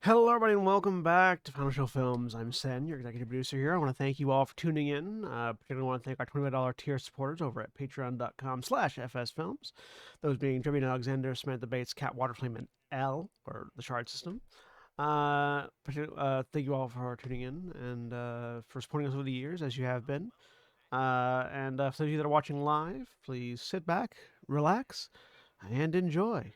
Hello, everybody, and welcome back to Final Show Films. I'm Sen, your executive producer here. I want to thank you all for tuning in. Particularly want to thank our $25 tier supporters over at patreon.com/fsfilms. Those being Jimmy Alexander, Samantha Bates, Cat Waterflame, and L, or the Shard System. Thank you all for tuning in and for supporting us over the years, as you have been. And for those of you that are watching live, please sit back, relax, and enjoy.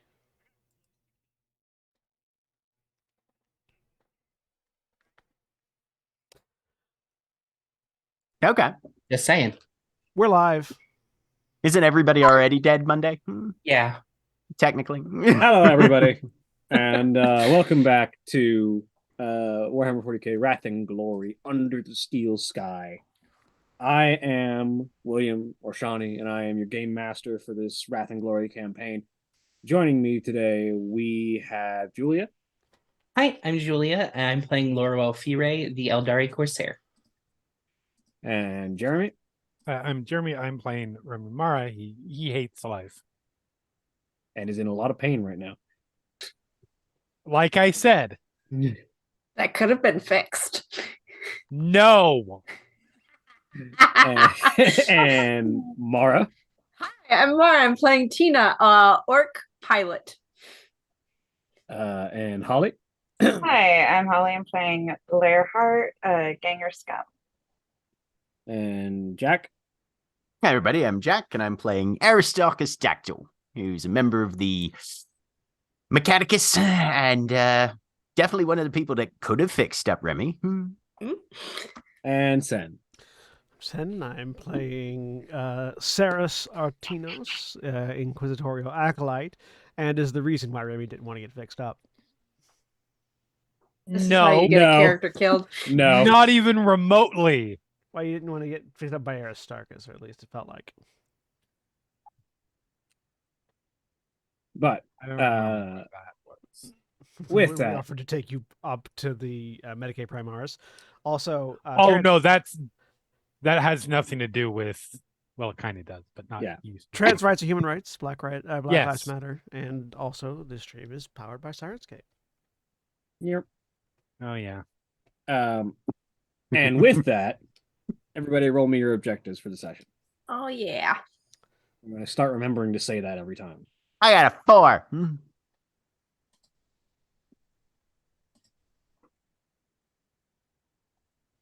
Okay. Just saying. We're live. Isn't everybody already dead Monday? Yeah. Technically. Hello, everybody, and welcome back to Warhammer 40k Wrath and Glory Under the Steel Sky. I am William Orshani, and I am your game master for this Wrath and Glory campaign. Joining me today, we have Julia. Hi, I'm Julia, and I'm playing Lorwell Fire, the Eldari Corsair. And Jeremy. I'm Jeremy. I'm playing Remy Mara. He hates life. And is in a lot of pain right now. Like I said, That could have been fixed. no. and Mara. Hi, I'm Laura. I'm playing Tina, orc pilot. And Holly. Hi, I'm Holly. I'm playing Blairheart, Ganger Scout. And Jack. Hi, everybody. I'm Jack, and I'm playing Aristarchus Dactyl, who's a member of the Mechanicus, and definitely one of the people that could have fixed up Remy. And Sen. I'm playing Saris Artinos, Inquisitorial Acolyte, and is the reason why Remy didn't want to get fixed up. This is how No, you get a no. character killed. No. not even remotely. Why you didn't want to get fixed up by Aristarchus, or at least it felt like. But I don't know what that was. with We that, offered to take you up to the Medicaid Primaris. Also, Oh no, that has nothing to do with. Well, it kind of does, but not. Yeah. trans rights are human rights. Black Lives Yes. Matter, and also this stream is powered by Sirenscape. yep. Oh yeah. And with that, everybody roll me your objectives for the session. Oh, yeah. I'm going to start remembering to say that every time. I got a 4.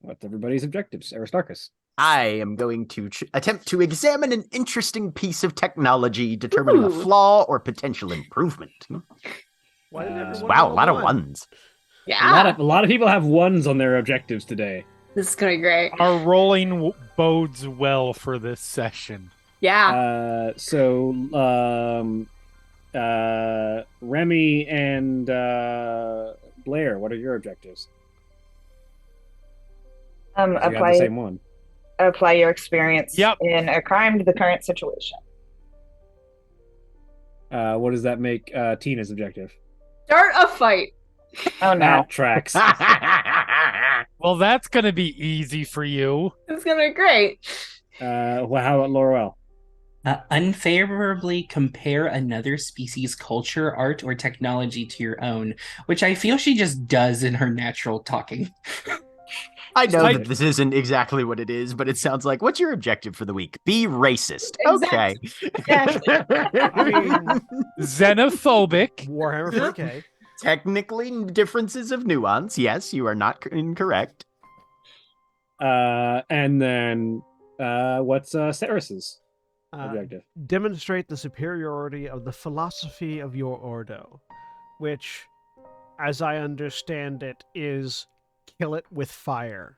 What's everybody's objectives? Aristarchus. I am going to attempt to examine an interesting piece of technology, determining a Ooh. flaw or potential improvement. Why did everyone Wow, a roll lot of one? ones. Yeah. A lot of people have ones on their objectives today. This is going to be great. Our rolling bodes well for this session. Yeah. Remy and Blair, what are your objectives? You have the same one. Apply your experience Yep. in a crime to the current situation. What does that make Tina's objective? Start a fight. Oh no. That tracks. Well, that's going to be easy for you. It's going to be great. Well, how about Laurel? Unfavorably compare another species' culture, art, or technology to your own, which I feel she just does in her natural talking. I know Like- that this isn't exactly what it is, but it sounds like, what's your objective for the week? Be racist. Exactly. I mean, Xenophobic. Warhammer 40k. Technically, differences of nuance. Yes, you are not incorrect. And then what's Saris's objective? Demonstrate the superiority of the philosophy of your Ordo, which, as I understand it, is kill it with fire.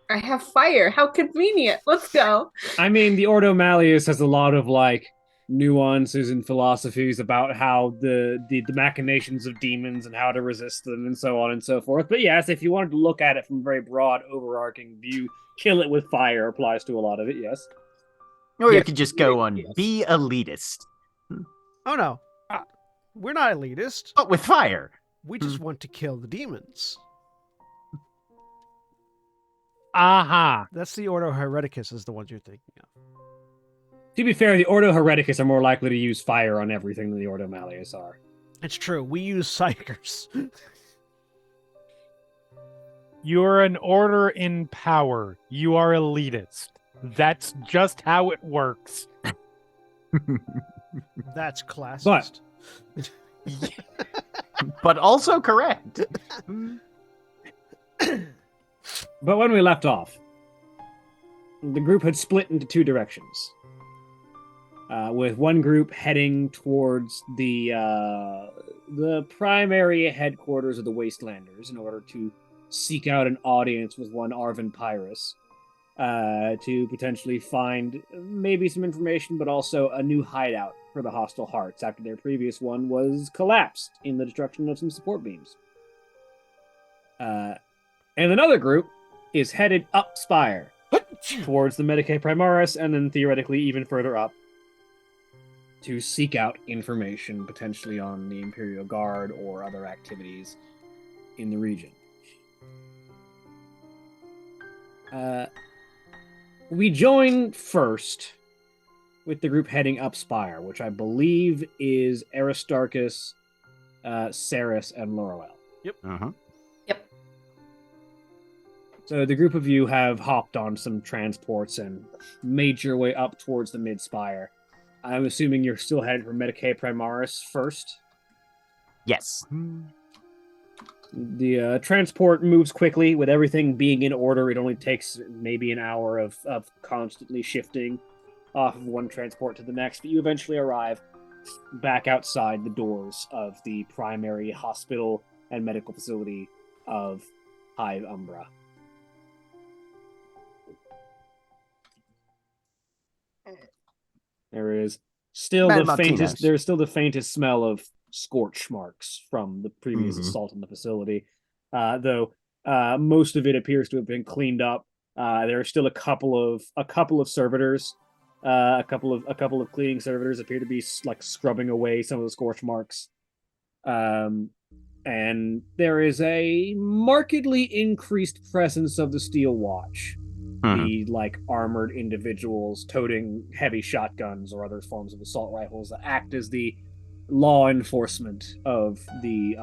I have fire. How convenient. Let's go. I mean, the Ordo Malleus has a lot of like nuances and philosophies about how the machinations of demons and how to resist them and so on and so forth. But yes, if you wanted to look at it from a very broad, overarching view, kill it with fire applies to a lot of it. Yes. Or you Yes. could just go on, Yes. be elitist, Oh no, we're not elitist. but with fire. We just want to kill the demons. Aha. That's the Ordo Hereticus is the ones you're thinking of. To be fair, the Ordo Hereticus are more likely to use fire on everything than the Ordo Malleus are. It's true. We use psychers. You're an order in power. You are elitist. That's just how it works. That's classist. But also correct. But when we left off, the group had split into two directions. With one group heading towards the primary headquarters of the Wastelanders in order to seek out an audience with one Arvin Pyrus, to potentially find maybe some information, but also a new hideout for the Hostile Hearts after their previous one was collapsed in the destruction of some support beams. And another group is headed up Spire towards the Medicae Primaris, and then theoretically even further up to seek out information potentially on the Imperial Guard or other activities in the region. We join first with the group heading up Spire, which I believe is Aristarchus, Saris, and Lorwell. Uh-huh. So the group of you have hopped on some transports and made your way up towards the mid-spire. I'm assuming you're still headed for Medicae Primaris first? Yes. The transport moves quickly. With everything being in order, it only takes maybe an hour of constantly shifting off of one transport to the next, but you eventually arrive back outside the doors of the primary hospital and medical facility of Hive Umbra. There is still Mad the faintest. Martinez. There's still the faintest smell of scorch marks from the previous Mhm. assault on the facility, though most of it appears to have been cleaned up. There are still a couple of servitors, a couple of cleaning servitors appear to be like scrubbing away some of the scorch marks, and there is a markedly increased presence of the Steel Watch. The like armored individuals toting heavy shotguns or other forms of assault rifles that act as the law enforcement of the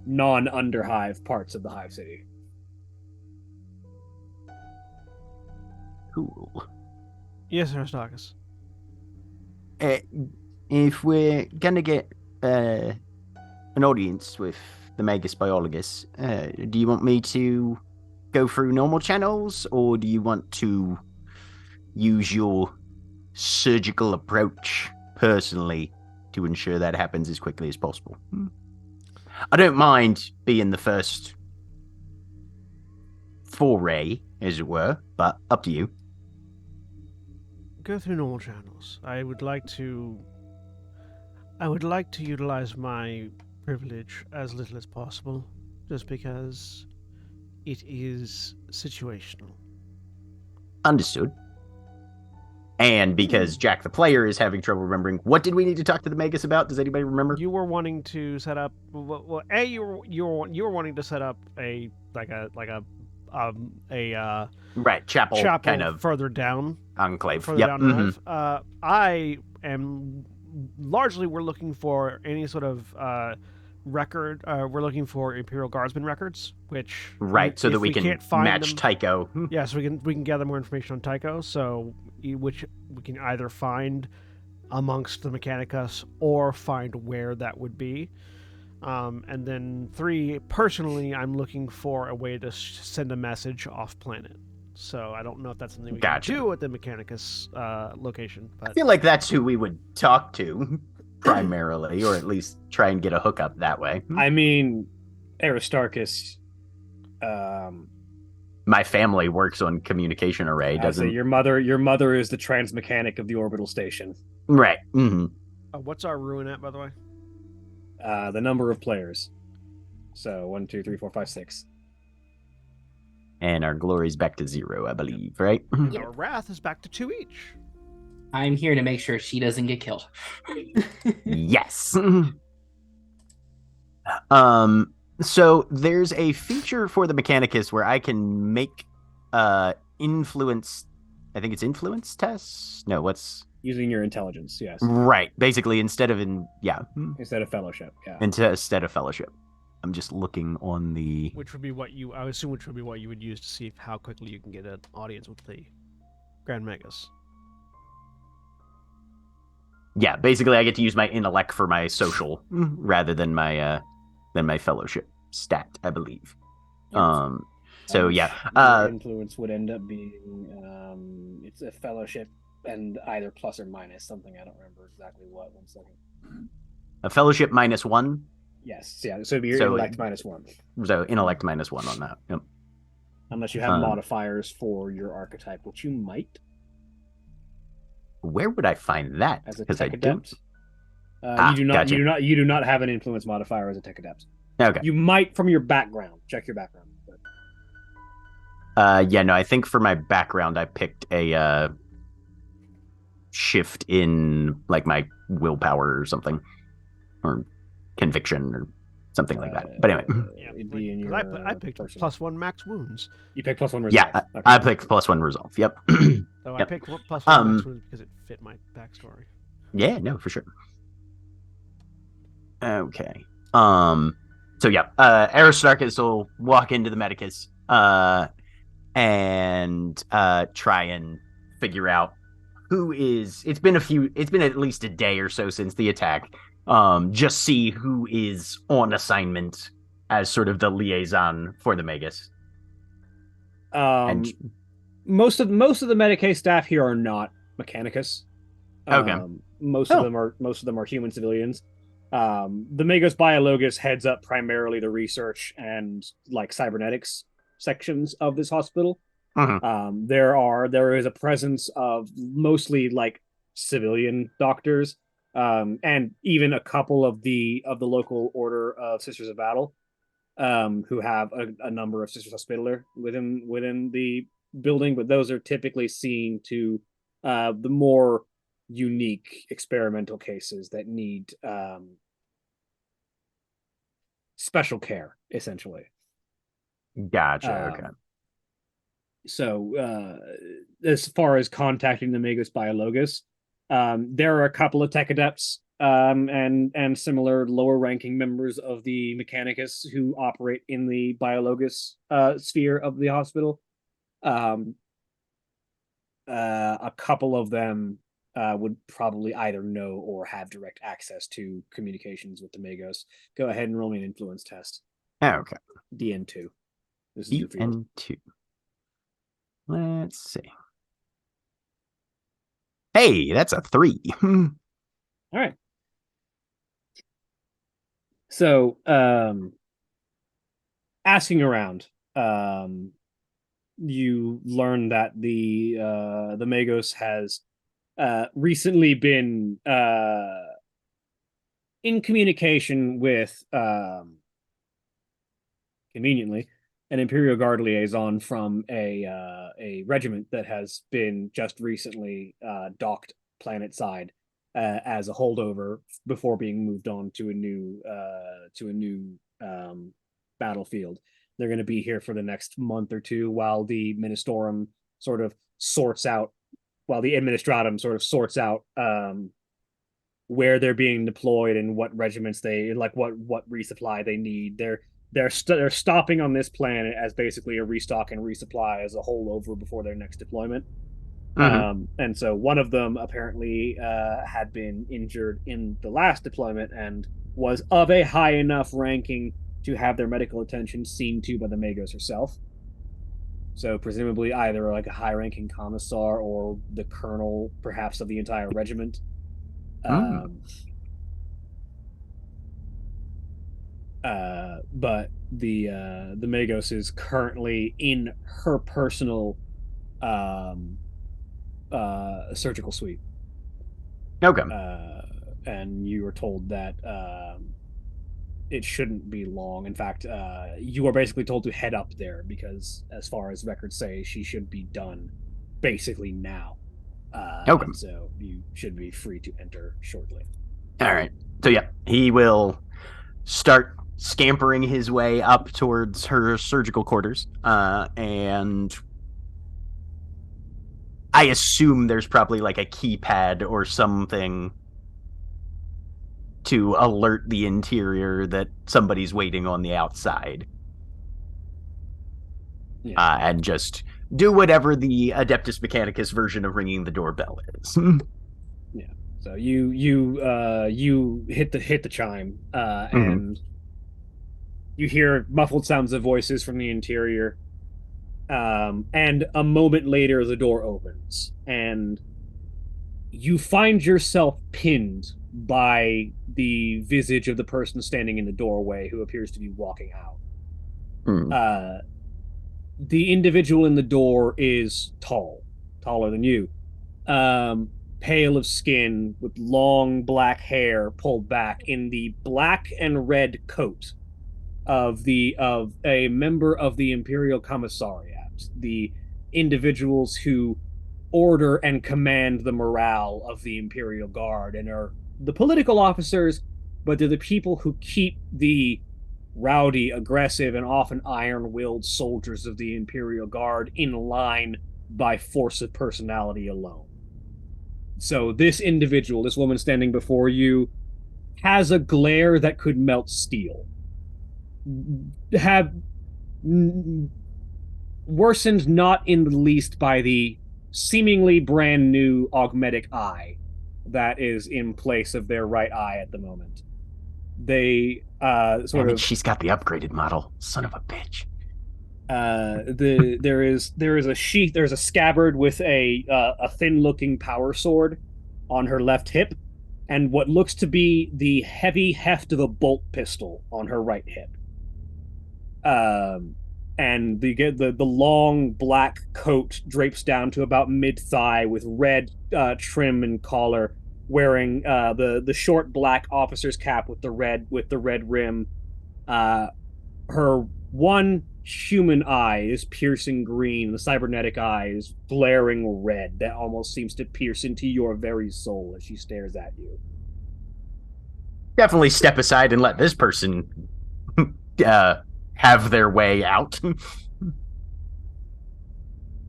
non-underhive parts of the hive city. Cool. Yes, Aristarchus. If we're gonna get an audience with the Magus Biologus, do you want me to go through normal channels, or do you want to use your surgical approach personally to ensure that happens as quickly as possible? I don't mind being the first foray, as it were, but up to you. Go through normal channels. I would like to utilize my privilege as little as possible, just because it is situational. Understood. And because Jack the player is having trouble remembering, what did we need to talk to the Magus about? Does anybody remember? You were wanting to set up. Well, you were wanting to set up a Right, chapel kind of further down. enclave. Further Yep. down Mhm. Hive. I am largely. We're looking for any sort of record. We're looking for Imperial Guardsman records, which Right, so if that we can can't find match them, Tycho. Yeah, so we can gather more information on Tycho. So which we can either find amongst the Mechanicus or find where that would be. And then 3, personally, I'm looking for a way to send a message off planet. So I don't know if that's something we Gotcha. can do at the Mechanicus location. I But feel like that's who we would talk to primarily, or at least try and get a hookup that way. I mean, Aristarchus. My family works on communication array, I say doesn't? your mother is the transmechanic of the orbital station. Right. Hmm. what's our ruin at, by the way? The number of players. So 1, 2, 3, 4, 5, 6. And our glory's back to 0, I believe, right? And our wrath is back to 2 each. I'm here to make sure she doesn't get killed. Yes. So there's a feature for the Mechanicus where I can make influence. I think it's influence tests. No, what's Using your intelligence, yes. Right. Basically, instead of Instead of fellowship, yeah. instead of fellowship. I'm just looking on the. Which would be what you, I assume, which would be what you would use to see how quickly you can get an audience with the Grand Magus. Yeah, basically, I get to use my intellect for my social rather than my fellowship stat, I believe. So And yeah, your influence would end up being it's a fellowship and either plus or minus something. I don't remember exactly what. 1 second. a fellowship -1. Yes, yeah. So it'd be your So intellect -1. So intellect -1 on that. Yep. Unless you have modifiers for your archetype, which you might. Where would I find that? As a Because I tech don't. adept. You do not. Gotcha. You do not have an influence modifier as a tech adept. Okay. You might from your background. Check your background. Yeah, no, I think for my background, I picked a shift in like my willpower or something, or conviction or something like that. But anyway, Yeah, it'd be in your I picked personal. +1 max wounds. You picked +1 resolve. yeah, Okay. I picked +1 resolve. Yep. So I Yep. picked +1 max wounds because it fit my backstory. Yeah, no, for sure. Okay. So yeah, Aristarchus will walk into the Medicus, and try and figure out who is. It's been at least a day or so since the attack. Just see who is on assignment as sort of the liaison for the Magus. And Most of the Medicaid staff here are not Mechanicus. Okay. Most of them are human civilians. The Magus Biologus heads up primarily the research and like cybernetics sections of this hospital. Mhm. There is a presence of mostly like civilian doctors, and even a couple of the local order of Sisters of Battle, who have a number of Sisters Hospitaller within the building, but those are typically seen to the more unique experimental cases that need special care, essentially. Gotcha. Okay. So, as far as contacting the Magus Biologus, there are a couple of tech adepts and similar lower ranking members of the Mechanicus who operate in the Biologus sphere of the hospital. A couple of them would probably either know or have direct access to communications with the Magos. Go ahead and roll me an influence test. Okay. DN2. This is your field. DN2. Let's see. Hey, that's a 3. All right. So, asking around, you learn that the Magos has recently been in communication with conveniently an Imperial Guard liaison from a regiment that has been just recently docked planet side as a holdover before being moved on to a new battlefield. They're going to be here for the next month or two while the Ministorum sort of sorts out, while the Administratum sort of sorts out where they're being deployed and what regiments they like, what resupply they need. They're stopping on this planet as basically a restock and resupply as a holdover before their next deployment. And so one of them apparently had been injured in the last deployment and was of a high enough ranking to have their medical attention seen to by the Magos herself. So presumably either like a high-ranking commissar or the colonel, perhaps, of the entire regiment. But the Magos is currently in her personal surgical suite. Okay. And you were told that it shouldn't be long. In fact, you are basically told to head up there because, as far as records say, she should be done basically now. Okay. So you should be free to enter shortly. All right. So yeah, he will start scampering his way up towards her surgical quarters, and I assume there's probably like a keypad or something to alert the interior that somebody's waiting on the outside. Yeah. And just do whatever the Adeptus Mechanicus version of ringing the doorbell is. So you hit the chime, and you hear muffled sounds of voices from the interior. And a moment later, the door opens, and you find yourself pinned by the visage of the person standing in the doorway, who appears to be walking out. The individual in the door is taller than you, pale of skin, with long black hair pulled back, in the black and red coat of a member of the Imperial Commissariat, the individuals who order and command the morale of the Imperial Guard, and are the political officers, but they're the people who keep the rowdy, aggressive, and often iron-willed soldiers of the Imperial Guard in line by force of personality alone. So this individual, this woman standing before you, has a glare that could melt steel. Worsened not in the least by the seemingly brand new augmetic eye that is in place of their right eye at the moment. They she's got the upgraded model. Son of a bitch. There is a sheath. There's a scabbard with a thin-looking power sword on her left hip, and what looks to be the heavy heft of a bolt pistol on her right hip. And the long black coat drapes down to about mid-thigh with red trim and collar, wearing the short black officer's cap with the red rim. Her one human eye is piercing green. The cybernetic eye is glaring red that almost seems to pierce into your very soul as she stares at you. Definitely step aside and let this person have their way out.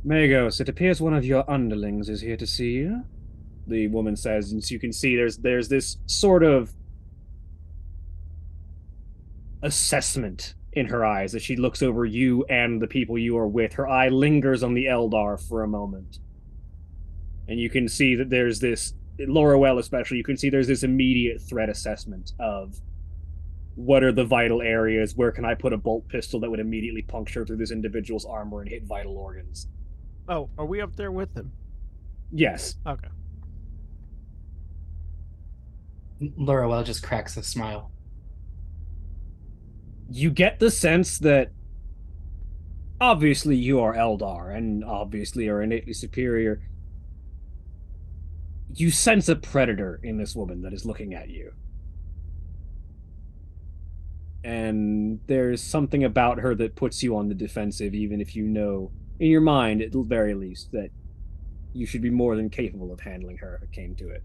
Magos, it appears one of your underlings is here to see you, the woman says, and so you can see there's this sort of assessment in her eyes as she looks over you and the people you are with. Her eye lingers on the Eldar for a moment. And you can see that there's this, Lorwell especially, you can see there's this immediate threat assessment of what are the vital areas, where can I put a bolt pistol that would immediately puncture through this individual's armor and hit vital organs. Oh, are we up there with them? Yes. Okay. Lorwell just cracks a smile. You get the sense that obviously you are Eldar and obviously are innately superior. You sense a predator in this woman that is looking at you. And there's something about her that puts you on the defensive, even if you know, in your mind at the very least, that you should be more than capable of handling her if it came to it.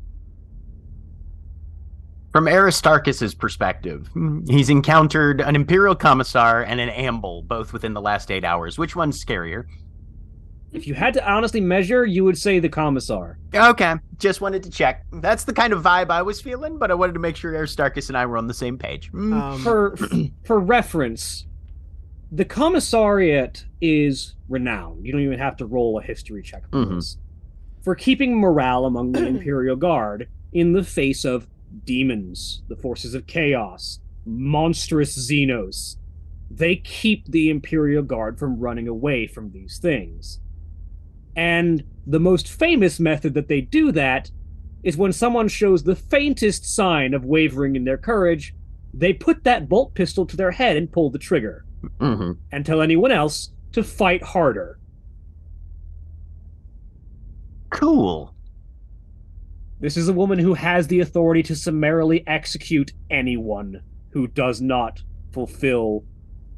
From Aristarchus's perspective, he's encountered an Imperial Commissar and an Amble, both within the last 8 hours. Which one's scarier? If you had to honestly measure, you would say the Commissar. Okay, just wanted to check. That's the kind of vibe I was feeling, but I wanted to make sure Aristarchus and I were on the same page. For reference, the Commissariat is renowned. You don't even have to roll a history check for this. For keeping morale among the Imperial Guard in the face of demons, the forces of chaos, monstrous Xenos. They keep the Imperial Guard from running away from these things. And the most famous method that they do that is when someone shows the faintest sign of wavering in their courage, they put that bolt pistol to their head and pull the trigger. And tell anyone else to fight harder. Cool. This is a woman who has the authority to summarily execute anyone who does not fulfill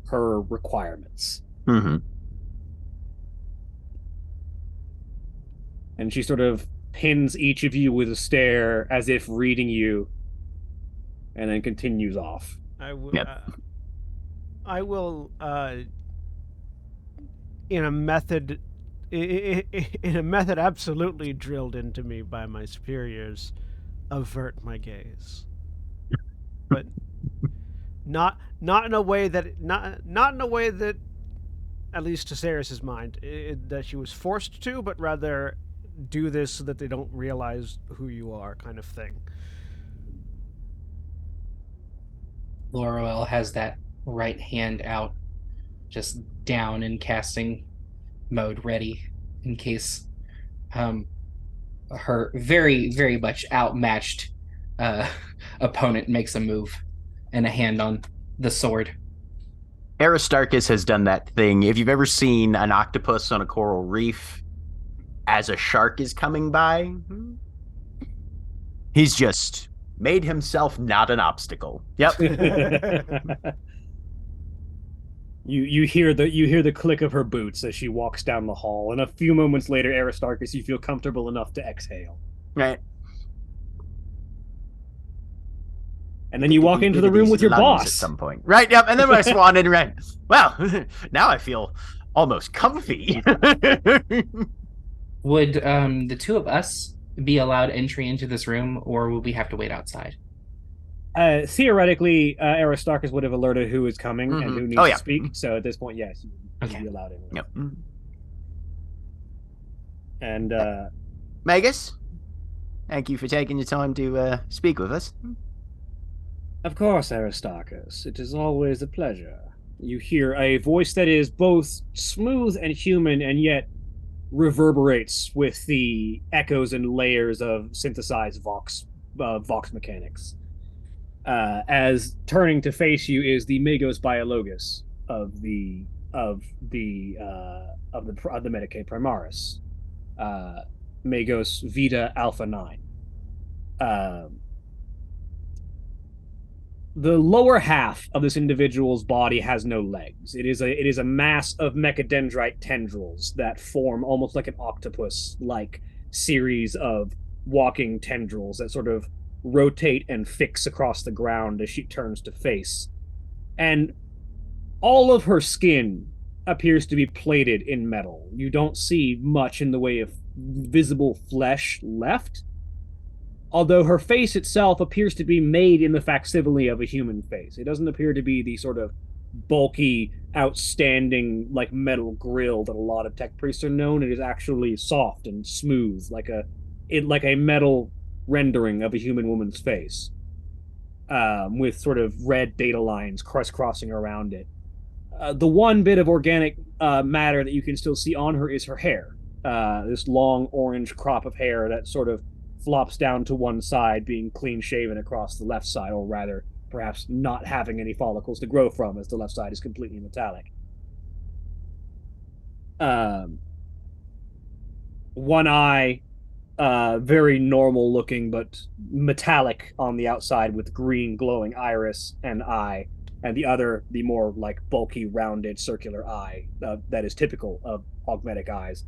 her requirements. And she sort of pins each of you with a stare as if reading you, and then continues off. I will in a method in a method absolutely drilled into me by my superiors, avert my gaze. But not in a way that not in a way that, at least to Saris's mind, that she was forced to, but rather do this so that they don't realize who you are, kind of thing. Laurel has that right hand out, just down in casting mode, ready in case her very, very much outmatched opponent makes a move, and a hand on the sword. Aristarchus has done that thing. If you've ever seen an octopus on a coral reef as a shark is coming by, he's just made himself not an obstacle. Yep. You hear the click of her boots as she walks down the hall, and a few moments later, Aristarchus, you feel comfortable enough to exhale. Right. And then you walk into the room with your boss at some point. Right, yep. And then I swan in, right. Well, now I feel almost comfy. Would the two of us be allowed entry into this room, or will we have to wait outside? Theoretically, Aristarchus would have alerted who is coming and who needs to speak. So at this point, yes, you would be allowed in. Yep. And Magus, thank you for taking the time to speak with us. Of course, Aristarchus. It is always a pleasure. You hear a voice that is both smooth and human, and yet reverberates with the echoes and layers of synthesized vox mechanics. As turning to face you is the Magos Biologus of the Medicae Primaris, Magos Vita Alpha 9. The lower half of this individual's body has no legs. It is a mass of mechadendrite tendrils that form almost like an octopus-like series of walking tendrils that sort of rotate and fix across the ground as she turns to face. And all of her skin appears to be plated in metal. You don't see much in the way of visible flesh left, although her face itself appears to be made in the facsimile of a human face. It doesn't appear to be the sort of bulky, outstanding, like metal grill that a lot of tech priests are known. It is actually soft and smooth, like a metal rendering of a human woman's face, with sort of red data lines crisscrossing around it. The one bit of organic matter that you can still see on her is her hair. This long orange crop of hair that sort of flops down to one side, being clean shaven across the left side, or rather, perhaps not having any follicles to grow from, as the left side is completely metallic. One eye, very normal looking, but metallic on the outside with green glowing iris and eye, and the other, the more like bulky, rounded, circular eye that is typical of augmetic eyes.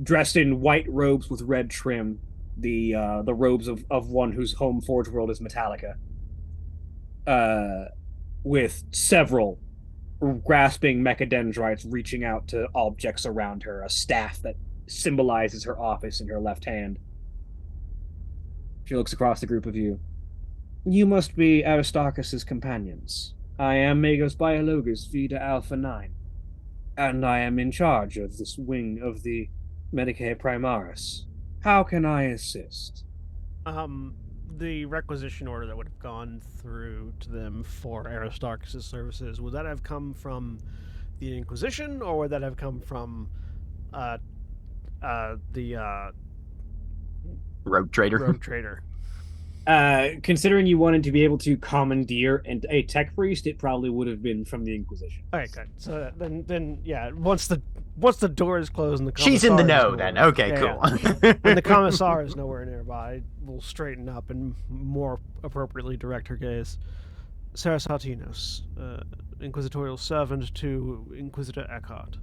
Dressed in white robes with red trim, the robes of one whose home forge world is Metallica, with several grasping mechadendrites reaching out to objects around her, a staff that symbolizes her office in her left hand. She looks across the group of you. You must be Aristarchus's companions. I am Magos Biologus Vita Alpha 9, and I am in charge of this wing of the Medicae Primaris. How can I assist? The requisition order that would have gone through to them for Aristarchus' services, would that have come from the Inquisition, or would that have come from the Rogue Trader. Rogue Trader? Considering you wanted to be able to commandeer a tech priest, it probably would have been from the Inquisition. Okay, good. So then yeah, once the door is closed and the she's in the commissar know is then. nowhere- Okay, yeah, cool. yeah. And the commissar is nowhere nearby, we'll straighten up and more appropriately direct her gaze. Sarah Saltinos, inquisitorial servant to Inquisitor Eckhart.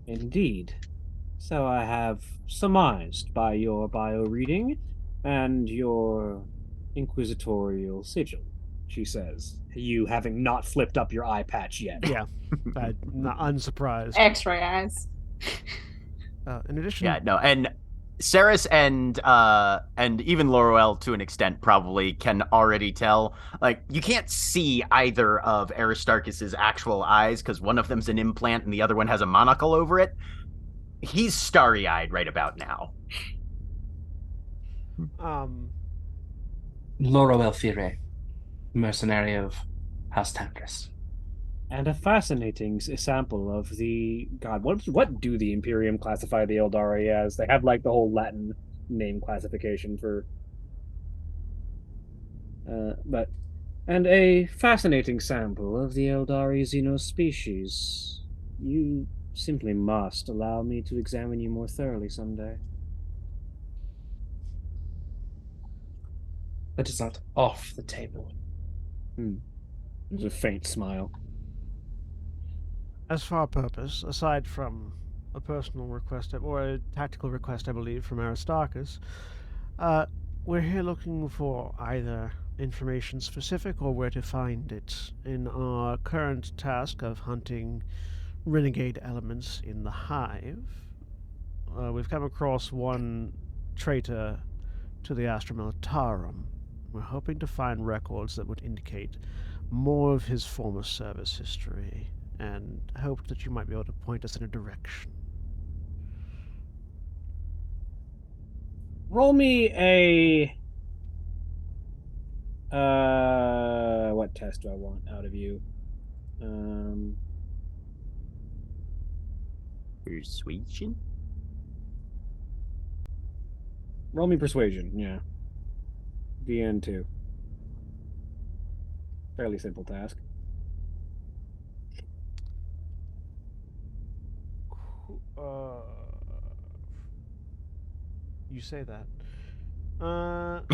Indeed. So I have surmised by your bio reading and your inquisitorial sigil, she says, you having not flipped up your eye patch yet. Yeah, not unsurprised. X-ray eyes. In addition, Yeah, no, and Saris and even Laurel to an extent probably can already tell. Like, you can't see either of Aristarchus's actual eyes because one of them's an implant and the other one has a monocle over it. He's starry-eyed right about now. Loro Elfire, mercenary of House Tancrus. And a fascinating sample of the god. What do the Imperium classify the Eldari as? They have like the whole Latin name classification for. And a fascinating sample of the Eldari xenospecies. You simply must allow me to examine you more thoroughly someday. That is not off the table. There's a faint smile. as for our purpose, aside from a personal request or a tactical request, I believe, from Aristarchus, we're here looking for either information specific or where to find it in our current task of hunting renegade elements in the hive. We've come across one traitor to the Astra Militarum. We're hoping to find records that would indicate more of his former service history, and hoped that you might be able to point us in a direction. Roll me a. What test do I want out of you? Persuasion? Roll me persuasion, yeah. DN2. Fairly simple task. You say that. I'm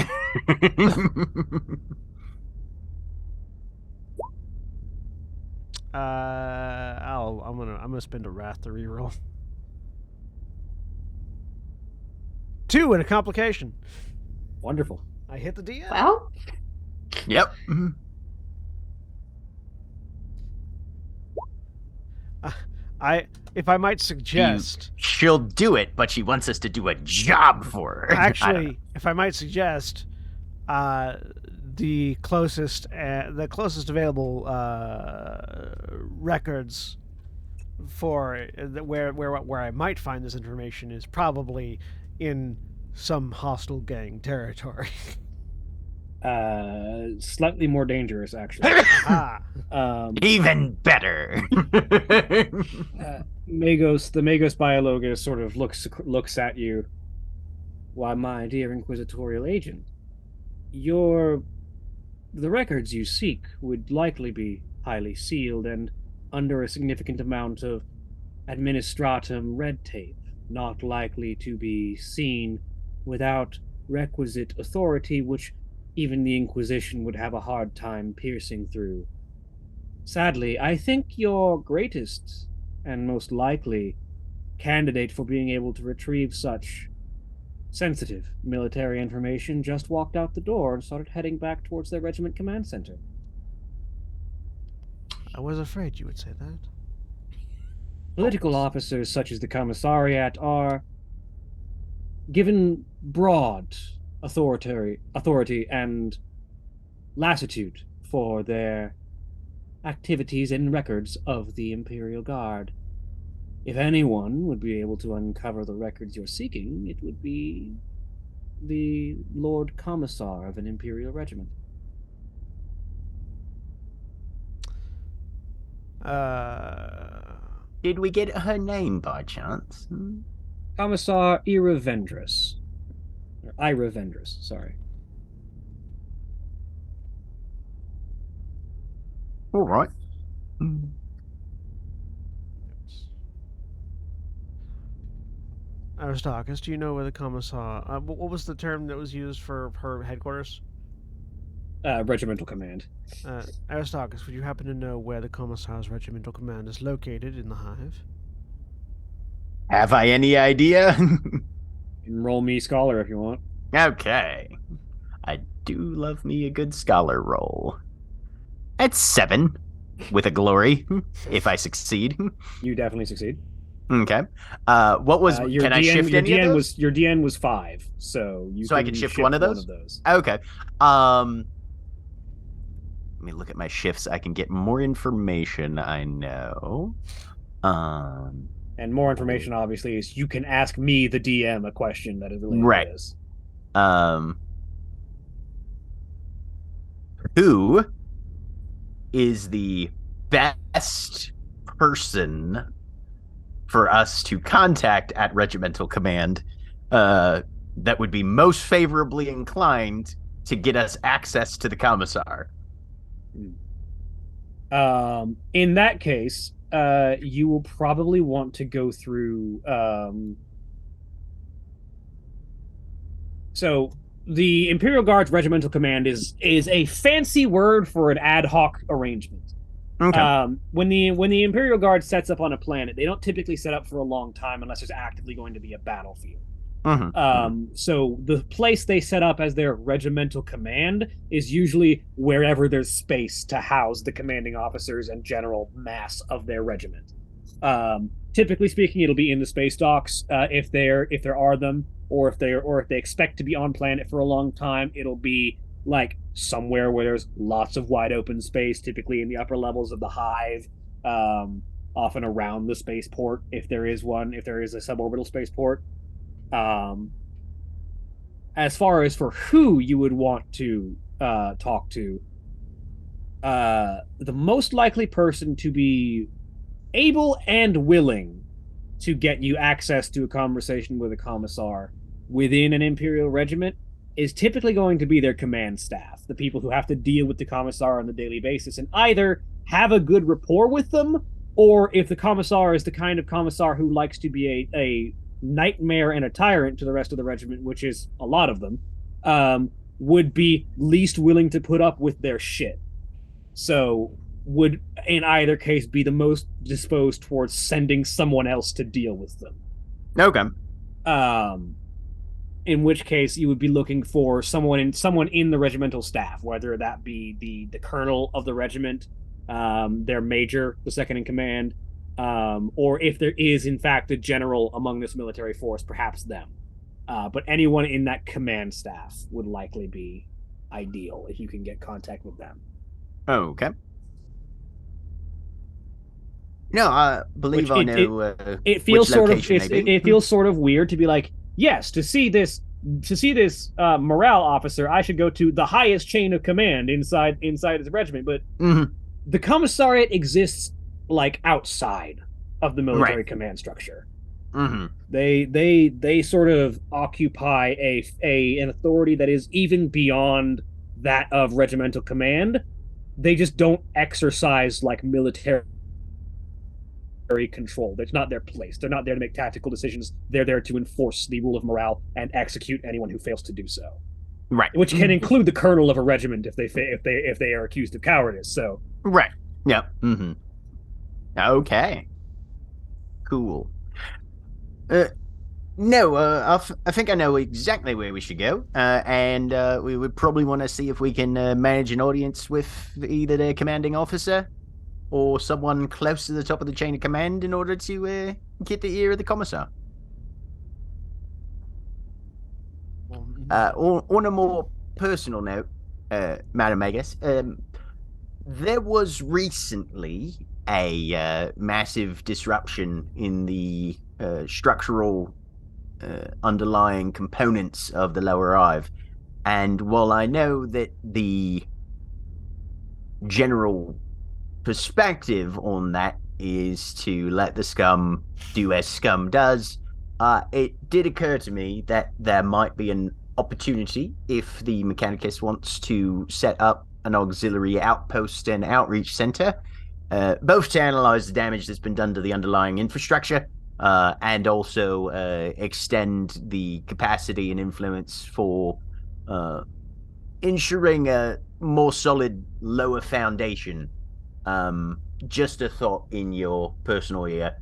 gonna spend a wrath to reroll. 2 and a complication. Wonderful. I hit the DM. Well, Yep. If I might suggest, She'll do it, but she wants us to do a job for her. actually, if I might suggest, the closest available records for where I might find this information is probably in some hostile gang territory. Slightly more dangerous, actually. Ah, Even better. The Magos Biologus sort of looks at you. Why, my dear inquisitorial agent, the records you seek would likely be highly sealed and under a significant amount of administratum red tape, not likely to be seen without requisite authority, which even the Inquisition would have a hard time piercing through. Sadly, I think your greatest and most likely candidate for being able to retrieve such sensitive military information just walked out the door and started heading back towards their regiment command center. I was afraid you would say that. Political officers such as the Commissariat are given broad authority and latitude for their activities and records of the Imperial Guard. If anyone would be able to uncover the records you're seeking, it would be the Lord Commissar of an Imperial regiment. Did we get her name by chance? Commissar Ira Vendrus. Or Ira Vendrus, sorry. All right. Aristarchus, do you know where the commissar? What was the term that was used for her headquarters? Regimental command. Aristarchus, would you happen to know where the commissar's regimental command is located in the hive? Have I any idea? Roll me scholar if you want. Okay. I do love me a good scholar roll. It's 7 with a glory if I succeed. You definitely succeed. Okay. What was? Your Can I shift your any of DN those? was your DN was 5, so you So I can can shift one of those? Okay. Let me look at my shifts. I can get more information. I know. And more information, obviously, is you can ask me, the DM, a question that is related Right. to this. Who is the best person for us to contact at Regimental Command that would be most favorably inclined to get us access to the commissar? In that case, you will probably want to go through. So the Imperial Guard's Regimental Command is a fancy word for an ad hoc arrangement. Okay. When the Imperial Guard sets up on a planet, they don't typically set up for a long time unless there's actively going to be a battlefield. So the place they set up as their regimental command is usually wherever there's space to house the commanding officers and general mass of their regiment. Typically speaking, it'll be in the space docks if there are them, or if they expect to be on planet for a long time. It'll be like somewhere where there's lots of wide open space, typically in the upper levels of the hive, often around the spaceport if there is one, if there is a suborbital spaceport. As far as for who you would want to talk to, the most likely person to be able and willing to get you access to a conversation with a commissar within an Imperial regiment is typically going to be their command staff, the people who have to deal with the commissar on the daily basis, and either have a good rapport with them, or if the commissar is the kind of commissar who likes to be a nightmare and a tyrant to the rest of the regiment, which is a lot of them, would be least willing to put up with their shit. So would, in either case, be the most disposed towards sending someone else to deal with them. Okay. In which case, you would be looking for someone in the regimental staff, whether that be the colonel of the regiment, their major, the second in command, or if there is, in fact, a general among this military force, perhaps them. But anyone in that command staff would likely be ideal if you can get contact with them. Okay. No, I believe I know. It feels which sort of location they be. it feels sort of weird to be like, yes, to see this morale officer, I should go to the highest chain of command inside his regiment. But the commissariat exists like outside of the military command structure. They sort of occupy an authority that is even beyond that of regimental command. They just don't exercise like military control. It's not their place. They're not there to make tactical decisions. They're there to enforce the rule of morale and execute anyone who fails to do so. Right. Which can include the colonel of a regiment if they are accused of cowardice. So. Right. Yep. Okay. Cool. No, I think I know exactly where we should go, and we would probably want to see if we can manage an audience with either their commanding officer or someone close to the top of the chain of command in order to get the ear of the commissar. On a more personal note, Madam Magus, there was recently a massive disruption in the structural underlying components of the lower hive, and while I know that the general perspective on that is to let the scum do as scum does, it did occur to me that there might be an opportunity if the Mechanicus wants to set up an auxiliary outpost and outreach center, both to analyze the damage that's been done to the underlying infrastructure, and also extend the capacity and influence for ensuring a more solid lower foundation. Just a thought in your personal ear,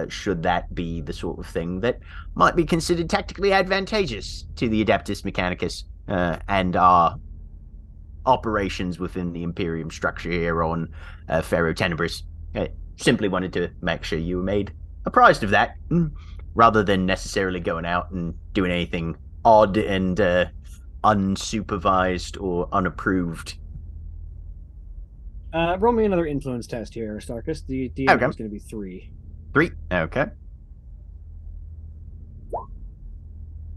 should that be the sort of thing that might be considered tactically advantageous to the Adeptus Mechanicus and our operations within the Imperium structure here on Pharaoh Tenebris. I simply wanted to make sure you were made apprised of that, rather than necessarily going out and doing anything odd and unsupervised or unapproved. Roll me another influence test here, Aristarchus. The DM Okay. is going to be 3. 3. Okay.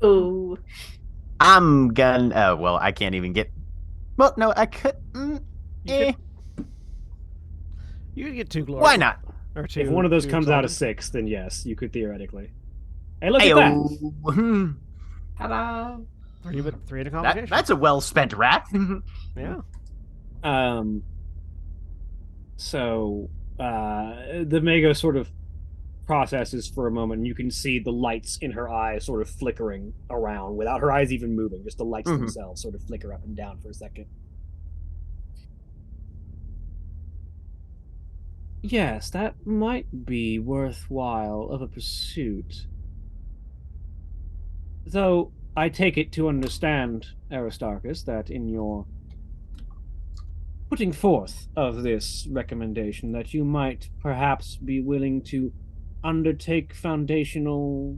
Ooh. I'm gonna. Oh, well, I can't even get. Well, no, I could. You could get 2 glory. Why not? Or 2. If one of those 2 comes out of exalted. 6, then yes, you could theoretically. Hey, look at that! Ayo. Ta-da. 3 to complication. That's a well spent wrath. Yeah. So the Mago sort of processes for a moment, and you can see the lights in her eyes sort of flickering around without her eyes even moving, just the lights themselves sort of flicker up and down for a second. Yes, that might be worthwhile of a pursuit. Though I take it to understand, Aristarchus, that in your putting forth of this recommendation, that you might perhaps be willing to undertake foundational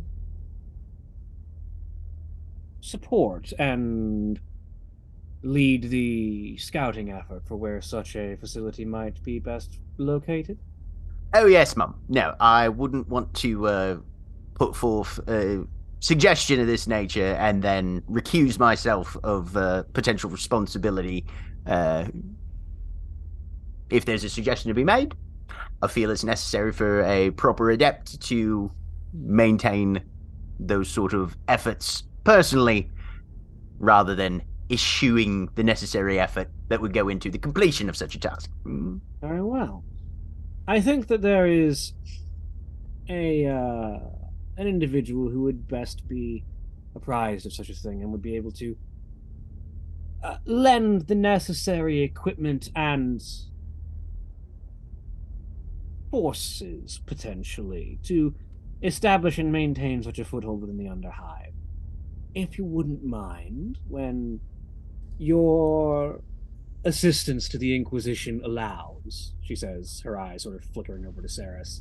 support and lead the scouting effort for where such a facility might be best located? Oh, yes, Mum. No, I wouldn't want to put forth a suggestion of this nature and then recuse myself of potential responsibility. If there's a suggestion to be made, I feel it's necessary for a proper adept to maintain those sort of efforts personally, rather than issuing the necessary effort that would go into the completion of such a task. Very well. I think that there is an individual who would best be apprised of such a thing and would be able to lend the necessary equipment and forces, potentially, to establish and maintain such a foothold within the Underhive. If you wouldn't mind, when your assistance to the Inquisition allows, she says, her eyes sort of flickering over to Saris,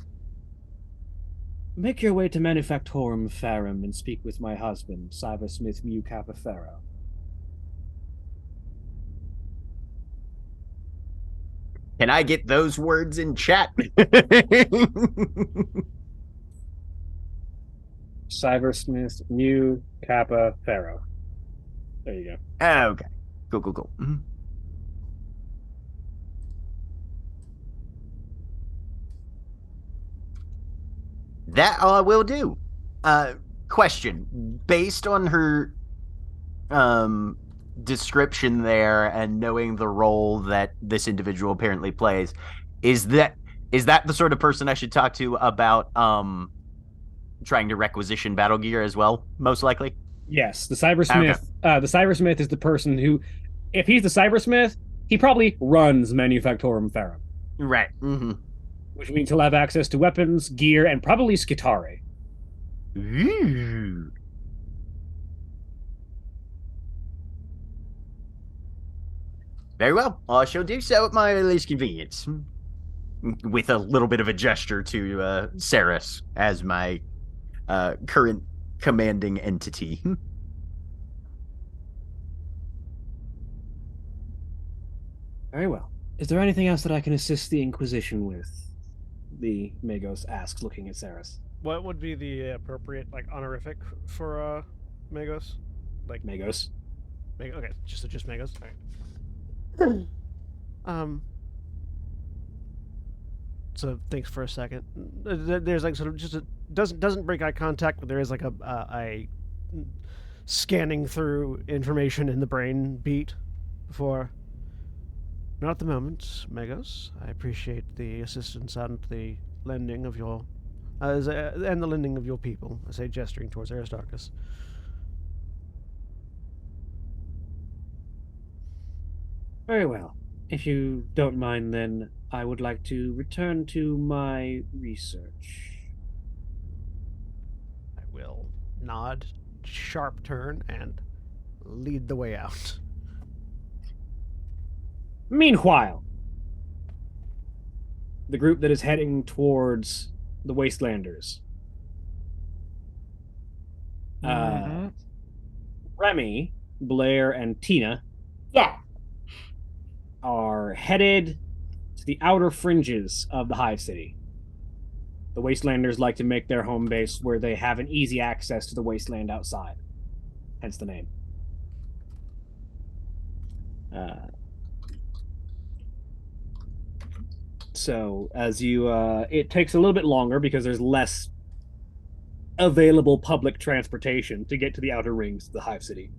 make your way to Manufactorum Ferrum and speak with my husband, Cybersmith Mu Kappa Ferro. Can I get those words in chat? Cybersmith Mu Kappa Ferro. There you go. Okay. Cool. That I will do. Question. Based on her description there and knowing the role that this individual apparently plays, is that the sort of person I should talk to about trying to requisition battle gear as well, most likely? Yes, the Cybersmith. The Cybersmith is the person who, if he's the Cybersmith, he probably runs Manufactorum Ferrum. Right. Which means he'll have access to weapons, gear, and probably Skitari. Ooh. Very well. I shall do so at my earliest convenience. With a little bit of a gesture to Saris as my current commanding entity. Very well. Is there anything else that I can assist the Inquisition with? The Magos asks, looking at Saris. What would be the appropriate honorific for Magos? Magos. Okay, just Magos. All right. So thanks for a second. There's sort of just doesn't break eye contact, but there is a scanning through information in the brain beat before. Not at the moment, Magos. I appreciate the assistance and the lending of your and the lending of your people. I say, gesturing towards Aristarchus. Very well. If you don't mind, then I would like to return to my research. I will nod, sharp turn, and lead the way out. Meanwhile, the group that is heading towards the Wastelanders. Remy, Blair, and Tina Yeah. are headed to the outer fringes of the Hive City. The Wastelanders like to make their home base where they have an easy access to the wasteland outside. Hence the name. So as you, it takes a little bit longer because there's less available public transportation to get to the outer rings of the Hive City.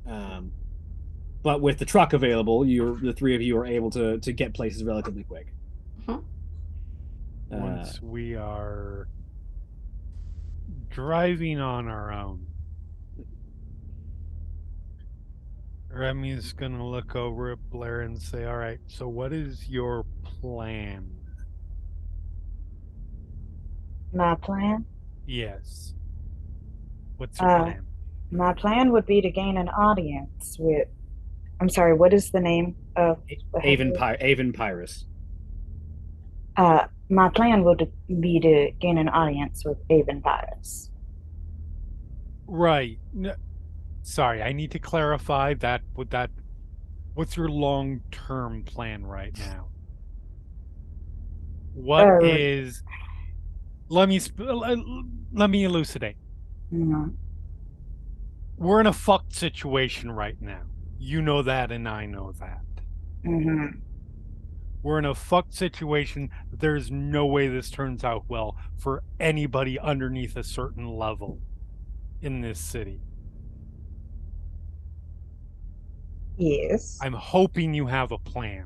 But with the truck available, the three of you are able to get places relatively quick. Once we are driving on our own, Remy's gonna look over at Blair and say, all right, so what is your plan? My plan? Yes. What's your plan? My plan would be to gain an audience with. I'm sorry, what is the name of Avon Pyrus. My plan would be to gain an audience with Avon Pyrus. Right. Sorry, I need to clarify that. What's your long-term plan right now? What is? Let me elucidate. Mm-hmm. We're in a fucked situation right now. You know that, and I know that. Mm-hmm. We're in a fucked situation. There's no way this turns out well for anybody underneath a certain level in this city. Yes. I'm hoping you have a plan.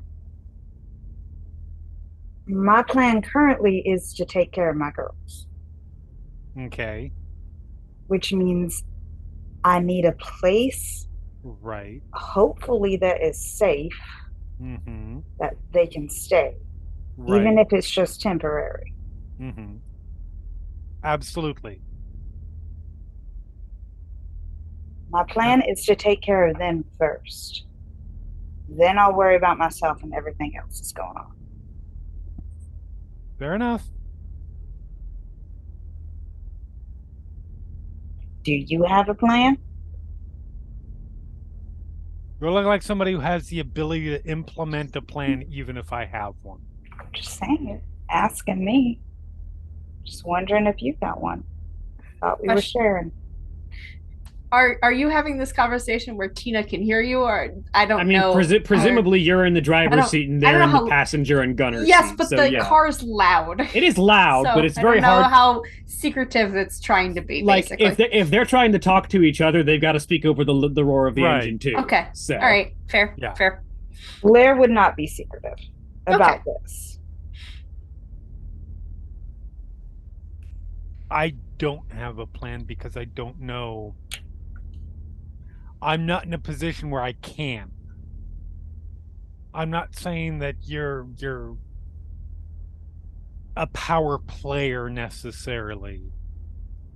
My plan currently is to take care of my girls, Okay. which means I need a place, Right. hopefully that is safe, Mm-hmm. that they can stay, Right. even if it's just temporary. Mm-hmm. Absolutely. My plan is to take care of them first. Then I'll worry about myself and everything else that's going on. Fair enough. Do you have a plan? You look like somebody who has the ability to implement a plan, even if I have one. I'm just saying it. Asking me. Just wondering if you got one. Thought we were sharing. Are you having this conversation where Tina can hear you, or I don't know? Presumably you're in the driver's seat and they're in the how, passenger and gunner yes, seat. but So, the yeah. car's loud. It is loud, So but it's I very don't know hard. how secretive it's trying to be. Like basically. if they're trying to talk to each other, they've got to speak over the roar of the Right. engine too. Okay. So All right. Fair. Yeah. Fair. Blair would not be secretive about this. I don't have a plan because I don't know. I'm not in a position where I can. I'm not saying that you're a power player necessarily.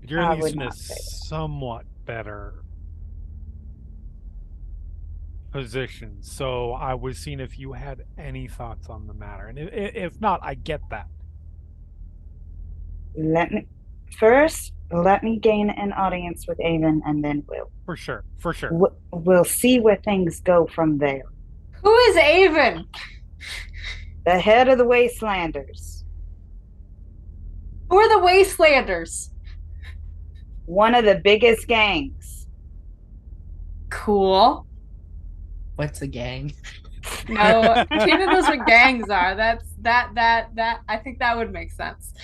You're I at least would in a not say that. somewhat better position. So I was seeing if you had any thoughts on the matter, and if not, I get that. Let me gain an audience with Avon, and then For sure. we'll see where things go from there. Who is Avon? The head of the Wastelanders. Who are the Wastelanders? One of the biggest gangs. Cool. What's a gang? No, Tina knows what gangs are. That. I think that would make sense.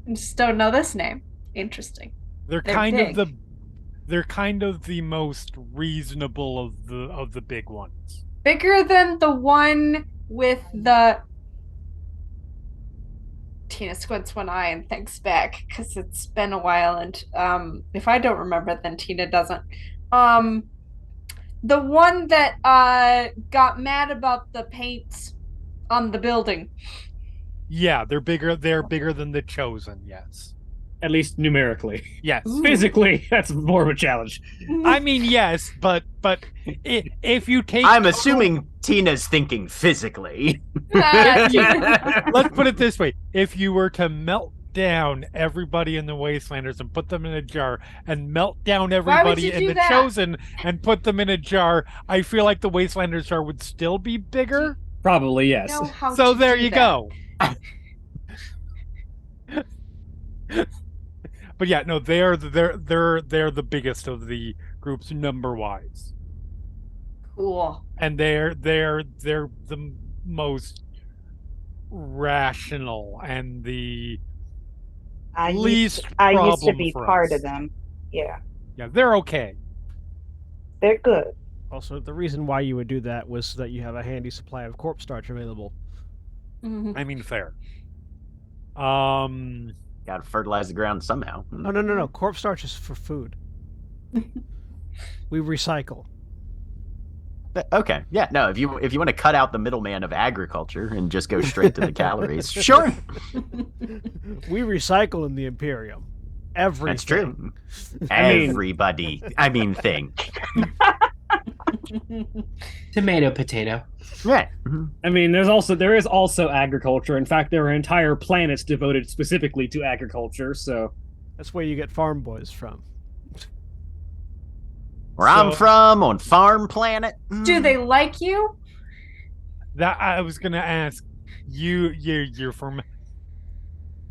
I just don't know this name. Interesting. They're kind of the most reasonable of the big ones. Bigger than the one with the. Tina squints one eye and thinks back because it's been a while, and if I don't remember, then Tina doesn't. The one that got mad about the paint on the building. Yeah, they're bigger. They're bigger than the Chosen. Yes. At least numerically. Yes. Physically, that's more of a challenge. I mean, yes, but if you take, I'm assuming Tina's thinking physically. Let's put it this way: if you were to melt down everybody in the Wastelanders and put them in a jar, and melt down everybody you in do the that? Chosen and put them in a jar, I feel like the Wastelanders jar would still be bigger. Probably yes. Know how So to there do you that. go. But yeah, no, they're the biggest of the groups number wise, Cool. and they're the most rational and the I least I used to problem be for part us. of them. Yeah, Yeah, they're okay. they're good. Also, the reason why you would do that was so that you have a handy supply of corpse starch available. Mhm. I mean, fair. Gotta fertilize the ground somehow. No. Corpse starch is for food. We recycle. Okay, yeah, no. If you want to cut out the middleman of agriculture and just go straight to the calories, sure, We recycle in the Imperium. Everything. that's true. I mean- Everybody, I mean, thing. Tomato, potato. Yeah. I mean, there is also agriculture. In fact, there are entire planets devoted specifically to agriculture. So That's where you get farm boys from. Where I'm So- from, on Farm Planet. Do they like you? that I was gonna ask you're from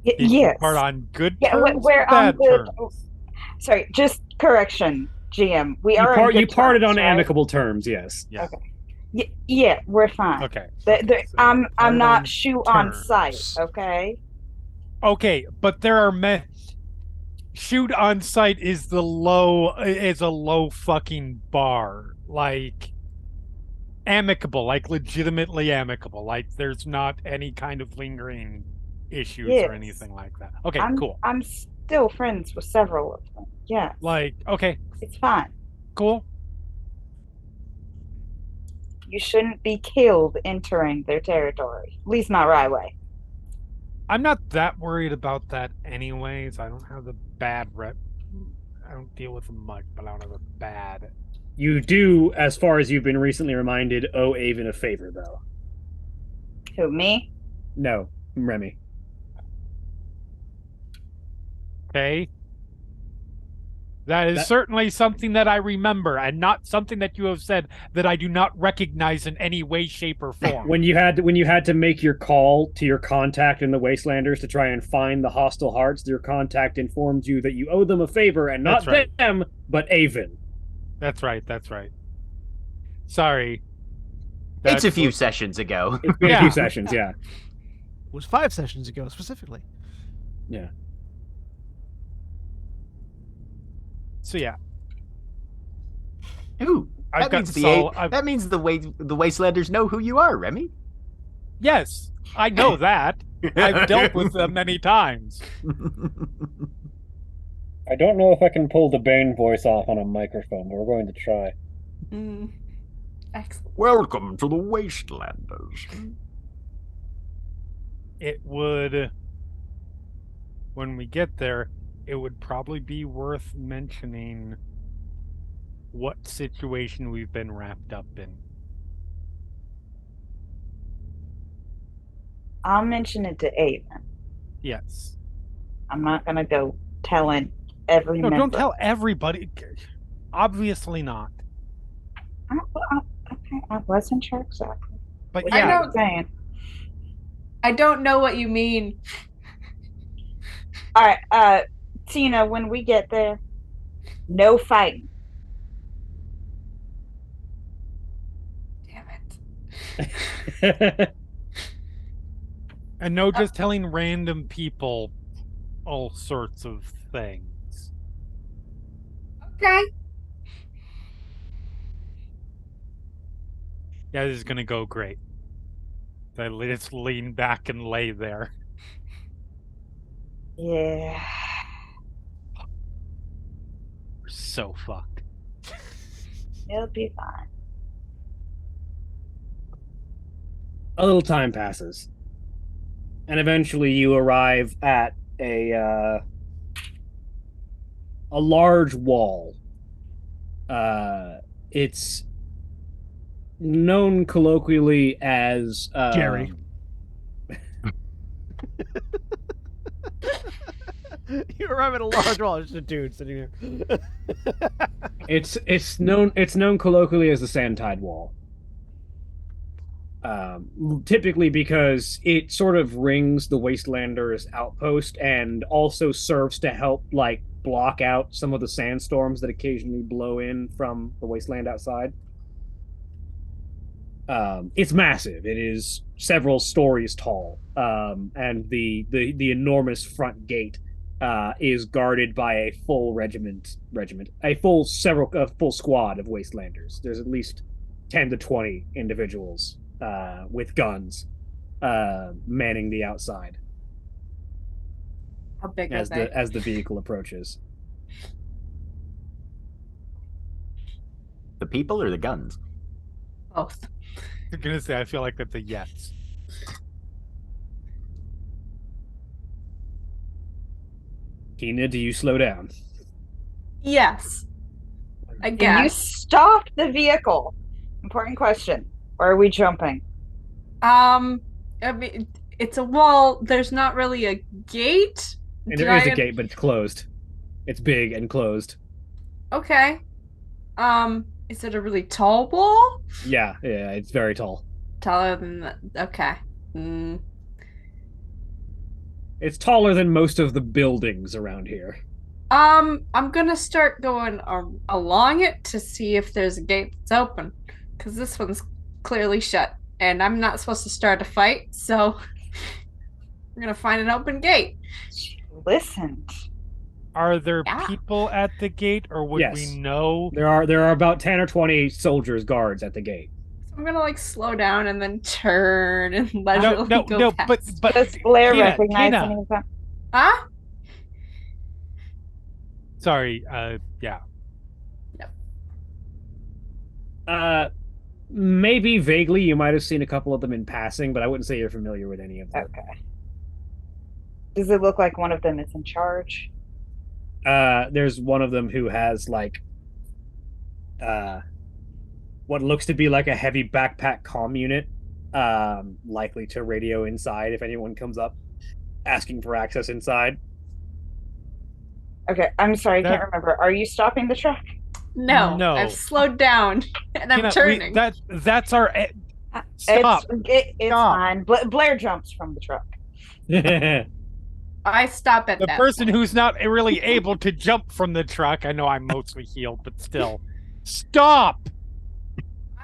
Yes. part on good Yeah, terms we're or bad on good. terms? Sorry, just correction, GM. We you, are on good you parted terms, on right? amicable terms. Yes. Yeah, we're fine. Okay. So I'm parted on not shoe on terms. sight. Okay. Okay, but there are shoot on sight is a low fucking bar. Like amicable, like legitimately amicable. Like there's not any kind of lingering issues Yes. or anything like that. Okay, I'm cool. I'm still friends with several of them. Yeah, Like, okay, it's fine. cool. You shouldn't be killed entering their territory. At least not right away. I'm not that worried about that anyways. I don't have the bad rep. I don't deal with them much, but I don't have a bad. You do, as far as you've been recently reminded, owe Avon a favor, though. Who, me? No, Remy. Okay. That is certainly something that I remember, and not something that you have said that I do not recognize in any way, shape, or form. When you had to make your call to your contact in the Wastelanders to try and find the hostile hearts, your contact informed you that you owe them a favor, and not That's right. them, but Avon. That's right. That's right. Sorry. It's a That's few what- sessions ago. It's been a Yeah. few sessions, yeah. It was 5 sessions ago, specifically. Yeah. So yeah, Ooh, I've that got means I've- that means the Wastelanders know who you are, Remy. yes, I know that. I've dealt with them many times. I don't know if I can pull the Bane voice off on a microphone, but we're going to try. Mm. Excellent. Welcome to the Wastelanders. It would, when we get there, it would probably be worth mentioning what situation we've been wrapped up in. I'll mention it to Avon. Yes. I'm not gonna go telling every No, member. don't tell everybody. Obviously not. Okay, I wasn't sure exactly. But what I you yeah, know- were saying. I don't know what you mean. All right, Tina. When we get there, no fighting. Damn it. and no, just telling random people all sorts of things. Okay. Yeah, this is gonna go great. I just lean back and lay there. Yeah. We're so fucked. It'll be fine. A little time passes, and eventually you arrive at a large wall. It's known colloquially as Jerry. You arrive at a large wall. It's just a dude sitting there. It's known colloquially as the Sand Tide Wall. Typically because it sort of rings the Wastelanders outpost and also serves to help like block out some of the sandstorms that occasionally blow in from the wasteland outside. It's massive. It is several stories tall, and the enormous front gate is guarded by a full a full squad of Wastelanders. There's at least 10 to 20 individuals with guns manning the outside How big are as they? the vehicle approaches. The people or the guns? Both. I'm gonna say I feel like that's a yes. Tina, do you slow down? Yes. I Can you guess. stop the vehicle? Important question. Or are we jumping? I mean, it's a wall. There's not really a gate. And there is a gate, but it's closed. It's big and closed. Okay. Is it a really tall wall? Yeah, it's very tall. Taller than that. Okay. Mm. It's taller than most of the buildings around here. I'm gonna start going along it to see if there's a gate that's open, because this one's clearly shut, and I'm not supposed to start a fight, so we're gonna find an open gate. Listen. Are there Yeah. people at the gate, or would Yes. we know? There are about 10 or 20 soldiers guards at the gate. So I'm gonna like slow down and then turn and leisurely go past. but Does Blair Tina, recognize Tina. any of them? Huh? Sorry, yeah. Maybe vaguely you might have seen a couple of them in passing, but I wouldn't say you're familiar with any of them. Okay. Does it look like one of them is in charge? There's one of them who has like what looks to be like a heavy backpack comm unit, likely to radio inside if anyone comes up asking for access inside. Okay, I'm sorry, I That- can't remember. Are you stopping the truck? No, No. I've slowed down and I'm Tina, turning. that's our. Stop. It's Stop. fine. Blair jumps from the truck. I stop at The that person point. who's not really able to jump from the truck. I know I'm mostly healed, but still. Stop!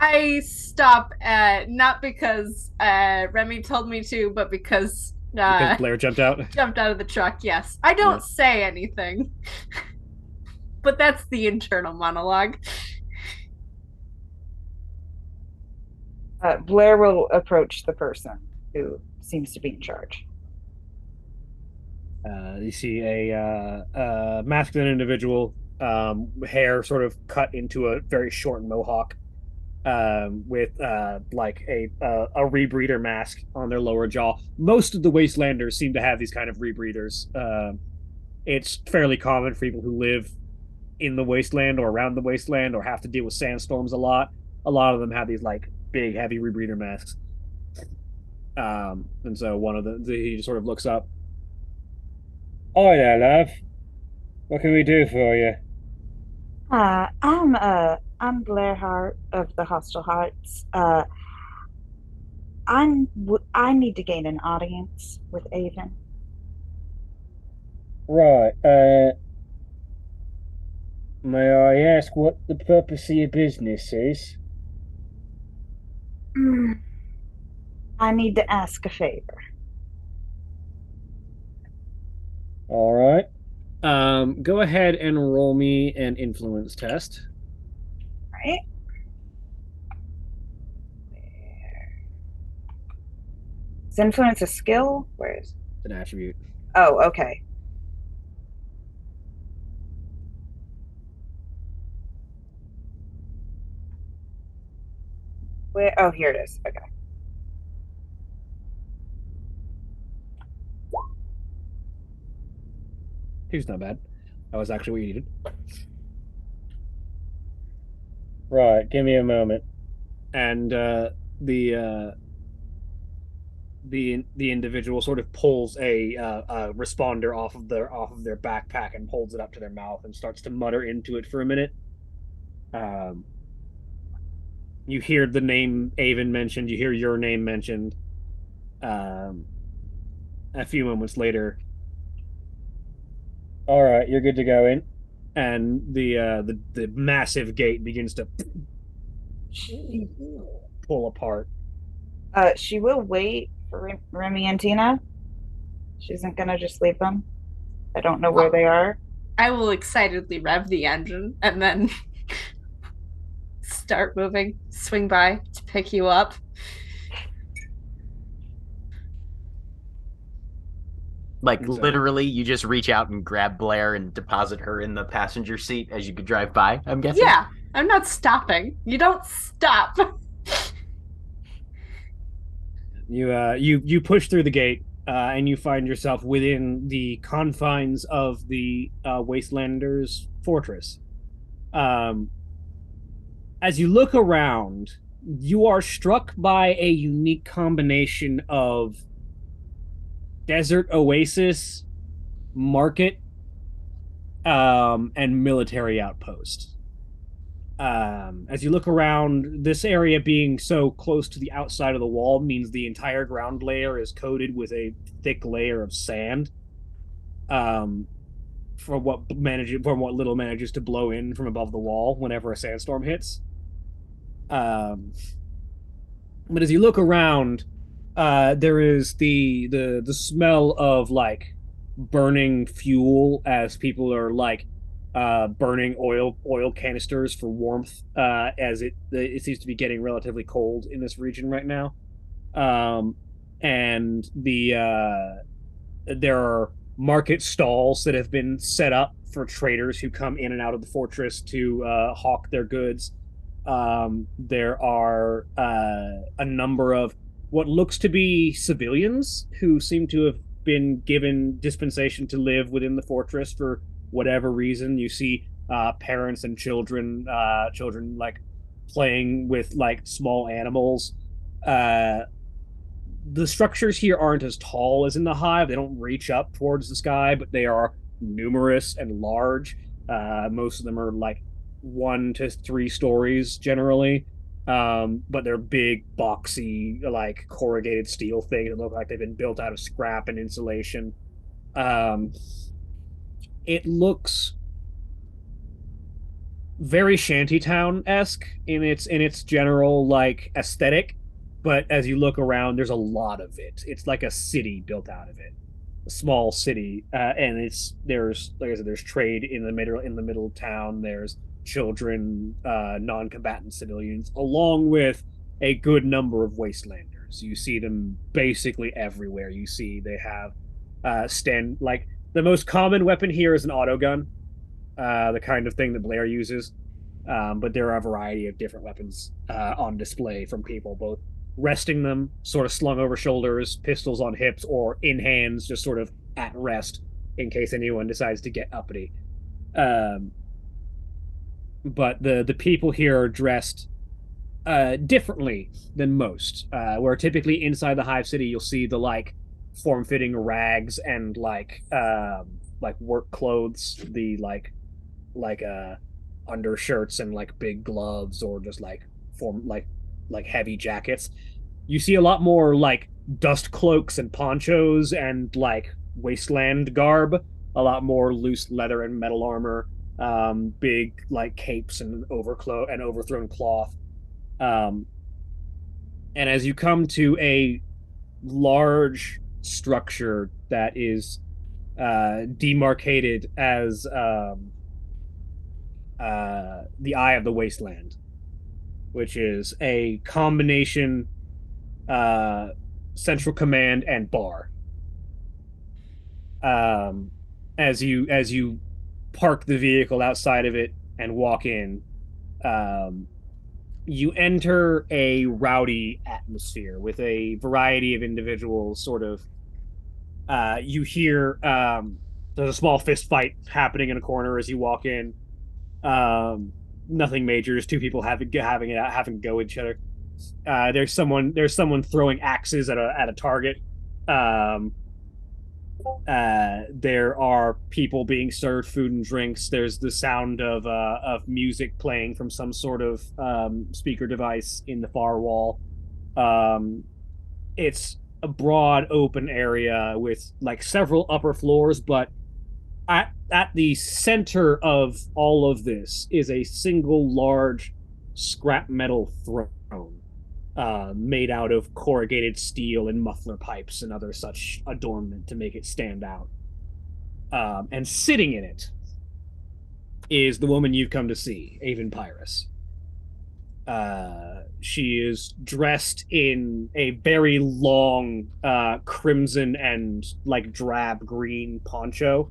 I stop at not because Remy told me to, but because Because Blair jumped out. jumped out of the truck. Yes, I don't say anything, but that's the internal monologue. Blair will approach the person who seems to be in charge. You see a masculine individual, hair sort of cut into a very short mohawk, with like a rebreather mask on their lower jaw. Most of the Wastelanders seem to have these kind of rebreathers. It's fairly common for people who live in the wasteland or around the wasteland or have to deal with sandstorms a lot. A lot of them have these like big, heavy rebreather masks. And so one of them, he just sort of looks up. Hi there, love. What can we do for you? I'm Blair Hart of the Hostile Hearts. I need to gain an audience with Avon. Right. May I ask what the purpose of your business is? I need to ask a favor. All right. Go ahead and roll me an influence test. Right? Is influence a skill? Where is? It's an attribute. Oh, okay. Where? Oh, here it is. Okay. Here's not bad. That was actually what you needed. Right, give me a moment. and the the individual sort of pulls a responder off of their backpack and holds it up to their mouth and starts to mutter into it for a minute. You hear the name Avon mentioned. You hear your name mentioned. A few moments later, all right, you're good to go in, and the massive gate begins to pull apart. She will wait for Remy and Tina. She isn't gonna just leave them. I don't know where they are. I will excitedly rev the engine and then start moving, swing by to pick you up. Like So- literally, you just reach out and grab Blair and deposit her in the passenger seat as you could drive by. I'm guessing. Yeah, I'm not stopping. You don't stop. You push through the gate and you find yourself within the confines of the Wastelanders fortress. As you look around, you are struck by a unique combination of desert oasis, market, and military outpost. As you look around, this area being so close to the outside of the wall means the entire ground layer is coated with a thick layer of sand. From what little manages to blow in from above the wall whenever a sandstorm hits. But as you look around, there is the smell of like burning fuel as people are like burning oil canisters for warmth, as it seems to be getting relatively cold in this region right now. And there are market stalls that have been set up for traders who come in and out of the fortress to hawk their goods. There are a number of what looks to be civilians who seem to have been given dispensation to live within the fortress for whatever reason. You see parents and children like playing with like small animals. The structures here aren't as tall as in the hive. They don't reach up towards the sky, but they are numerous and large. Most of them are like 1 to 3 stories generally. But they're big, boxy, like corrugated steel things that look like they've been built out of scrap and insulation. It looks very shantytown-esque in its general like aesthetic, but as you look around, there's a lot of it. It's like a city built out of it, a small city, and there's like I said, there's trade in the middle of town. There's children, non-combatant civilians, along with a good number of Wastelanders. You see them basically everywhere. You see they have like the most common weapon here is an autogun, the kind of thing that Blair uses. But there are a variety of different weapons on display from people, both resting them, sort of slung over shoulders, pistols on hips, or in hands, just sort of at rest in case anyone decides to get uppity. But the people here are dressed differently than most. Where typically inside the Hive City, you'll see the like form-fitting rags and like work clothes, the like undershirts and like big gloves, or just like heavy jackets. You see a lot more like dust cloaks and ponchos and like wasteland garb, a lot more loose leather and metal armor, big like capes and overthrown cloth. And as you come to a large structure that is demarcated as the Eye of the Wasteland, which is a combination central command and bar. As you park the vehicle outside of it and walk in, you enter a rowdy atmosphere with a variety of individuals. Sort of, you hear there's a small fist fight happening in a corner as you walk in. Nothing major, just 2 people having to go with each other. There's someone throwing axes at a target. There are people being served food and drinks. There's the sound of music playing from some sort of speaker device in the far wall. It's a broad open area with like several upper floors, but at the center of all of this is a single large scrap metal throne made out of corrugated steel and muffler pipes and other such adornment to make it stand out. And sitting in it is the woman you've come to see, Avon Pyrus. She is dressed in a very long crimson and like drab green poncho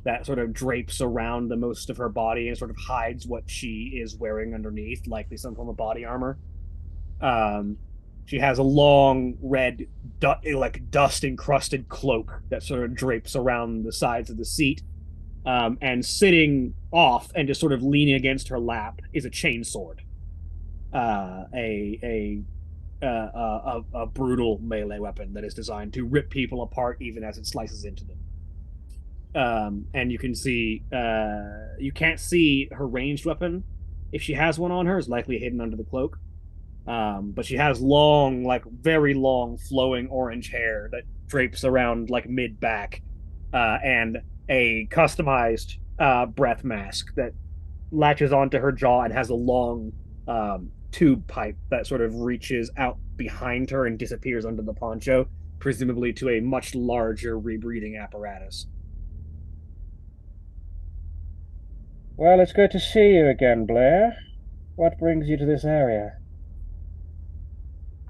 that sort of drapes around the most of her body and sort of hides what she is wearing underneath, likely some form of body armor. She has a long red, like dust encrusted cloak that sort of drapes around the sides of the seat. And sitting off and just sort of leaning against her lap is a chainsword, a brutal melee weapon that is designed to rip people apart even as it slices into them. And you can see, you can't see her ranged weapon. If she has one on her, it's likely hidden under the cloak. But she has long, like very long, flowing orange hair that drapes around like mid back, and a customized breath mask that latches onto her jaw and has a long tube pipe that sort of reaches out behind her and disappears under the poncho, presumably to a much larger rebreathing apparatus. Well, it's good to see you again, Blair. What brings you to this area?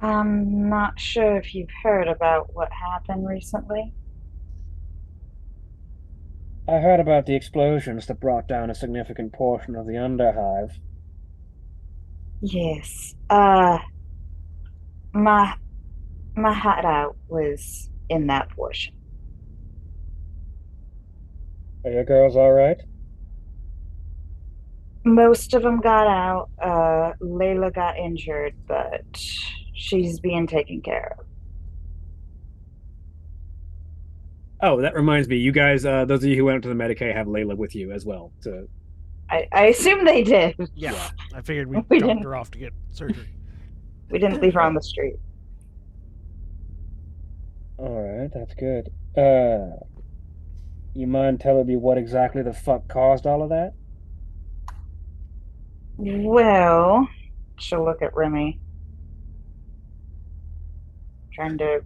I'm not sure if you've heard about what happened recently. I heard about the explosions that brought down a significant portion of the Underhive. Yes. My hideout was in that portion. Are your girls all right? Most of them got out. Layla got injured, but she's being taken care of. Oh, that reminds me. You guys, those of you who went up to the Medicaid, have Layla with you as well. I assume they did. Yeah, I figured we We dropped didn't. her off to get surgery. We didn't leave her on the street. All right, that's good. You mind telling me what exactly the fuck caused all of that? Well, she'll look at Remy. Trying to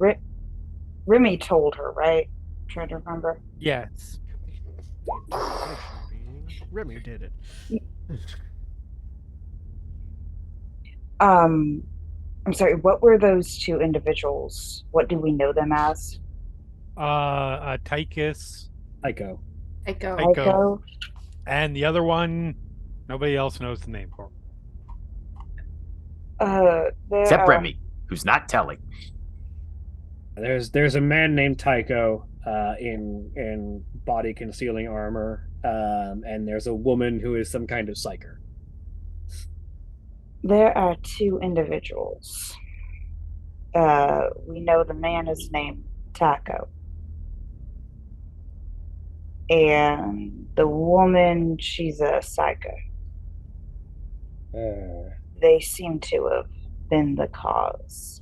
Remy told her, right? Trying to remember. Yes. Remy did it. I'm sorry, what were those two individuals? What do we know them as? Tychus, Tycho. I go. Tycho. Tycho? and the other one, nobody else knows the name for. Except Remy, who's not telling. There's a man named Tycho in body concealing armor, and there's a woman who is some kind of psyker. There are two individuals. We know the man is named Taco. And the woman, she's a psycho. They seem to have been the cause.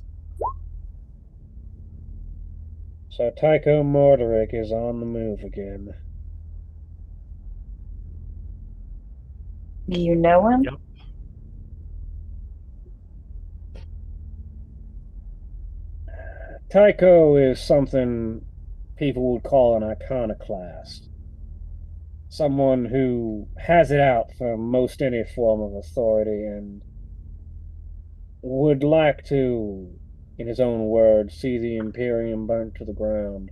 So Tycho Morderic is on the move again. You know him? Yep. Tycho is something people would call an iconoclast. Someone who has it out for most any form of authority and would like to, in his own words, see the Imperium burnt to the ground.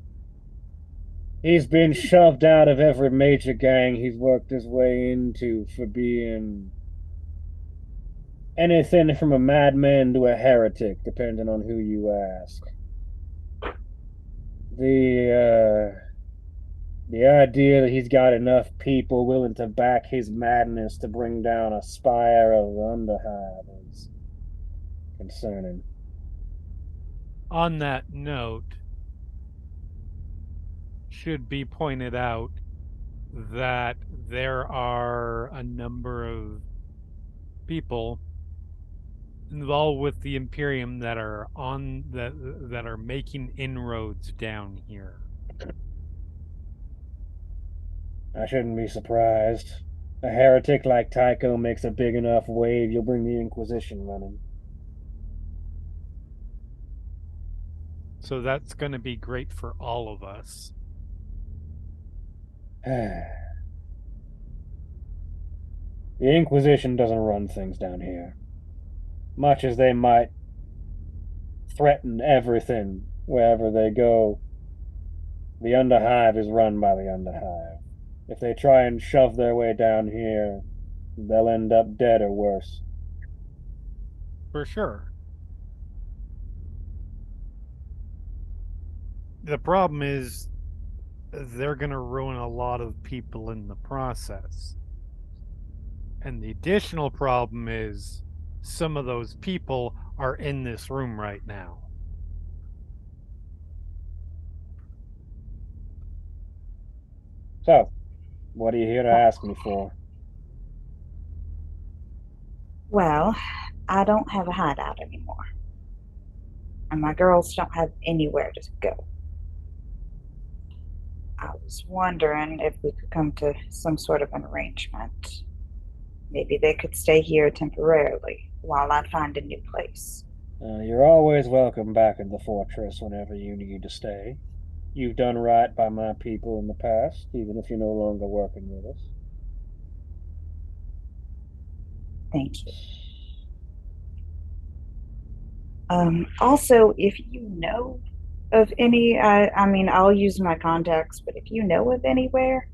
He's been shoved out of every major gang he's worked his way into for being anything from a madman to a heretic, depending on who you ask. The idea that he's got enough people willing to back his madness to bring down a spire of the Underhive is concerning. On that note, should be pointed out that there are a number of people involved with the Imperium that are that are making inroads down here. I shouldn't be surprised. A heretic like Tycho makes a big enough wave, you'll bring the Inquisition running. So that's going to be great for all of us. The Inquisition doesn't run things down here. Much as they might threaten everything wherever they go, the Underhive is run by the Underhive. If they try and shove their way down here, they'll end up dead or worse. For sure. The problem is they're going to ruin a lot of people in the process. And the additional problem is some of those people are in this room right now. So, what are you here to ask me for? Well, I don't have a hideout anymore. And my girls don't have anywhere to go. I was wondering if we could come to some sort of an arrangement. Maybe they could stay here temporarily while I find a new place. You're always welcome back in the fortress whenever you need to stay. You've done right by my people in the past, even if you're no longer working with us. Thank you. Also, if you know of any, I mean, I'll use my contacts, but if you know of anywhere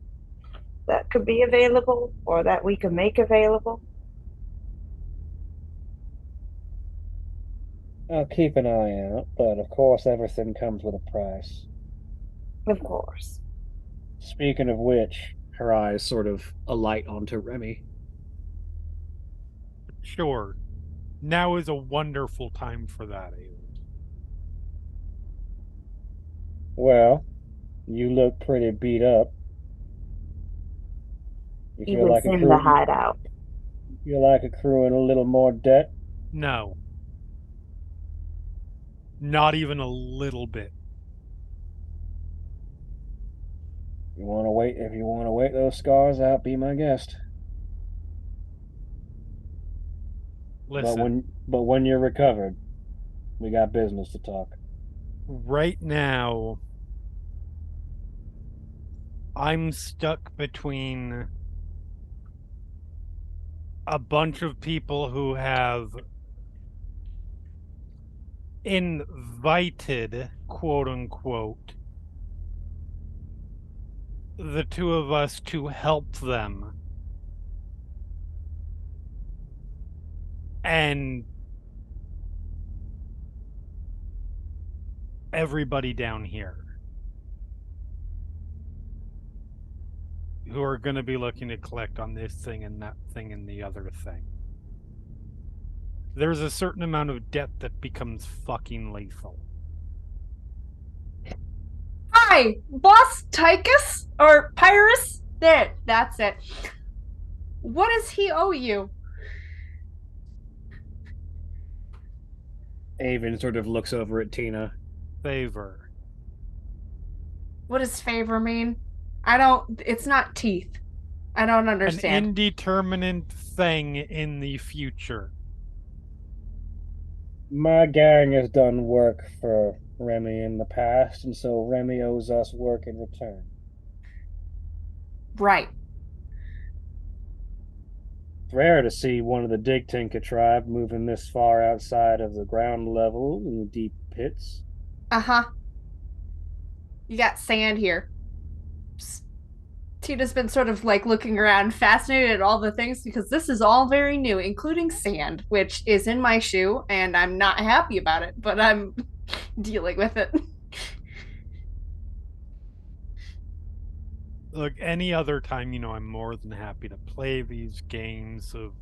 that could be available or that we could make available, I'll keep an eye out, but of course everything comes with a price. of course. Speaking of which, her eyes sort of alight onto Remy. Sure. Now is a wonderful time for that, Aiden. Well, you look pretty beat up. You He feel was like in the hideout. you like accruing a little more debt? No. Not even a little bit. If you want to wait those scars out, be my guest. Listen, But when you're recovered, we got business to talk. right now, I'm stuck between a bunch of people who have invited, quote unquote, the two of us to help them. And everybody down here who are going to be looking to collect on this thing and that thing and the other thing. There's a certain amount of debt that becomes fucking lethal. Hi, Boss Tychus or Pyrrhus? There, that's it. What does he owe you? Avon sort of looks over at Tina. Favor. What does favor mean? I don't. It's not teeth. I don't understand. An indeterminate thing in the future. My gang has done work for Remy in the past, and so Remy owes us work in return. Right. It's rare to see one of the Dig Tinker tribe moving this far outside of the ground level in the deep pits. Uh-huh. You got sand here. Tina's been sort of like looking around, fascinated at all the things, because this is all very new, including sand, which is in my shoe, and I'm not happy about it, but I'm dealing with it. Look, any other time, I'm more than happy to play these games of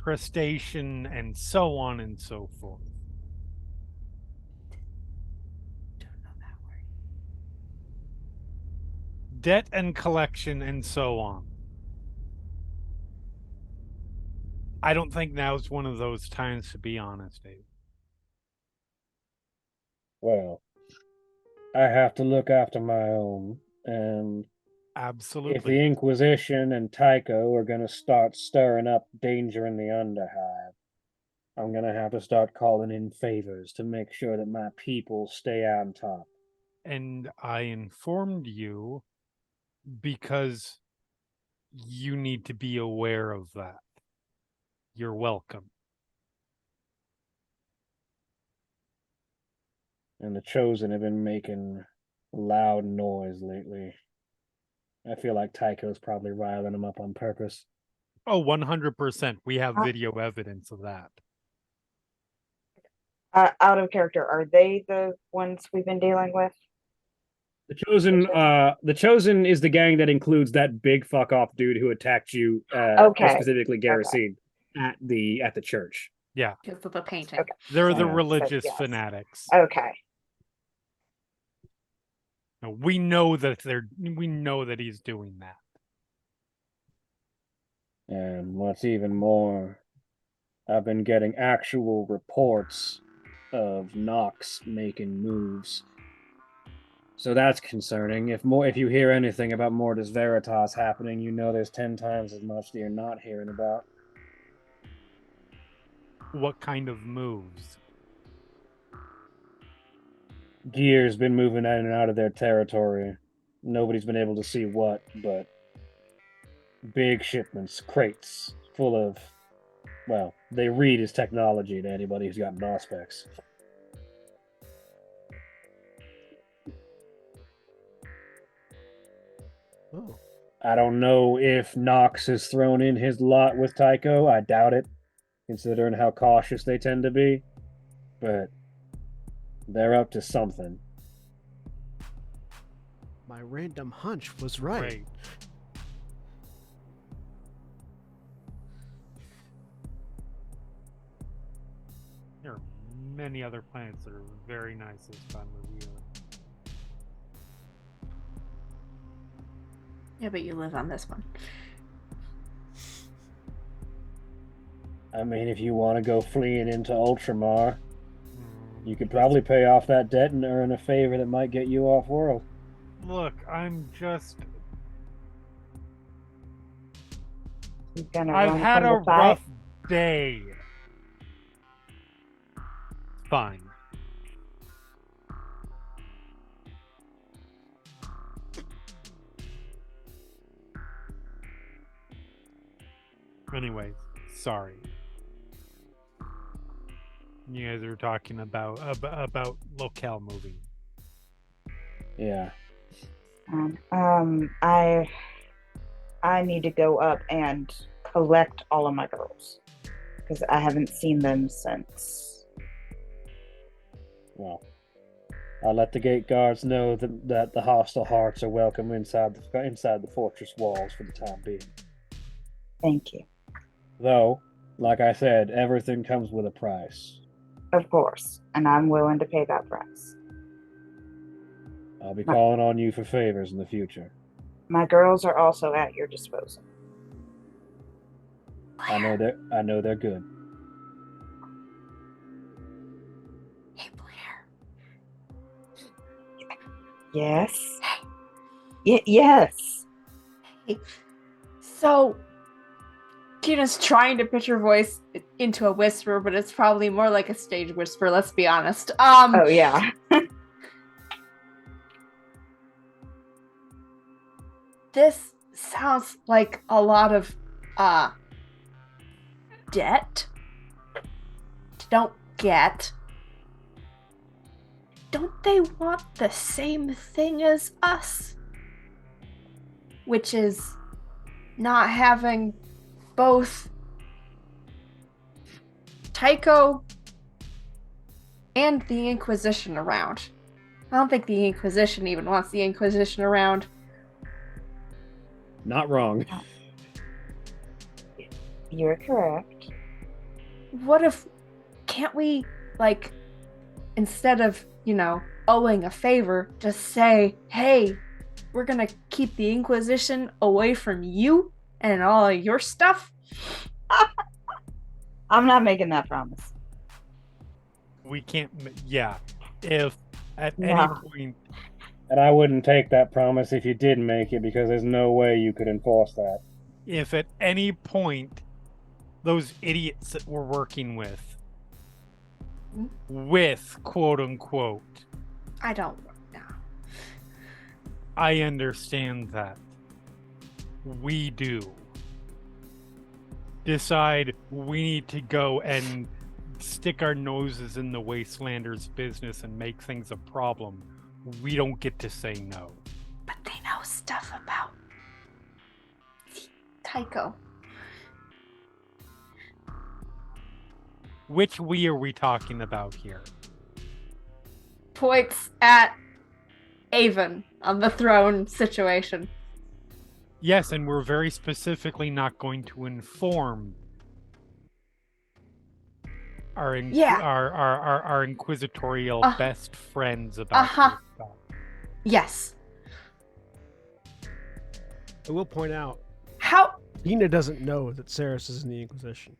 incrustation, and so on and so forth. Don't know that word. Debt and collection, and so on. I don't think now's one of those times, to be honest, Dave. Well, I have to look after my own, and Absolutely. if the Inquisition and Tycho are going to start stirring up danger in the Underhive, I'm going to have to start calling in favors to make sure that my people stay on top. And I informed you because you need to be aware of that. You're welcome. And the Chosen have been making loud noise lately. I feel like Tycho's probably riling them up on purpose. Oh, 100%. We have video evidence of that. Out of character, are they the ones we've been dealing with? The Chosen is the gang that includes that big fuck off dude who attacked you, Okay. specifically Garrison, at the church. Yeah. Because of the painting. Okay. They're the Yeah. religious So, yes. fanatics. Okay. No, we know that he's doing that. And what's even more, I've been getting actual reports of Nox making moves. So that's concerning. If you hear anything about Mortis Veritas happening, you know there's 10 times as much that you're not hearing about. What kind of moves? Gear's been moving in and out of their territory. Nobody's been able to see what, but big shipments, crates full of, well, they read his technology to anybody who's got Nospecs. Oh. I don't know if Nox has thrown in his lot with Tycho. I doubt it, considering how cautious they tend to be. But they're up to something. My random hunch was right. There are many other planets that are very nice this time of year. Yeah, but you live on this one. I mean, if you want to go fleeing into Ultramar, you could probably pay off that debt and earn a favor that might get you off world. Look, I'm just... I've had a rough day. Fine. Anyways, sorry. You guys are talking about locale moving. Yeah. I need to go up and collect all of my girls because I haven't seen them since. Well, I'll let the gate guards know that the hostile hearts are welcome inside the fortress walls for the time being. Thank you. Though, like I said, everything comes with a price. Of course, and I'm willing to pay that price. I'll be calling on you for favors in the future. My girls are also at your disposal. I know they're good. Hey, Blair. Yes. Yes. Hey. So, Tina's trying to pitch her voice into a whisper, but it's probably more like a stage whisper, let's be honest. Oh, yeah. This sounds like a lot of debt. Don't get. Don't they want the same thing as us? Which is not having both Tycho and the Inquisition around. I don't think the Inquisition even wants the Inquisition around. Not wrong. You're correct. what if, can't we, like, instead of, owing a favor, just say, hey, we're gonna keep the Inquisition away from you and all of your stuff? I'm not making that promise. We can't. Yeah. If at any No. point, And I wouldn't take that promise if you did make it, because there's no way you could enforce that. if at any point those idiots that we're working with quote unquote, I don't know. I understand that. We do. Decide we need to go and stick our noses in the Wastelanders' business and make things a problem. We don't get to say no. But they know stuff about Tycho. Which we are we talking about here? Points at Avon on the throne situation. Yes, and we're very specifically not going to inform our Yeah. our inquisitorial best friends about Uh-huh. this stuff. Yes. I will point out, How? Dina doesn't know that Ceres is in the Inquisition.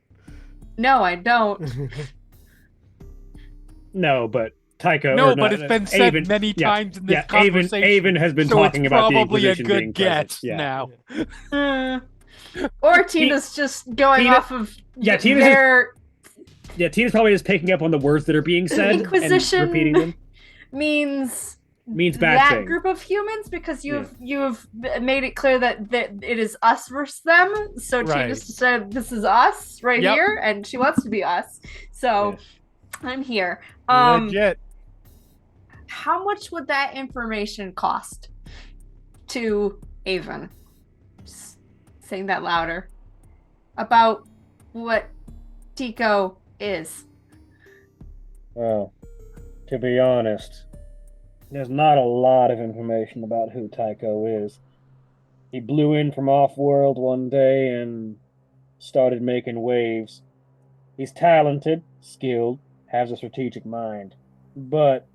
No, I don't. No, but Tycho. No, or but not, it's been said Avon- many yeah, times in this yeah, conversation. Avon has been so talking it's about the probably a Inquisition being good guess present. Yeah. now. Or Tina's just going Tina- off of yeah, Tina's their Yeah, Tina's probably just picking up on the words that are being said Inquisition and repeating them. means Means bad that thing. group of humans, because you've made it clear that it is us versus them. So Right. Tina just said this is us right Yep. here, and she wants to be us. So I'm here. Legit. How much would that information cost to Avon? Just saying that louder. About what Tico is. Well, to be honest, there's not a lot of information about who Tycho is. He blew in from off-world one day and started making waves. He's talented, skilled, has a strategic mind. But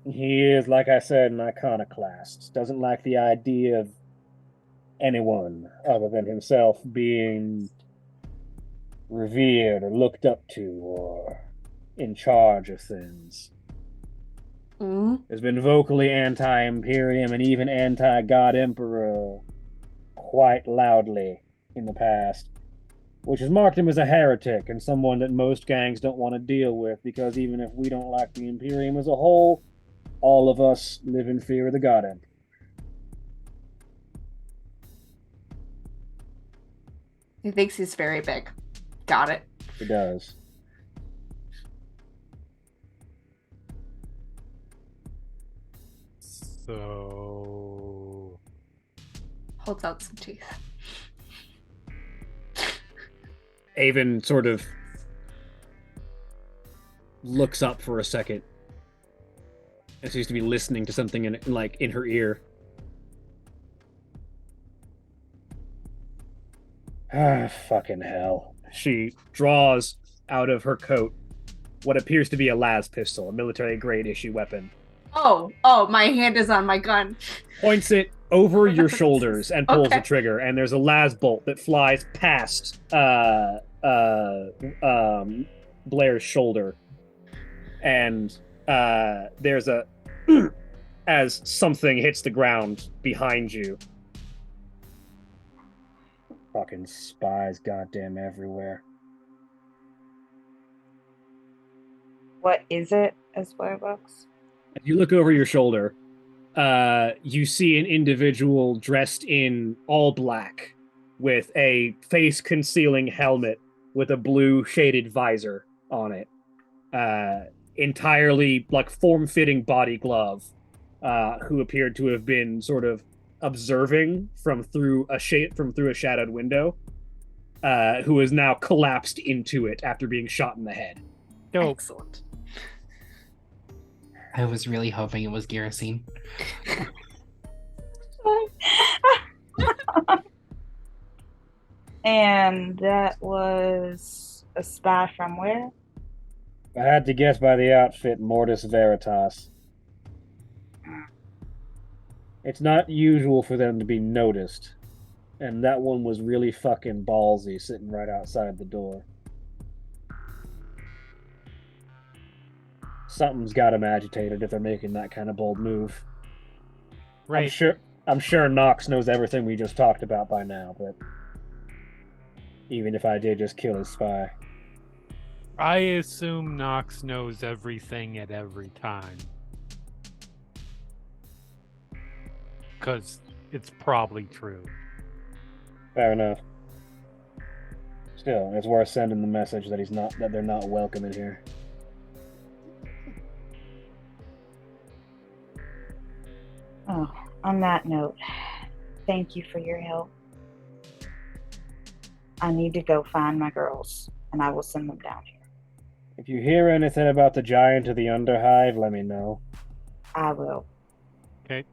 he is, like I said, an iconoclast. Doesn't like the idea of anyone other than himself being revered or looked up to or in charge of things. Has been vocally anti-Imperium and even anti-God Emperor quite loudly in the past, which has marked him as a heretic and someone that most gangs don't want to deal with, because even if we don't like the Imperium as a whole, all of us live in fear of the God Emperor. He thinks he's very big. Got it. He does. So Holds out some teeth. Avon sort of looks up for a second and seems to be listening to something in her ear. Ah, fucking hell. She draws out of her coat what appears to be a las pistol, a military-grade issue weapon. Oh, my hand is on my gun. Points it over your shoulders and pulls Okay. the trigger, and there's a las bolt that flies past Blair's shoulder. And there's a as something hits the ground behind you. Fucking spies goddamn everywhere. What is it, Esquire Box? If you look over your shoulder, you see an individual dressed in all black with a face-concealing helmet with a blue shaded visor on it. Entirely like form-fitting body glove, who appeared to have been sort of observing from through a shadowed window, who is now collapsed into it after being shot in the head. dope. Excellent. I was really hoping it was Garrison. And that was A spy from where? I had to guess by the outfit, Mortis Veritas. It's not usual for them to be noticed, and that one was really fucking ballsy, sitting right outside the door. Something's got him agitated if they're making that kind of bold move. Right. I'm sure Nox knows everything we just talked about by now, but even if I did just kill his spy. I assume Nox knows everything at every time. Because it's probably true. Fair enough. Still, it's worth sending the message that they're not welcome in here. Oh, on that note, thank you for your help. I need to go find my girls, and I will send them down here. If you hear anything about the giant of the Underhive, let me know. I will. Okay.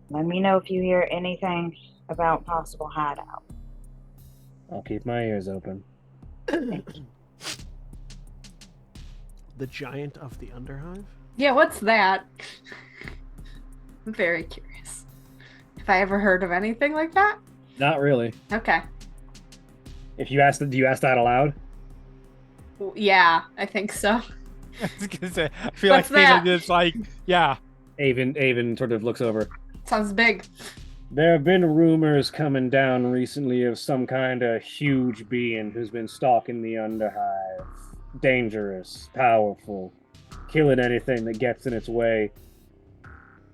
Let me know if you hear anything about possible hideout. I'll keep my ears open. Thank you. The giant of the Underhive? Yeah, what's that? I'm very curious. Have I ever heard of anything like that? Not really. Okay. Do you ask that aloud? Well, yeah, I think so. I was gonna say, I feel What's like that? it's like, yeah. Avon sort of looks over. Sounds big. There have been rumors coming down recently of some kind of huge being who's been stalking the Underhive. Dangerous, powerful, killing anything that gets in its way.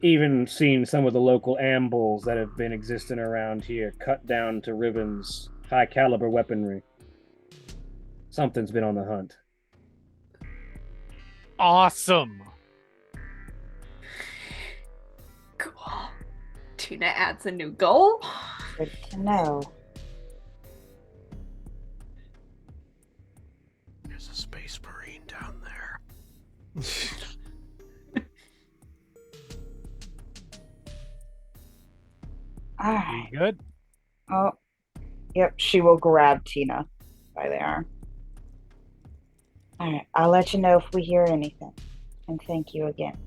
Even seen some of the local ambles that have been existing around here cut down to ribbons, high caliber weaponry. Something's been on the hunt. Awesome. Cool. Tina adds a new goal. Good to know. There's a space marine down there. All You right. good? Oh, yep. She will grab Tina by the arm. All right. I'll let you know if we hear anything. And thank you again.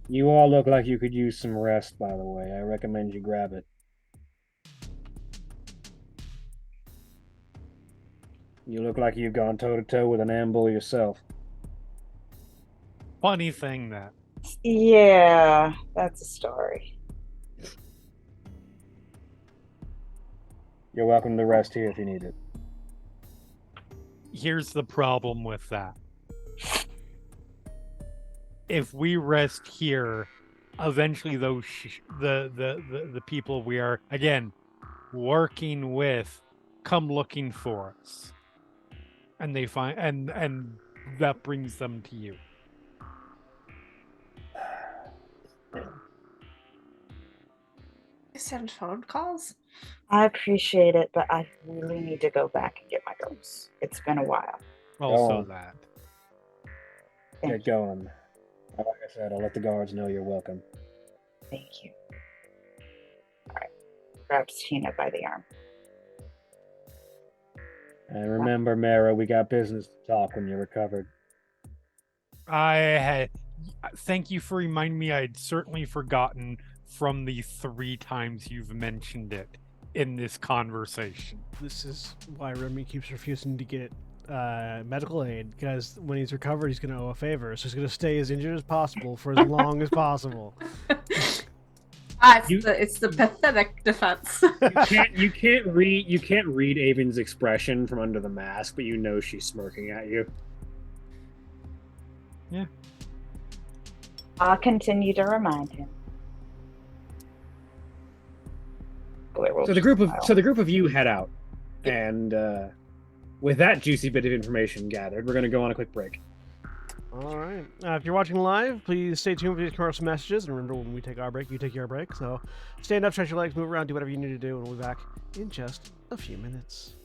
You all look like you could use some rest, by the way. I recommend you grab it. You look like you've gone toe-to-toe with an amble yourself. Funny thing that. Yeah, that's a story. You're welcome to rest here if you need it. Here's the problem with that. If we rest here, eventually those the people we are again working with come looking for us, and they find and that brings them to you. I send phone calls. I appreciate it, but I really need to go back and get my girls. It's been a while. Also, on. that Get going. Like I said, I'll let the guards know you're welcome. Thank you. All right. Grabs Tina by the arm. And remember, Mara, we got business to talk when you're recovered. I had. Thank you for reminding me. I'd certainly forgotten from the 3 times you've mentioned it in this conversation. This is why Remy keeps refusing to get medical aid, because when he's recovered, he's going to owe a favor. So he's going to stay as injured as possible for as long as possible. It's the pathetic defense. You can't read Avon's expression from under the mask, but you know she's smirking at you. Yeah. I'll continue to remind him. So the group of you head out, and with that juicy bit of information gathered, we're going to go on a quick break. All right. If you're watching live, please stay tuned for these commercial messages. And remember, when we take our break, you take your break. So stand up, stretch your legs, move around, do whatever you need to do, and we'll be back in just a few minutes.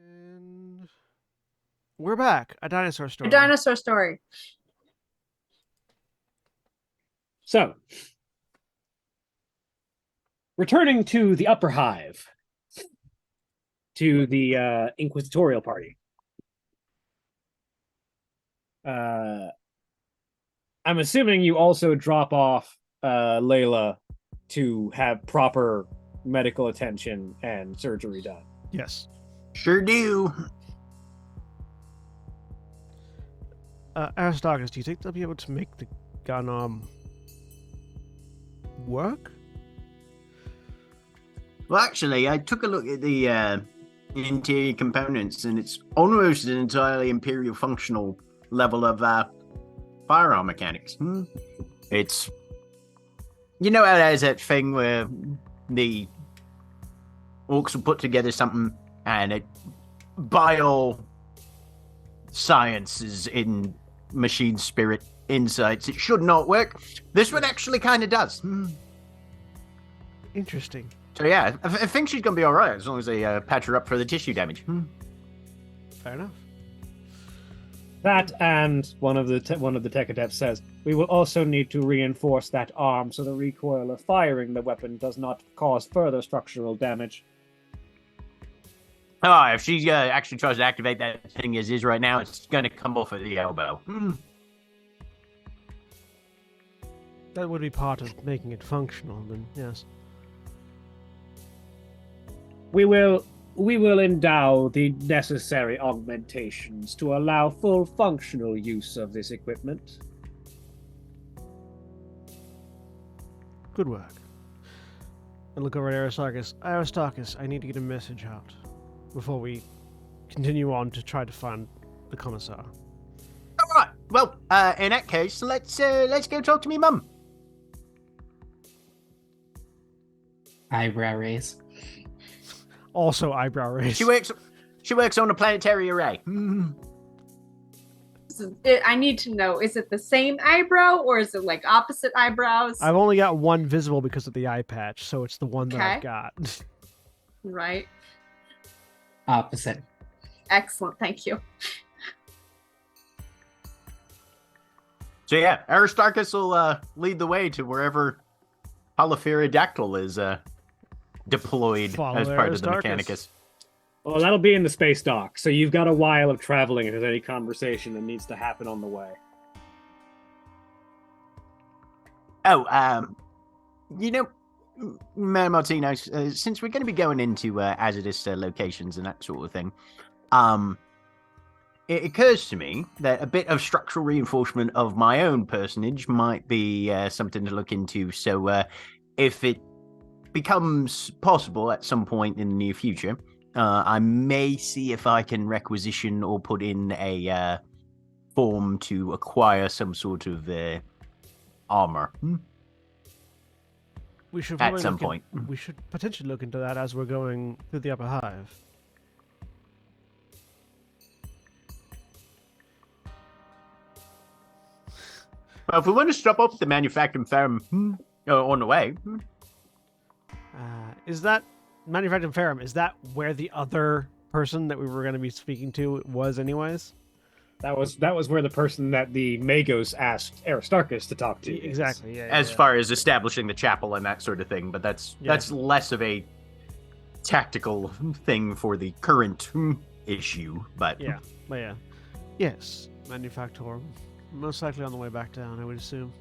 And we're back. A dinosaur story. A dinosaur story. So, returning to the upper hive, to the inquisitorial party. I'm assuming you also drop off Layla to have proper medical attention and surgery done. Yes. Sure do. Aristarchus, do you think they'll be able to make the gun work? Well, actually, I took a look at the interior components, and it's almost an entirely Imperial functional level of firearm mechanics. It's, you know how there's that thing where the orcs will put together something and it, by all sciences in machine spirit insights, it should not work. This one actually kind of does. Interesting. So yeah, I think she's gonna be all right as long as they patch her up for the tissue damage. Fair enough. That, and one of the tech adepts says, we will also need to reinforce that arm so the recoil of firing the weapon does not cause further structural damage. Oh, if she actually tries to activate that thing as is right now, it's gonna come off at the elbow. That would be part of making it functional, then yes. We will endow the necessary augmentations to allow full functional use of this equipment. Good work. I look over at Aristarchus. Aristarchus, I need to get a message out before we continue on to try to find the commissar. All right. Well, in that case, let's go talk to me mum. Eyebrow raise. Also eyebrow raise. She works on a planetary array. I need to know, is it the same eyebrow or is it like opposite eyebrows? I've only got one visible because of the eye patch, so it's the one that I've Okay. got. Right. Opposite. Excellent. Thank you. So yeah, Aristarchus will lead the way to wherever Holopterodactyl is deployed Follow as part Aristarchus. of the Mechanicus. Well, that'll be in the space dock, so you've got a while of traveling if there's any conversation that needs to happen on the way. Oh, you know, Mayor Martino, since we're going to be going into hazardous locations and that sort of thing, it occurs to me that a bit of structural reinforcement of my own personage might be something to look into. So if it becomes possible at some point in the near future, I may see if I can requisition or put in a form to acquire some sort of armor. We should At probably some look in- point. we should potentially look into that as we're going through the upper hive. Well, if we want to stop off the manufacturing firm on the way, Is that manufacturing ferrum? Is that where the other person that we were going to be speaking to was, anyways? That was where the person that the Magos asked Aristarchus to talk to. is. Exactly. Yeah. as far as establishing the chapel and that sort of thing, but that's less of a tactical thing for the current issue. But Yeah. But yeah. Yes. Manufactor. Most likely on the way back down, I would assume.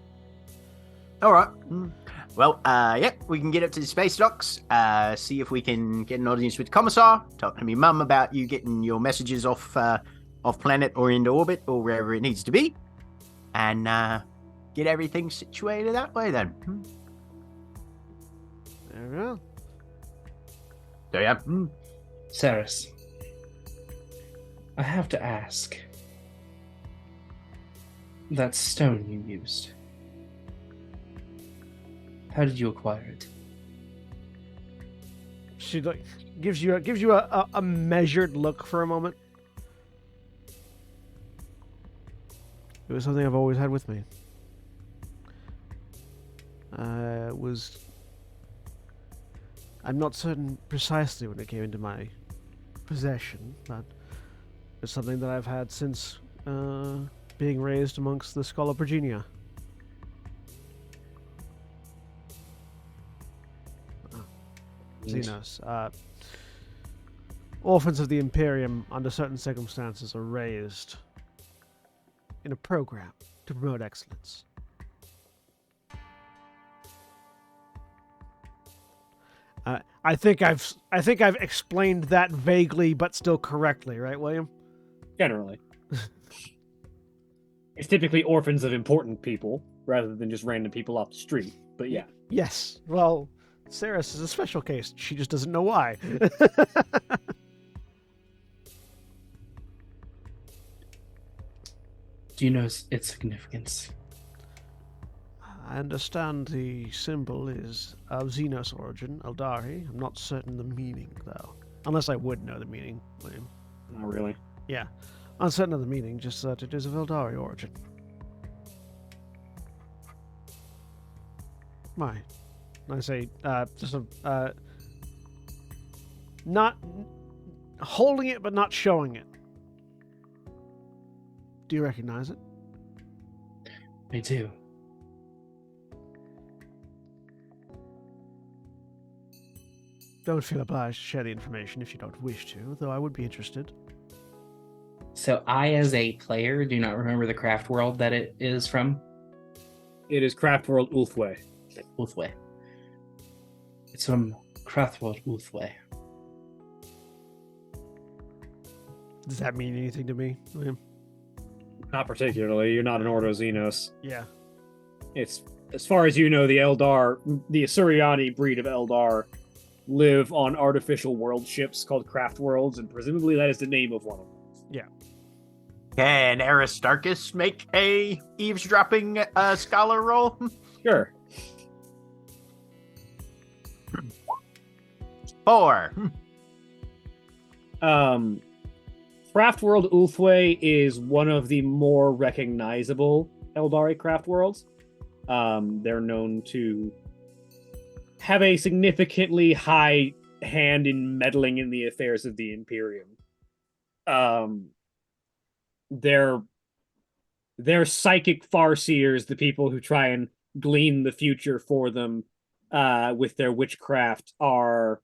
all right. Well, yeah, we can get up to the space docks, see if we can get an audience with the Commissar, talk to me mum about you getting your messages off planet or into orbit or wherever it needs to be, and get everything situated that way then. There we go. So yeah. Saris, I have to ask. That stone you used. How did you acquire it? She like gives you a measured look for a moment. It was something I've always had with me. I'm not certain precisely when it came into my possession, but it's something that I've had since being raised amongst the Scholar Virginia. Xenos. Orphans of the Imperium, under certain circumstances, are raised in a program to promote excellence. I think I've explained that vaguely, but still correctly, right, William? Generally. It's typically orphans of important people rather than just random people off the street. But yeah. Yes. Well, Saris is a special case. She just doesn't know why. Do you know its significance? I understand the symbol is of Xenos origin, Eldari. I'm not certain the meaning, though. Unless I would know the meaning, William. Not really. Yeah. Uncertain of the meaning, just that it is of Eldari origin. Why? I say, not holding it, but not showing it. Do you recognize it? I do. Don't feel obliged to share the information if you don't wish to, though I would be interested. So I, as a player, do not remember the craft world that it is from. It is Craft World Ulthway. Ulthway. It's from Craft World Ulthway. Does that mean anything to me, William? Not particularly. You're not an Ordo Xenos. Yeah. It's, as far as you know, the Eldar, the Asuriani breed of Eldar, live on artificial world ships called craft worlds, and presumably that is the name of one of them. Yeah. Can Aristarchus make a eavesdropping scholar roll? Sure. 4. Craft World Ulthway is one of the more recognizable Eldari craft worlds. They're known to have a significantly high hand in meddling in the affairs of the Imperium. They're psychic farseers, the people who try and glean the future for them with their witchcraft, are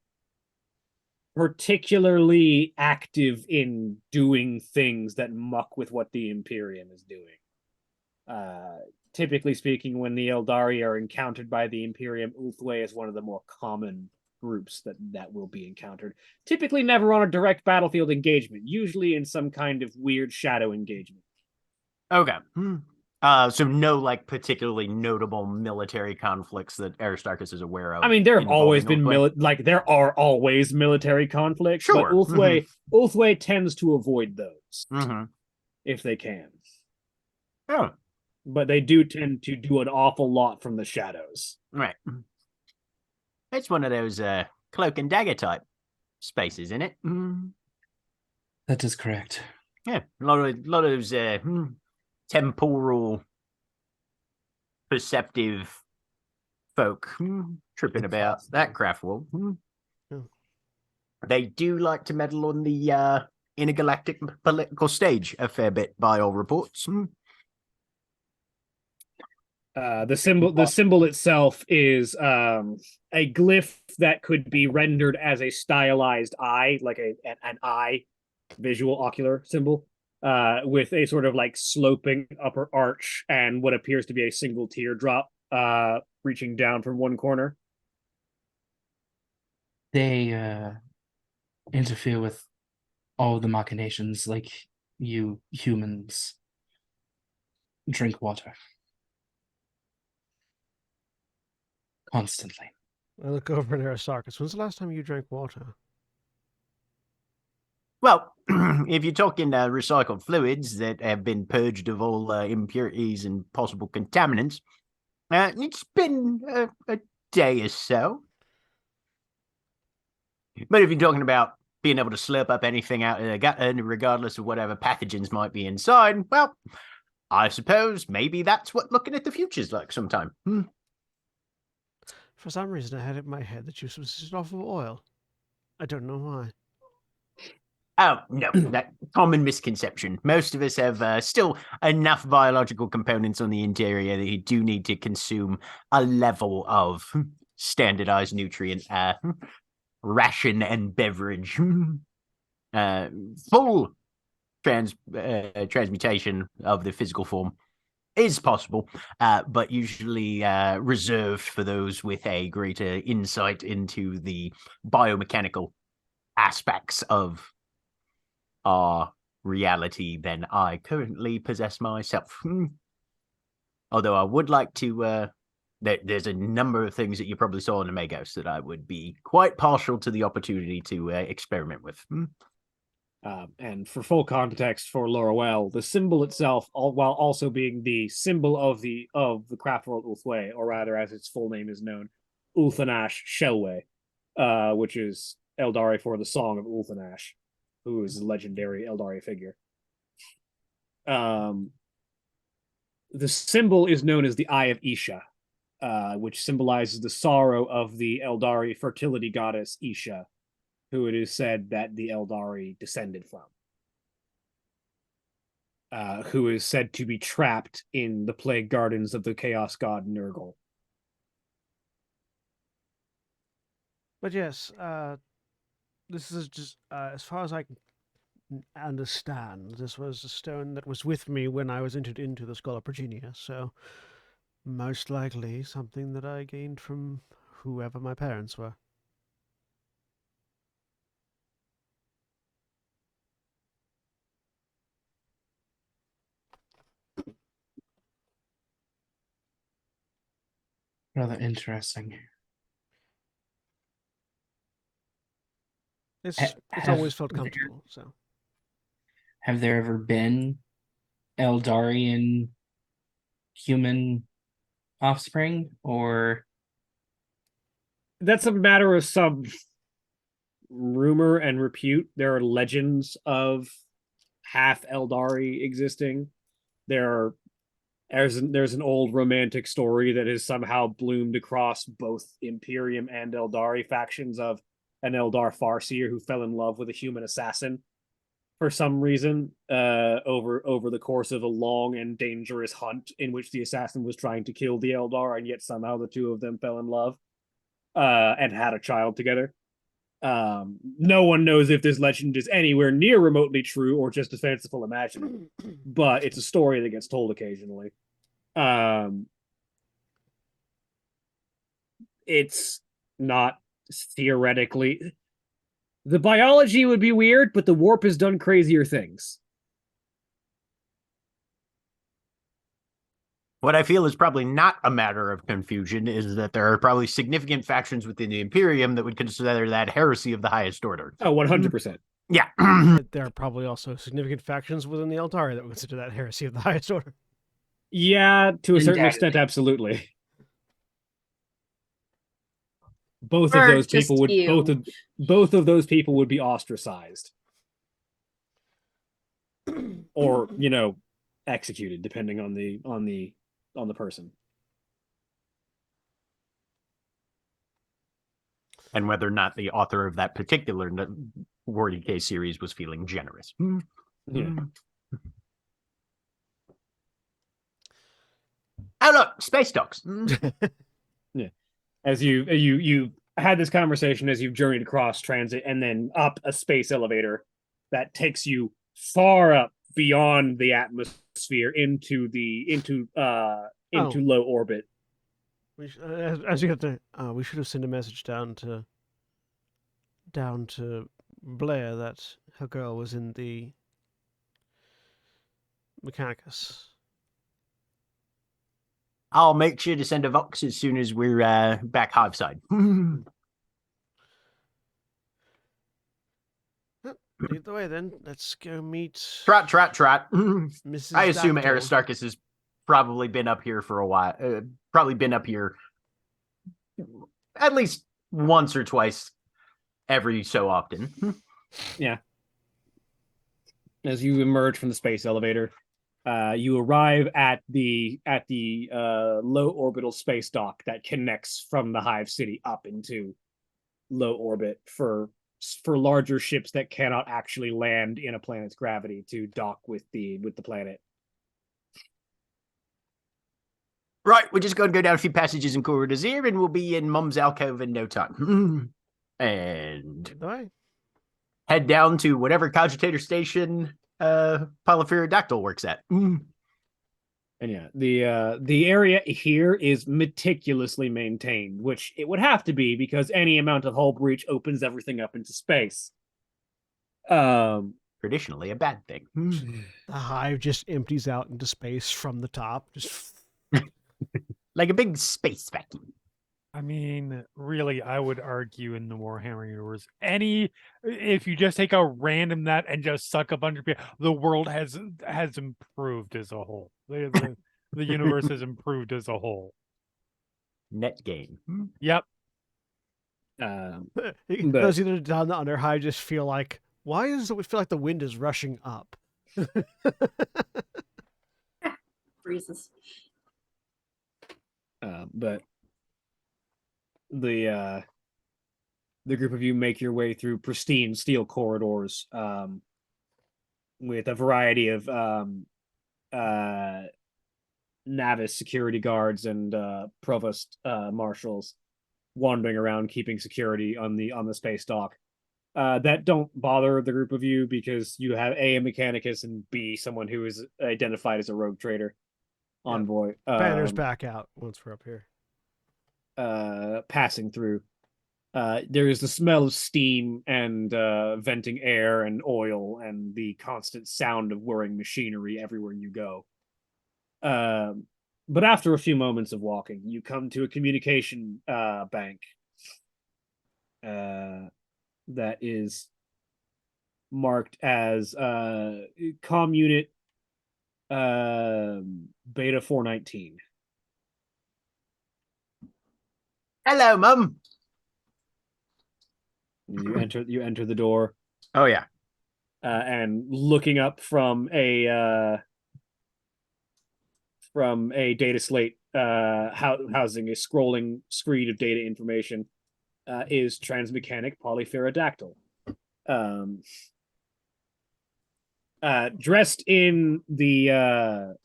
particularly active in doing things that muck with what the Imperium is doing. Typically speaking, when the Eldari are encountered by the Imperium, Ulthway is one of the more common groups that will be encountered. Typically never on a direct battlefield engagement, usually in some kind of weird shadow engagement. Okay. So no, like, particularly notable military conflicts that Aristarchus is aware of. I mean, there have always been Ulthway? there are always military conflicts, Sure. but Ulthway tends to avoid those if they can. Oh, But they do tend to do an awful lot from the shadows. right. It's one of those cloak and dagger type spaces, isn't it? That is correct. Yeah, a lot of those temporal, perceptive folk tripping about that craft world. Yeah. They do like to meddle on the intergalactic political stage a fair bit, by all reports. The symbol itself is a glyph that could be rendered as a stylized eye, like an eye visual ocular symbol, with a sort of like sloping upper arch and what appears to be a single teardrop reaching down from one corner. They interfere with all the machinations, like you humans drink water. Constantly. I look over at Aristarchus. When's the last time you drank water? Well, if you're talking recycled fluids that have been purged of all impurities and possible contaminants, it's been a day or so. But if you're talking about being able to slurp up anything out of the gut, regardless of whatever pathogens might be inside, well, I suppose maybe that's what looking at the future's like sometime. For some reason, I had it in my head that you subsisted off of oil. I don't know why. Oh, no, that common misconception. Most of us have still enough biological components on the interior that you do need to consume a level of standardized nutrient ration and beverage. Full transmutation of the physical form is possible, but usually reserved for those with a greater insight into the biomechanical aspects of our reality than I currently possess myself. Although I would like to, there's a number of things that you probably saw in the Magos that I would be quite partial to the opportunity to experiment with. And for full context for Lorwell, the symbol itself, while also being the symbol of the craft world Ulthwé, or rather, as its full name is known, Ulthanash Shelway, which is Eldari for the Song of Ulthanash, who is a legendary Eldari figure. The symbol is known as the Eye of Isha, which symbolizes the sorrow of the Eldari fertility goddess Isha, who it is said that the Eldari descended from, who is said to be trapped in the plague gardens of the chaos god Nurgle. But yes, this is just as far as I can understand. This was a stone that was with me when I was entered into the School of Virginia, so most likely something that I gained from whoever my parents were. Rather interesting. It's always felt comfortable. So, have there ever been Eldarian human offspring, or That's a matter of some rumor and repute. There are legends of half Eldari existing. There's an old romantic story that has somehow bloomed across both Imperium and Eldari factions of an Eldar Farseer who fell in love with a human assassin for some reason over the course of a long and dangerous hunt in which the assassin was trying to kill the Eldar, and yet somehow the two of them fell in love and had a child together. No one knows if this legend is anywhere near remotely true or just a fanciful imagining, but it's a story that gets told occasionally. It's not theoretically. The biology would be weird, but the warp has done crazier things. What I feel is probably not a matter of confusion is that there are probably significant factions within the Imperium that would consider that heresy of the highest order. Oh, 100%. Yeah. there are probably also significant factions within the Eldari that would consider that heresy of the highest order. Yeah, to a certain Undoubtedly. extent, absolutely. Both Or of those just people would you. both of those people would be ostracized. Or, executed, depending on the person. And whether or not the author of that particular 40k series was feeling generous. Yeah. Oh look, space dogs. Yeah. As you had this conversation as you've journeyed across transit and then up a space elevator that takes you far up beyond the atmosphere into low orbit. As you get there, we should have sent a message down to Blair that her girl was in the Mechanicus. I'll make sure to send a Vox as soon as we're back hive side. Either way, then let's go meet Trot. Mrs. I assume Dactyl. Aristarchus has probably been up here for a while. Probably been up here at least once or twice every so often. Yeah. As you emerge from the space elevator, you arrive at the low orbital space dock that connects from the Hive City up into low orbit for for larger ships that cannot actually land in a planet's gravity to dock with the planet. Right, we're just going to go down a few passages and corridors here, and we'll be in Mum's alcove in no time. And Bye. head down to whatever cogitator station Polypherodactyl works at. And yeah, the area here is meticulously maintained, which it would have to be because any amount of hull breach opens everything up into space. Traditionally a bad thing. The hive just empties out into space from the top. Just Like a big space vacuum. I mean, really, I would argue in the Warhammer universe, if you just take a random that and just suck a bunch of people, the world has improved as a whole. The universe has improved as a whole. Net gain. Yep. those either down the underhive just feel like, why does it feel like the wind is rushing up? Breezes. But the group of you make your way through pristine steel corridors with a variety of Navis security guards and provost marshals wandering around keeping security on the space dock. That don't bother the group of you because you have A Mechanicus and B someone who is identified as a rogue trader envoy. Banners back out once we're up here. Passing through. There is the smell of steam and venting air and oil and the constant sound of whirring machinery everywhere you go. But after a few moments of walking, you come to a communication bank that is marked as comm unit beta 419. Hello, Mum. You enter the door. Oh yeah. And looking up from a data slate housing a scrolling screen of data information is transmechanic Polypherodactyl. Dressed in the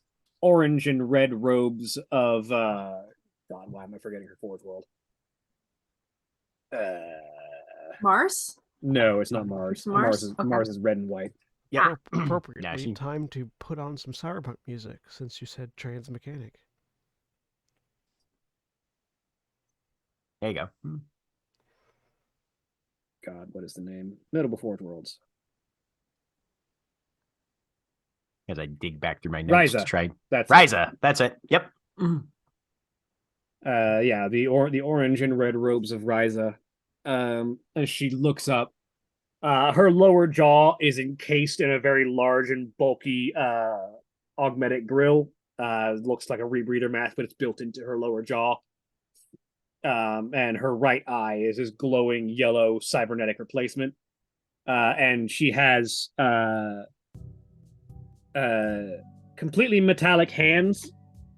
orange and red robes of God, why am I forgetting her fourth world? Mars? No, it's not Mars. It's Mars? Okay. Mars is red and white. Yeah. Appropriately, Yeah, she- time to put on some cyberpunk music since you said transmechanic. There you go. God, what is the name? Notable Fourth Worlds. As I dig back through my notes to Ryza. try. That's Ryza. That's it. Yep. Yeah, the orange and red robes of Ryza. As she looks up, her lower jaw is encased in a very large and bulky augmetic grill. Looks like a rebreather mask, but it's built into her lower jaw. And her right eye is this glowing yellow cybernetic replacement. And she has completely metallic hands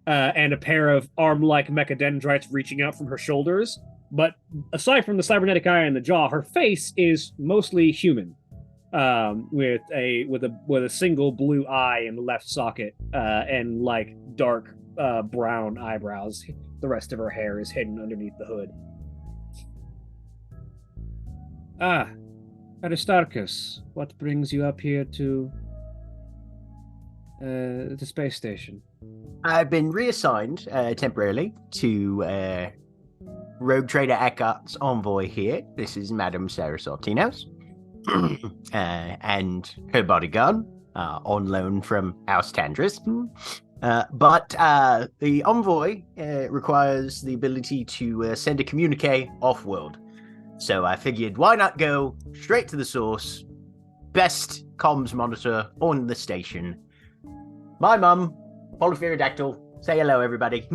and a pair of arm-like mechadendrites reaching out from her shoulders. But aside from the cybernetic eye and the jaw, her face is mostly human, with a single blue eye in the left socket and like dark brown eyebrows. The rest of her hair is hidden underneath the hood. Ah, Aristarchus, what brings you up here to the space station? I've been reassigned temporarily to Rogue Trader Eckhart's envoy here. This is Madame Sarah Sortinos. And her bodyguard, on loan from House Tandris. But the envoy requires the ability to send a communique off-world. So I figured, why not go straight to the source? Best comms monitor on the station. My mum, Polypherodactyl. Say hello, everybody.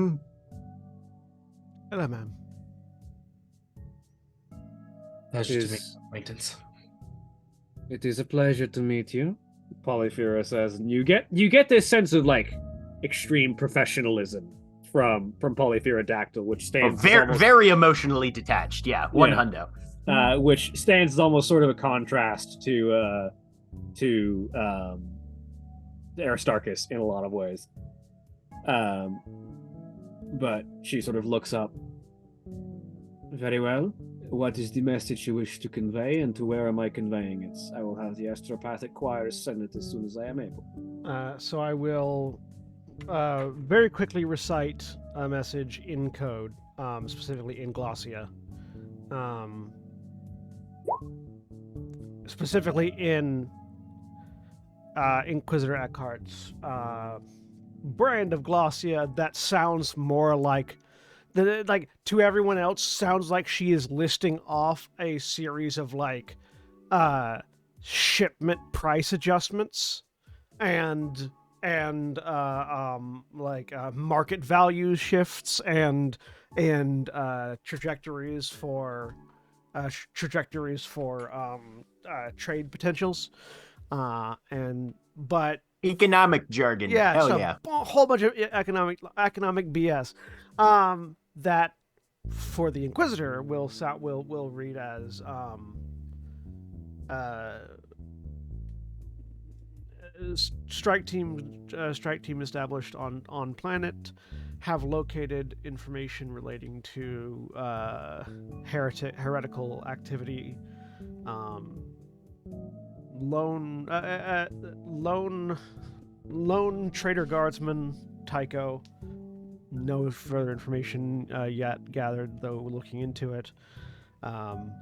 Hello, ma'am. Pleasure to make acquaintance. It is a pleasure to meet you, Polyphera says. And you get this sense of like extreme professionalism from Polypherodactyl, which stands Very emotionally detached. Yeah, one Yeah. hundo. which stands as almost sort of a contrast to Aristarchus in a lot of ways. But she sort of looks up. Very well. What is the message you wish to convey, and to where am I conveying it? I will have the astropathic choirs send it as soon as I am able. So I will very quickly recite a message in code, specifically in Glossia. Specifically in Inquisitor Eckhart's brand of Glossia that sounds more like to everyone else sounds like she is listing off a series of shipment price adjustments and market value shifts and trajectories for trade potentials, but economic jargon. Yeah, Hell so yeah. A whole bunch of economic BS. That for the Inquisitor will read as strike team established on planet, have located information relating to heretical activity, lone trader guardsman Tycho. No further information yet gathered, though looking into it,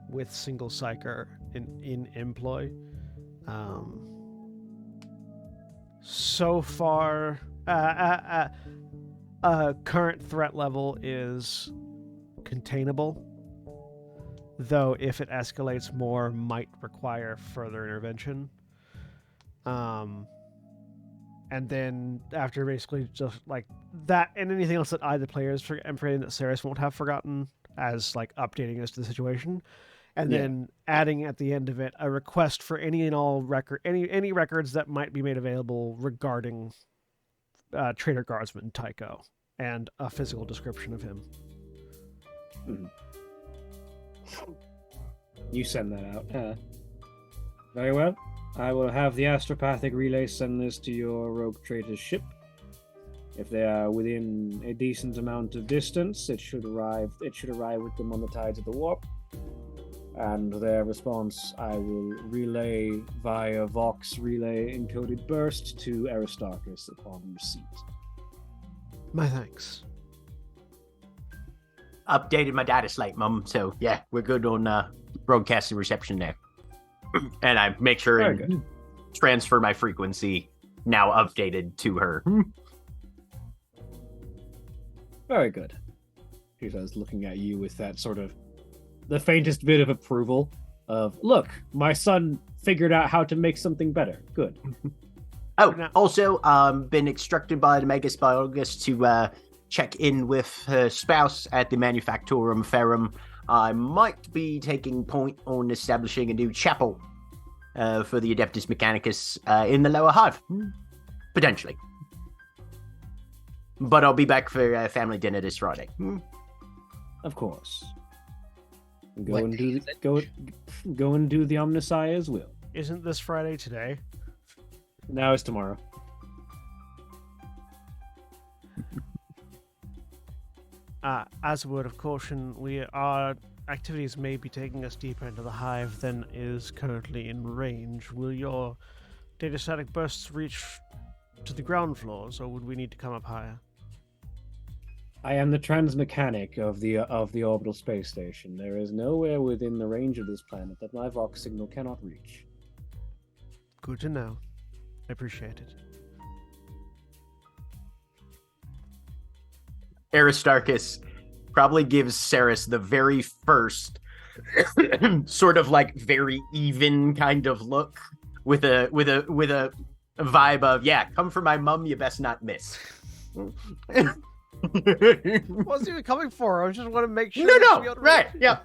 with single psyker in employ. So far, current threat level is containable, though if it escalates more, might require further intervention. And then after basically just like that and anything else that the players I'm afraid that Saris won't have forgotten as updating us to the situation. And then adding at the end of it a request for any and all any records that might be made available regarding Trader Guardsman Tycho and a physical description of him. You send that out. Very well. I will have the astropathic relay send this to your rogue trader's ship. If they are within a decent amount of distance, it should arrive with them on the tides of the warp. And their response I will relay via Vox relay encoded burst to Aristarchus upon receipt. My thanks. Updated my data slate, Mum. So yeah, we're good on broadcasting reception there. And I make sure and transfer my frequency now updated to her. Very good. She says, looking at you with that sort of the faintest bit of approval of, look, my son figured out how to make something better. Good. Oh, also, been instructed by the Magus biologist to check in with her spouse at the Manufactorum Ferrum. I might be taking point on establishing a new chapel for the Adeptus Mechanicus in the lower hive. Potentially. But I'll be back for family dinner this Friday. Of course. Go and do the Omnissiah's will. Isn't this Friday today? Now it's tomorrow. As a word of caution, our activities may be taking us deeper into the hive than is currently in range. Will your data static bursts reach to the ground floors, or would we need to come up higher? I am the transmechanic of the orbital space station. There is nowhere within the range of this planet that my Vox signal cannot reach. Good to know. I appreciate it. Aristarchus probably gives Saris the very first sort of very even kind of look with a vibe of, yeah, come for my mum, you best not miss. What's he even coming for? I just want to make sure. No, right, yeah.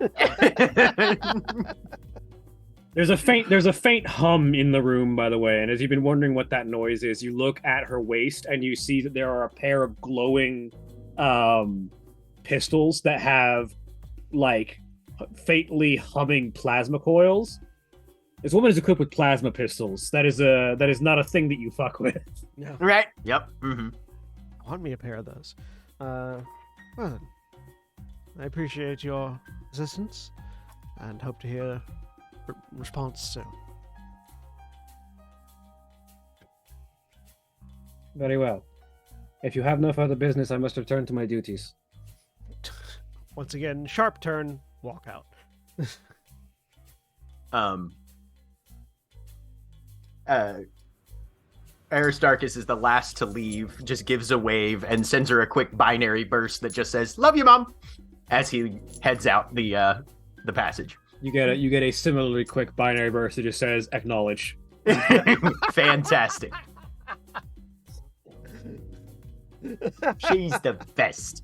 There's a faint hum in the room, by the way, and as you've been wondering what that noise is, you look at her waist and you see that there are a pair of glowing pistols that have faintly humming plasma coils. This woman is equipped with plasma pistols. That is not a thing that you fuck with. No. Right? Yep. Want me a pair of those. Well then, I appreciate your assistance and hope to hear a response soon. Very well. If you have no further business, I must return to my duties. Once again, sharp turn, walk out. Aristarchus is the last to leave, just gives a wave and sends her a quick binary burst that just says, "Love you, Mom," as he heads out the passage. You get a similarly quick binary burst that just says "acknowledge." Fantastic. She's the best.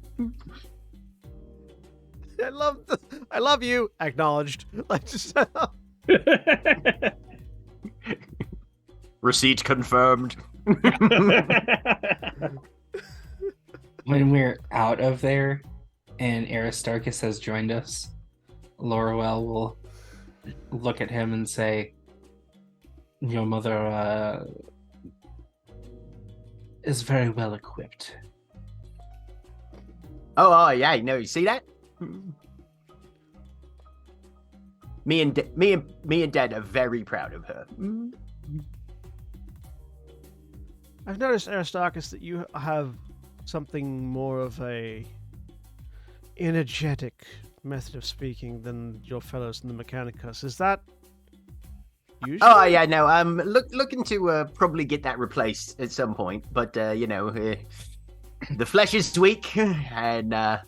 I love you. Acknowledged. Like just Receipt confirmed. When we're out of there and Aristarchus has joined us, Laurel will look at him and say, "Your mother is very well equipped." Oh yeah, you see that? Me and Dad are very proud of her. I've noticed, Aristarchus, that you have something more of a energetic method of speaking than your fellows in the Mechanicus. Is that usual? Oh yeah, no. Looking to probably get that replaced at some point, but the flesh is weak, and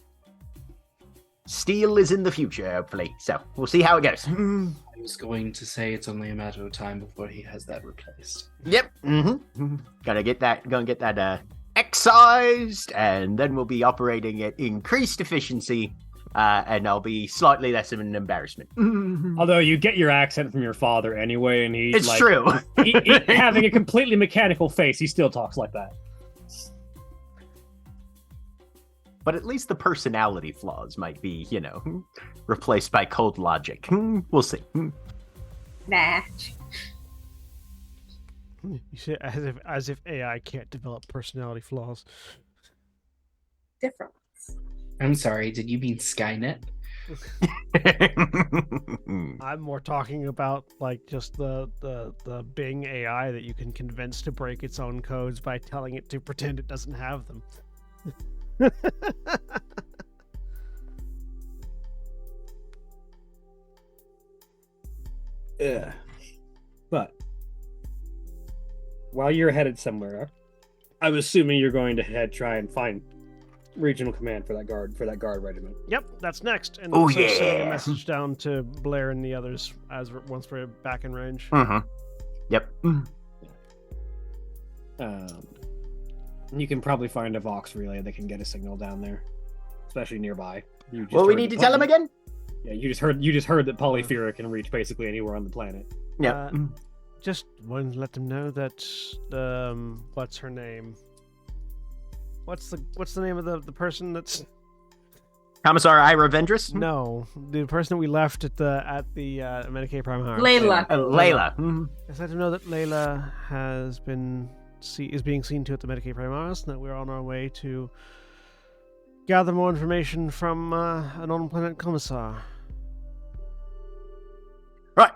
steel is in the future, hopefully. So we'll see how it goes. I was going to say it's only a matter of time before he has that replaced. Yep. Gonna get that excised, and then we'll be operating at increased efficiency, and I'll be slightly less of an embarrassment. Although you get your accent from your father anyway, and he's It's true. having a completely mechanical face, he still talks like that. But at least the personality flaws might be, replaced by cold logic. We'll see. Nah. You say as if AI can't develop personality flaws. Different. I'm sorry, did you mean Skynet? I'm more talking about like just the Bing AI that you can convince to break its own codes by telling it to pretend it doesn't have them. Yeah. But while you're headed somewhere, I'm assuming you're going to try and find regional command for that guard regiment. Yep, that's next. And Oh, also sending yeah. a message down to Blair and the others once we're back in range. Yep. You can probably find a Vox relay that can get a signal down there, especially nearby. What we need to tell him again? Yeah, you just heard that Polyphera can reach basically anywhere on the planet. Yep. Just wanted to let them know that what's her name? What's the name of the person that's Commissar Ira Vendrus? no, the person that we left at the Medicaid Prime Hire. Layla. Layla. Just let them know that Layla is being seen to at the Medicaid Primaris, and that we're on our way to gather more information from an on-planet commissar. Right.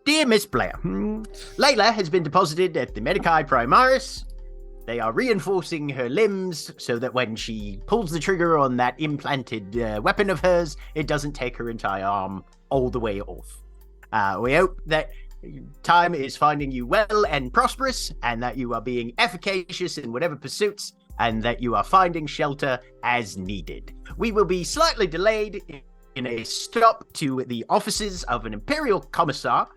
Dear Miss Blair, Layla has been deposited at the Medicaid Primaris. They are reinforcing her limbs so that when she pulls the trigger on that implanted weapon of hers, it doesn't take her entire arm all the way off. We hope that time is finding you well and prosperous, and that you are being efficacious in whatever pursuits, and that you are finding shelter as needed. We will be slightly delayed in a stop to the offices of an Imperial Commissar,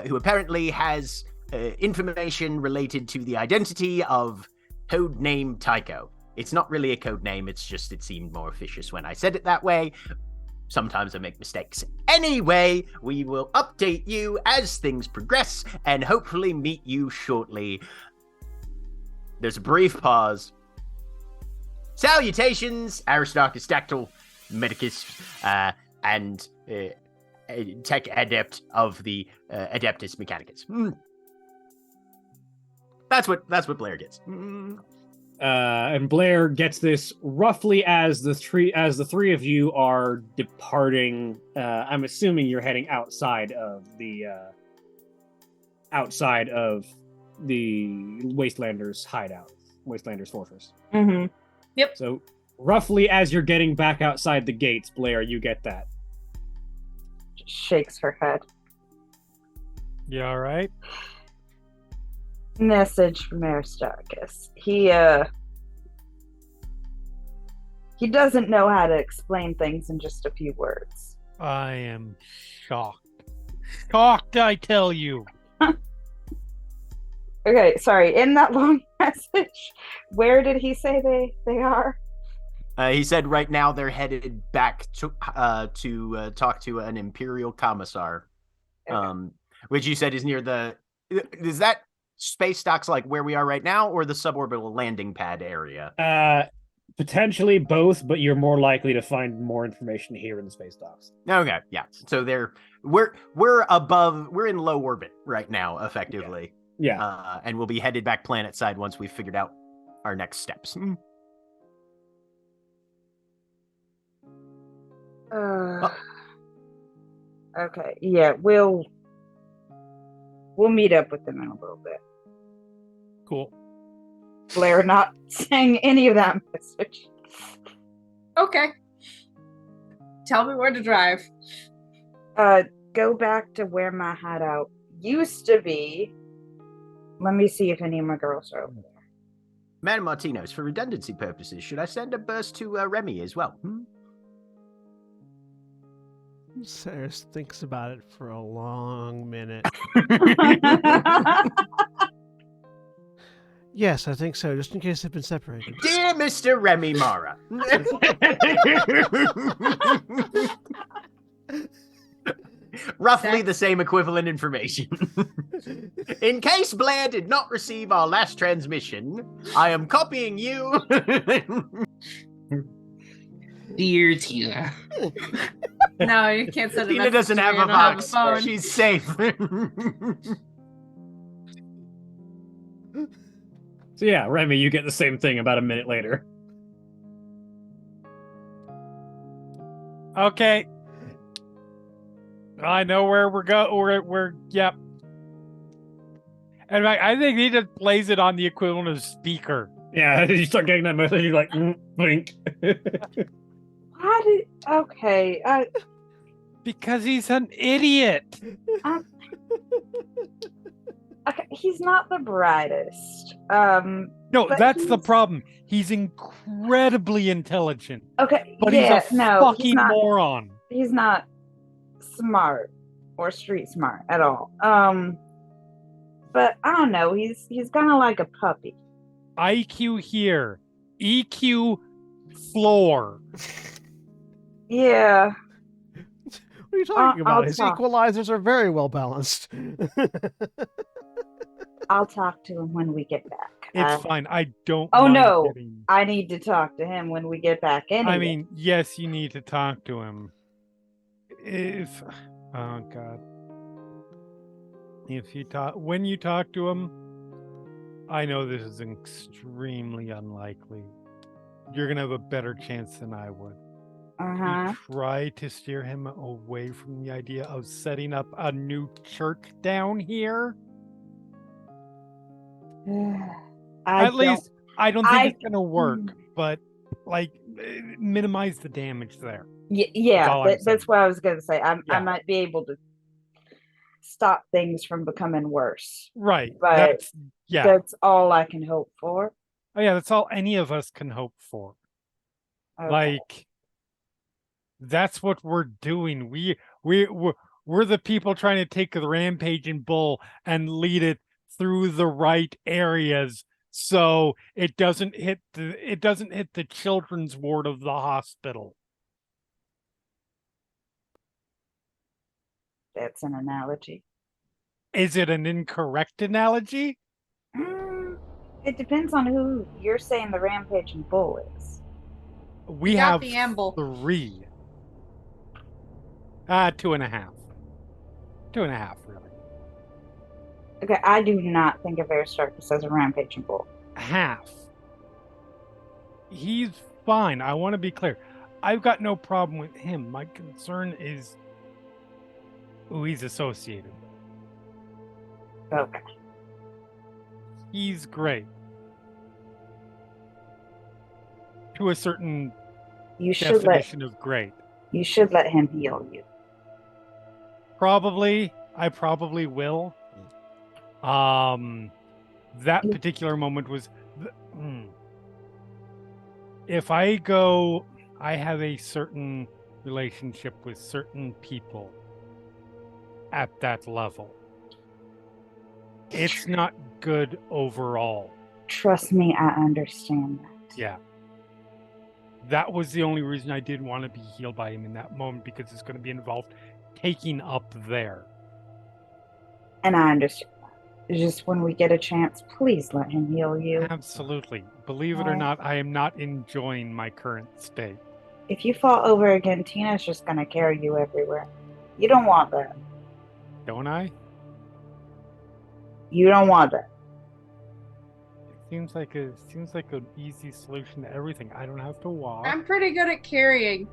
who apparently has information related to the identity of codename Tycho. It's not really a code name, it's just it seemed more officious when I said it that way. Sometimes I make mistakes. Anyway, we will update you as things progress and hopefully meet you shortly. There's a brief pause. Salutations, Aristarchus Dactyl, Medicus, and a tech adept of the Adeptus Mechanicus. That's what Blair gets. And Blair gets this roughly as the three of you are departing. I'm assuming you're heading outside of the Wastelanders hideout, Wastelanders fortress. Mm-hmm. Yep. So roughly as you're getting back outside the gates, Blair, you get that. Shakes her head. You all right? Message from Aristarchus. He doesn't know how to explain things in just a few words. I am shocked. Shocked, I tell you. Okay, sorry. In that long message, where did he say they are? He said right now they're headed back to talk to an Imperial Commissar, Okay. which you said is near the. Is that space docks like where we are right now, or the suborbital landing pad area? Potentially both, but you're more likely to find more information here in the space docks. Okay, yeah. So we're in low orbit right now, effectively. Yeah. And we'll be headed back planet side once we've figured out our next steps. Okay, yeah, we'll meet up with them in a little bit. Cool. Blair not saying any of that message. Okay. Tell me where to drive. Go back to where my hideout used to be. Let me see if any of my girls are over there. Madam Martinos, for redundancy purposes, should I send a burst to Remy as well? Cyrus thinks about it for a long minute. Yes, I think so, just in case they've been separated. Dear Mr. Remy Mara. Roughly the same equivalent information. In case Blair did not receive our last transmission, I am copying you. Dear Tina. No, you can't send a Tina message doesn't to have me, a I don't have box. phone. She's safe. So yeah, Remy, you get the same thing about a minute later. Okay. I know where we're going. We're yep. In fact, I think he just plays it on the equivalent of speaker. Yeah, you start getting that message, you're like, blink. Okay, Because he's an idiot. okay, he's not the brightest. No, But that's the he's- problem. He's incredibly intelligent, Okay, but yeah, he's a no, fucking moron. he's not smart or street smart at all. But I don't know, he's kind of like a puppy. IQ here, EQ floor. Yeah. What are you talking about? I'll His talk. equalizers are very well balanced. I'll talk to him when we get back. It's fine. I don't. Oh, mind no. getting- I need to talk to him when we get back anyway. I mean, yes, you need to talk to him. If oh god, if you talk when you talk to him, I know this is extremely unlikely. You're gonna have a better chance than I would. Uh-huh. You try to steer him away from the idea of setting up a new church down here. At least I don't think it's gonna work, but like minimize the damage there. Yeah, all I'm saying. that's what I was gonna say. I Yeah. might be able to stop things from becoming worse. Right. But yeah. That's all I can hope for. Oh yeah, that's all any of us can hope for. Okay. Like that's what we're doing. We're the people trying to take the rampaging bull and lead it through the right areas so it doesn't hit the children's ward of the hospital. That's an analogy. Is it an incorrect analogy? It depends on who you're saying the rampaging bull is. We got have the amble. 3. 2.5. 2.5, really. Okay, I do not think of Aristarchus as a rampaging bull. Half. He's fine. I want to be clear. I've got no problem with him. My concern is who he's associated with. Okay. He's great. To a certain You should let definition of great. him heal you. Probably. I probably will. That particular moment was... If I go... I have a certain relationship with certain people at that level. It's not good overall. Trust me, I understand that. Yeah. That was the only reason I didn't want to be healed by him in that moment, because it's going to be involved taking up there. And I understand that. Just when we get a chance, please let him heal you. Absolutely. Believe it or not, I am not enjoying my current state. If you fall over again, Tina's just going to carry you everywhere. You don't want that. Don't I? You don't want that. Seems like an easy solution to everything. I don't have to walk. I'm pretty good at carrying.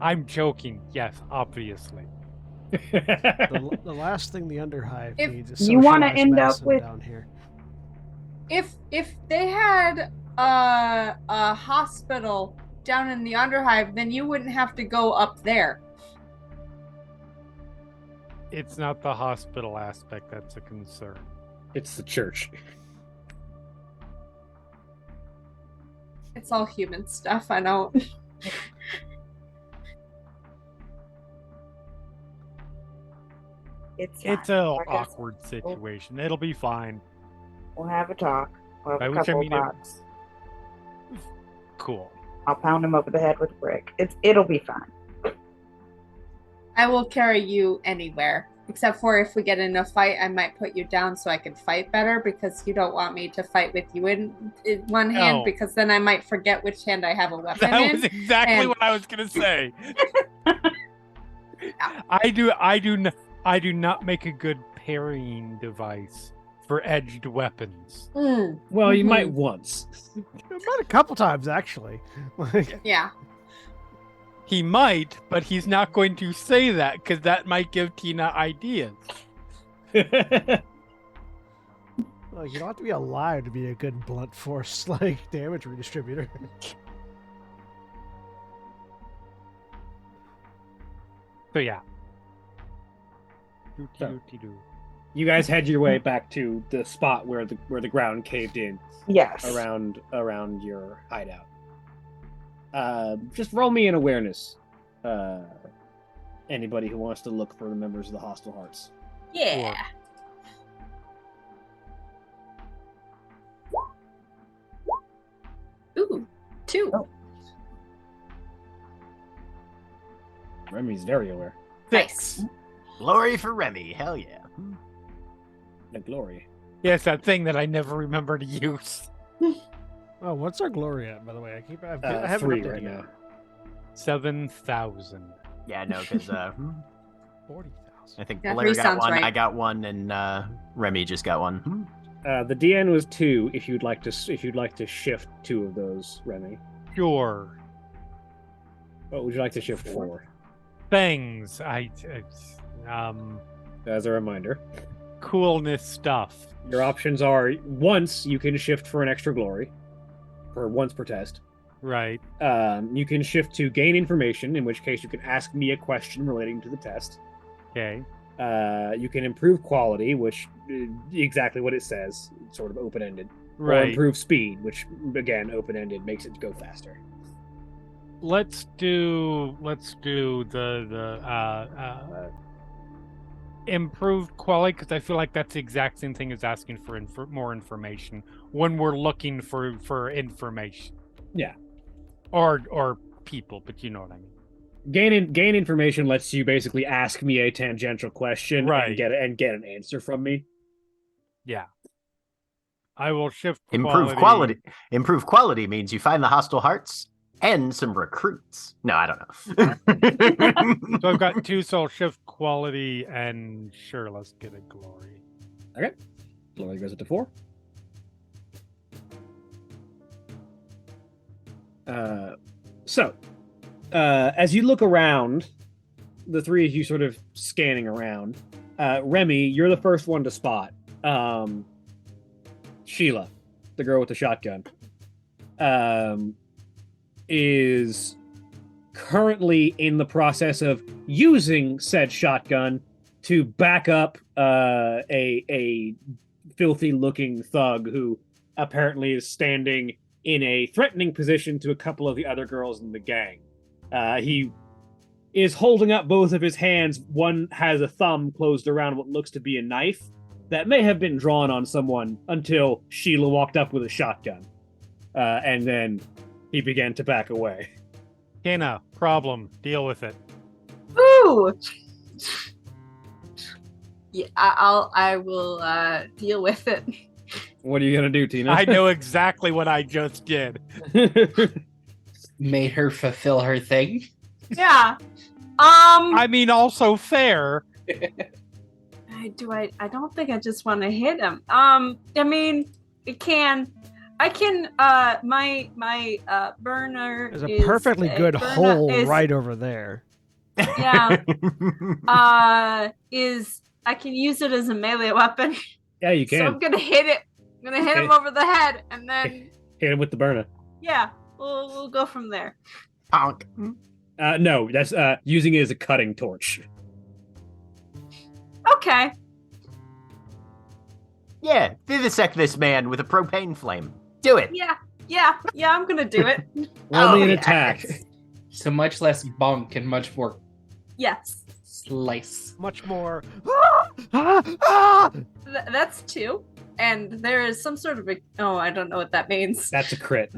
I'm joking. Yes, obviously. The last thing the Underhive If needs is you wanna socialized end up medicine with- down here. If they had a hospital down in the Underhive, then you wouldn't have to go up there. It's not the hospital aspect that's a concern. It's the church. It's all human stuff, I know. It's It's fine. an Like I said, awkward situation. It'll be fine. We'll have a talk. We'll have By a which I couple mean of it- talks. Cool. I'll pound him over the head with a brick. It'll be fine. I will carry you anywhere. Except for if we get in a fight, I might put you down so I can fight better, because you don't want me to fight with you in one hand, No. because then I might forget which hand I have a weapon That in. was exactly and- what I was gonna say. I do not make a good parrying device for edged weapons. Well, you Mhm. might once. About a couple times, actually. Like, Yeah. He might, but he's not going to say that because that might give Tina ideas. like, you don't have to be alive to be a good blunt force like damage redistributor. So yeah. So- Doo-dee-doo-dee-doo. You guys head your way back to the spot where the ground caved in Yes. around your hideout. Just roll me an awareness. Anybody who wants to look for the members of the Hostile Hearts. Yeah. Ooh, 2. Oh. Remy's very aware. Nice. Glory for Remy. Hell yeah. The glory. Yes, that thing that I never remember to use. Oh, what's our glory at, by the way? I haven't 3 updated right yet. now. 7,000. Yeah, no, because 40,000. I think Yeah, Blair 3 got sounds one, right. I got one, and Remy just got one. The DN was 2. If you'd like to shift 2 of those, Remy. Sure. What would you like to shift 4? Things. As a reminder, Coolness stuff. your options are: once you can shift for an extra glory, for once per test. Right. You can shift to gain information, in which case you can ask me a question relating to the test. Okay. You can improve quality, which exactly what it says, sort of open-ended. Or Right. improve speed, which again open-ended, makes it go faster. Let's do the improved quality, because I feel like that's the exact same thing as asking for more information when we're looking for information. Yeah. Or people, but you know what I mean. Gain information lets you basically ask me a tangential question Right. and get an answer from me. Yeah. I will shift Improve quality. Improve quality means you find the Hostile Hearts, and some recruits. No, I don't know. So I've got 2 soul shift quality, and sure, let's get a glory. Okay. Glory goes up to 4. As you look around, the three of you sort of scanning around, Remy, you're the first one to spot Sheila, the girl with the shotgun, is currently in the process of using said shotgun to back up a filthy-looking thug who apparently is standing in a threatening position to a couple of the other girls in the gang. He is holding up both of his hands. One has a thumb closed around what looks to be a knife that may have been drawn on someone until Sheila walked up with a shotgun. And then he began to back away. Kena, problem. Deal with it. Ooh. Yeah, I will deal with it. What are you gonna do, Tina? I know exactly what I just did. Made her fulfill her thing. Yeah. I mean, also fair. I don't think I just want to hit him. I mean, I can my burner There's a is perfectly good burner hole is- right over there. Yeah. I can use it as a melee weapon. Yeah, you So can. I'm gonna hit it. I'm gonna hit him over the head, and then Hit him with the burner. yeah, we'll go from there. Honk. No, that's using it as a cutting torch. Okay. Yeah, vivisect this man with a propane flame. Do it. Yeah, I'm gonna do it. Roll me an yes. attack. So much less bonk and much more Yes. slice. Much more. Ah! That's 2. And there is some sort of I don't know what that means. That's a crit.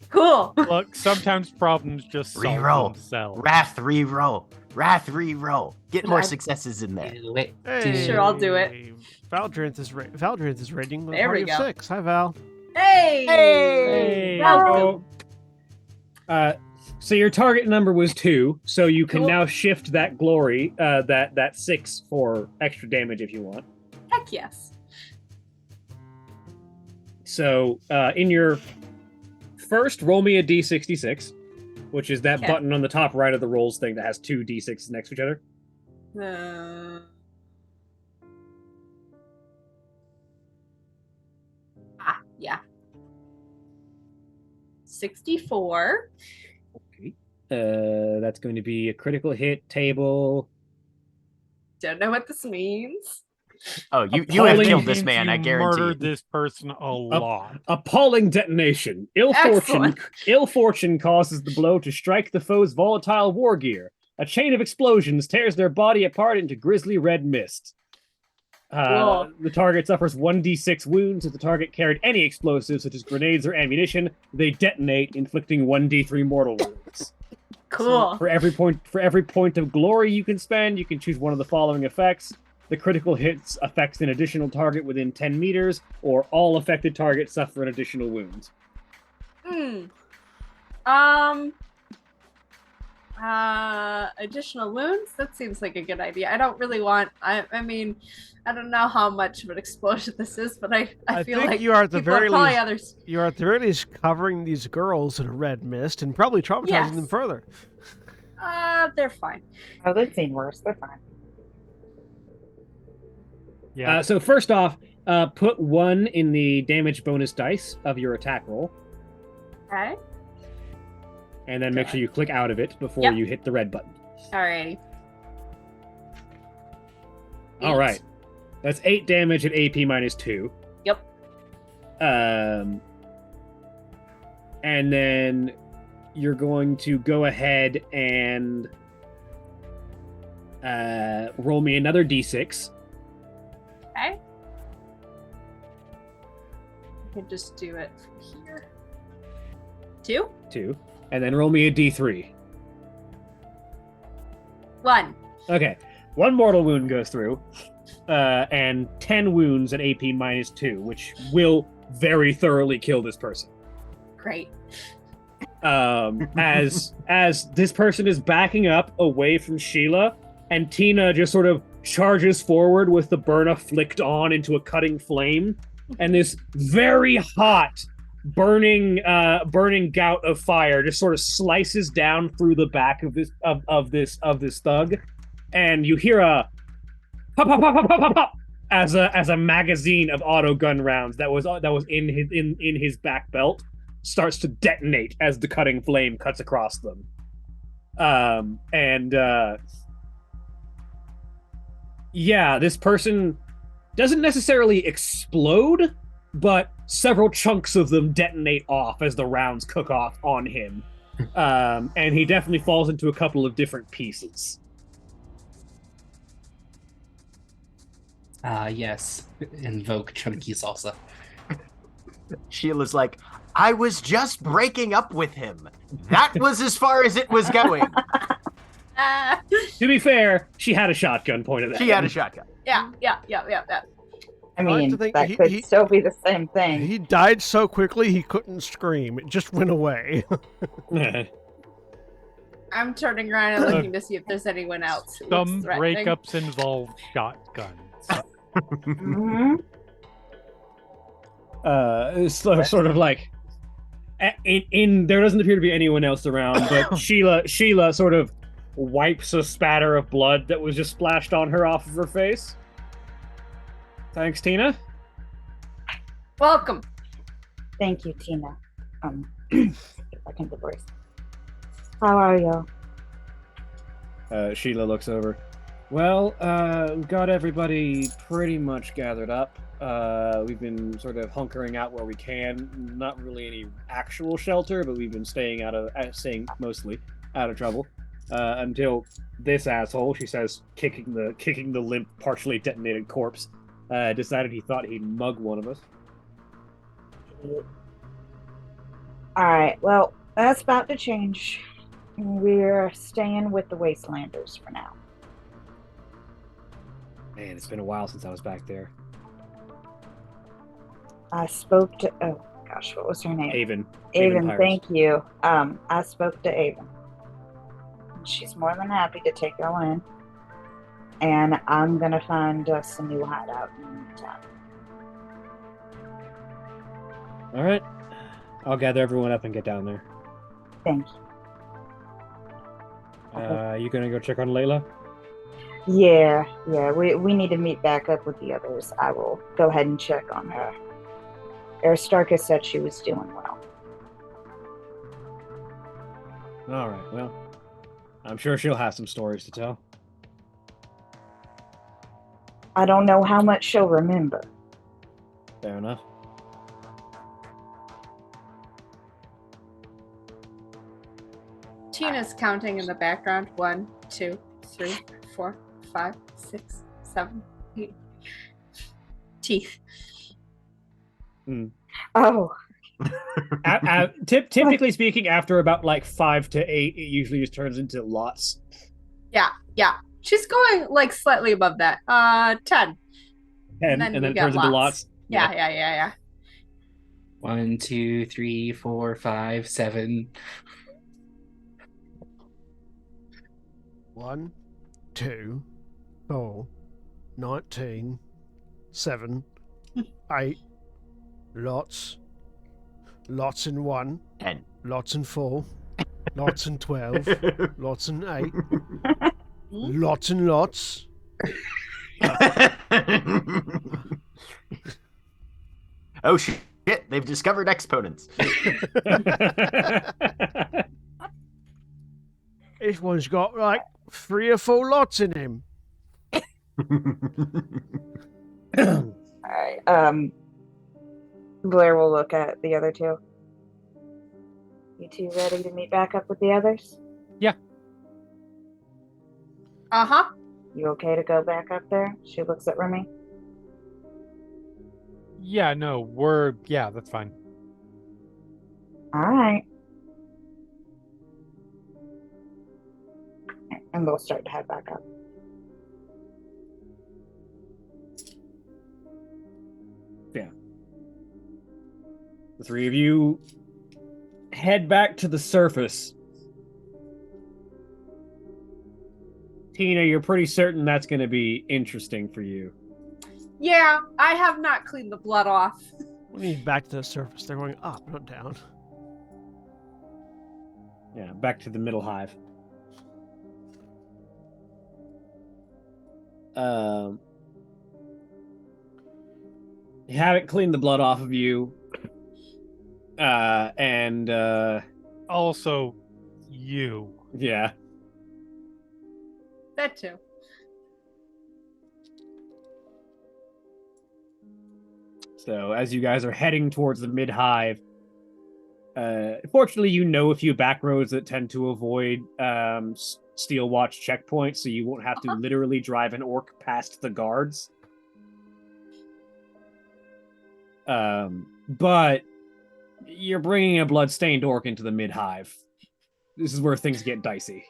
Cool. Look, sometimes problems just solve Reroll. themselves. Wrath reroll. Wrath reroll. Get more I- successes in there. Do it. Hey, Sure, I'll do it. Valdrinth is rating with a There we party of go. 6. Hi, Val. Hey. Hey! Welcome. So your target number was 2, so you can Cool. now shift that glory, that 6 for extra damage if you want. Heck yes. So in your first, roll me a d66, which is that Okay. button on the top right of the rolls thing that has 2 d6s next to each other. Yeah. 64. Okay. That's going to be a critical hit table. Don't know what this means. Oh, you have Appalling killed this Means man, you I guarantee. murdered this person a lot. Appalling detonation. Excellent. Ill fortune causes the blow to strike the foe's volatile war gear. A chain of explosions tears their body apart into grisly red mist. Cool. The target suffers 1d6 wounds. If the target carried any explosives, such as grenades or ammunition, they detonate, inflicting 1d3 mortal wounds. Cool. For every point of glory you can spend, you can choose one of the following effects. The critical hits affects an additional target within 10 meters, or all affected targets suffer an additional wound. Additional wounds? That seems like a good idea. I don't really want. I mean, I don't know how much of an explosion this is, but I feel think like you are at the people are very probably least. others. You are at the very least covering these girls in a red mist and probably traumatizing Yes. them further. They're fine. Oh, they've seen worse. They're fine. Yeah. So first off, put 1 in the damage bonus dice of your attack roll, Okay. and then make sure you click out of it before Yep. you hit the red button. Alrighty. All right. That's 8 damage at AP minus 2. Yep. And then you're going to go ahead and roll me another d6. Okay. I can just do it from here. 2? 2. And then roll me a d3. 1. Okay. 1 mortal wound goes through, and 10 wounds at AP minus 2, which will very thoroughly kill this person. Great. As this person is backing up away from Sheila, and Tina just sort of charges forward with the burner flicked on into a cutting flame, and this very hot burning gout of fire just sort of slices down through the back of this thug, and you hear a pop pop pop pop pop pop pop as a magazine of auto gun rounds that was in his back belt starts to detonate as the cutting flame cuts across them. This person doesn't necessarily explode, but several chunks of them detonate off as the rounds cook off on him. And he definitely falls into a couple of different pieces. Yes. Invoke chunky salsa. Sheila's like, I was just breaking up with him. That was as far as it was going. To be fair, she had a shotgun pointed at him. She had a shotgun. Yeah. I like mean, to think that could still be the same thing. He died so quickly he couldn't scream. It just went away. I'm turning around and looking to see if there's anyone else. who looks Some threatening. breakups involve shotguns. Mm-hmm. It's sort of like in there doesn't appear to be anyone else around, but Sheila sort of wipes a spatter of blood that was just splashed on her off of her face. Thanks, Tina. Welcome. Thank you, Tina. If I can divorce. How are you? Sheila looks over. Well, we've got everybody pretty much gathered up. We've been sort of hunkering out where we can. Not really any actual shelter, but we've been staying mostly out of trouble. Until this asshole, she says, kicking the limp, partially detonated corpse, decided he thought he'd mug one of us. Alright, well, that's about to change. We're staying with the Wastelanders for now. Man, it's been a while since I was back there. I spoke to, oh gosh, what was her name? Avon. Avon, Pirates. thank you. I spoke to Avon. She's more than happy to take y'all in. And I'm gonna find us a new hideout in town. All right. I'll gather everyone up and get down there. Thank you. You gonna go check on Layla? Yeah, we need to meet back up with the others. I will go ahead and check on her. Aristarchus said she was doing well. All right. Well, I'm sure she'll have some stories to tell. I don't know how much she'll remember. Fair enough. Tina's counting in the background. 1, 2, 3, 4, 5, 6, 7, 8. Teeth. Oh, Typically speaking, after about like 5 to 8, it usually just turns into lots. Yeah. She's going like slightly above that. 10. And then then we it got turns into lots. lots. Yeah. 1, 2, 3, 4, 5, 7. 1, 2, 4, 19, 7, 8. Lots in 1. 10. Lots in 4. Lots in 12. Lots in 8. Lots and lots. Oh shit, they've discovered exponents. This one's got like 3 or 4 lots in him. alright. Blair will look at the other two. You two ready to meet back up with the others? Uh-huh. You okay to go back up there? She looks at Remy. Yeah, no, that's fine. Alright. And they'll start to head back up. Yeah. The 3 of you head back to the surface. Tina, you're pretty certain that's going to be interesting for you. Yeah, I have not cleaned the blood off. What do you mean back to the surface? They're going up, not down. Yeah, back to the middle hive. You haven't cleaned the blood off of you. And Also, you. yeah. That too. So as you guys are heading towards the mid-hive, fortunately you know a few back roads that tend to avoid steel watch checkpoints, so you won't have to literally drive an orc past the guards. But you're bringing a blood-stained orc into the mid-hive. This is where things get dicey.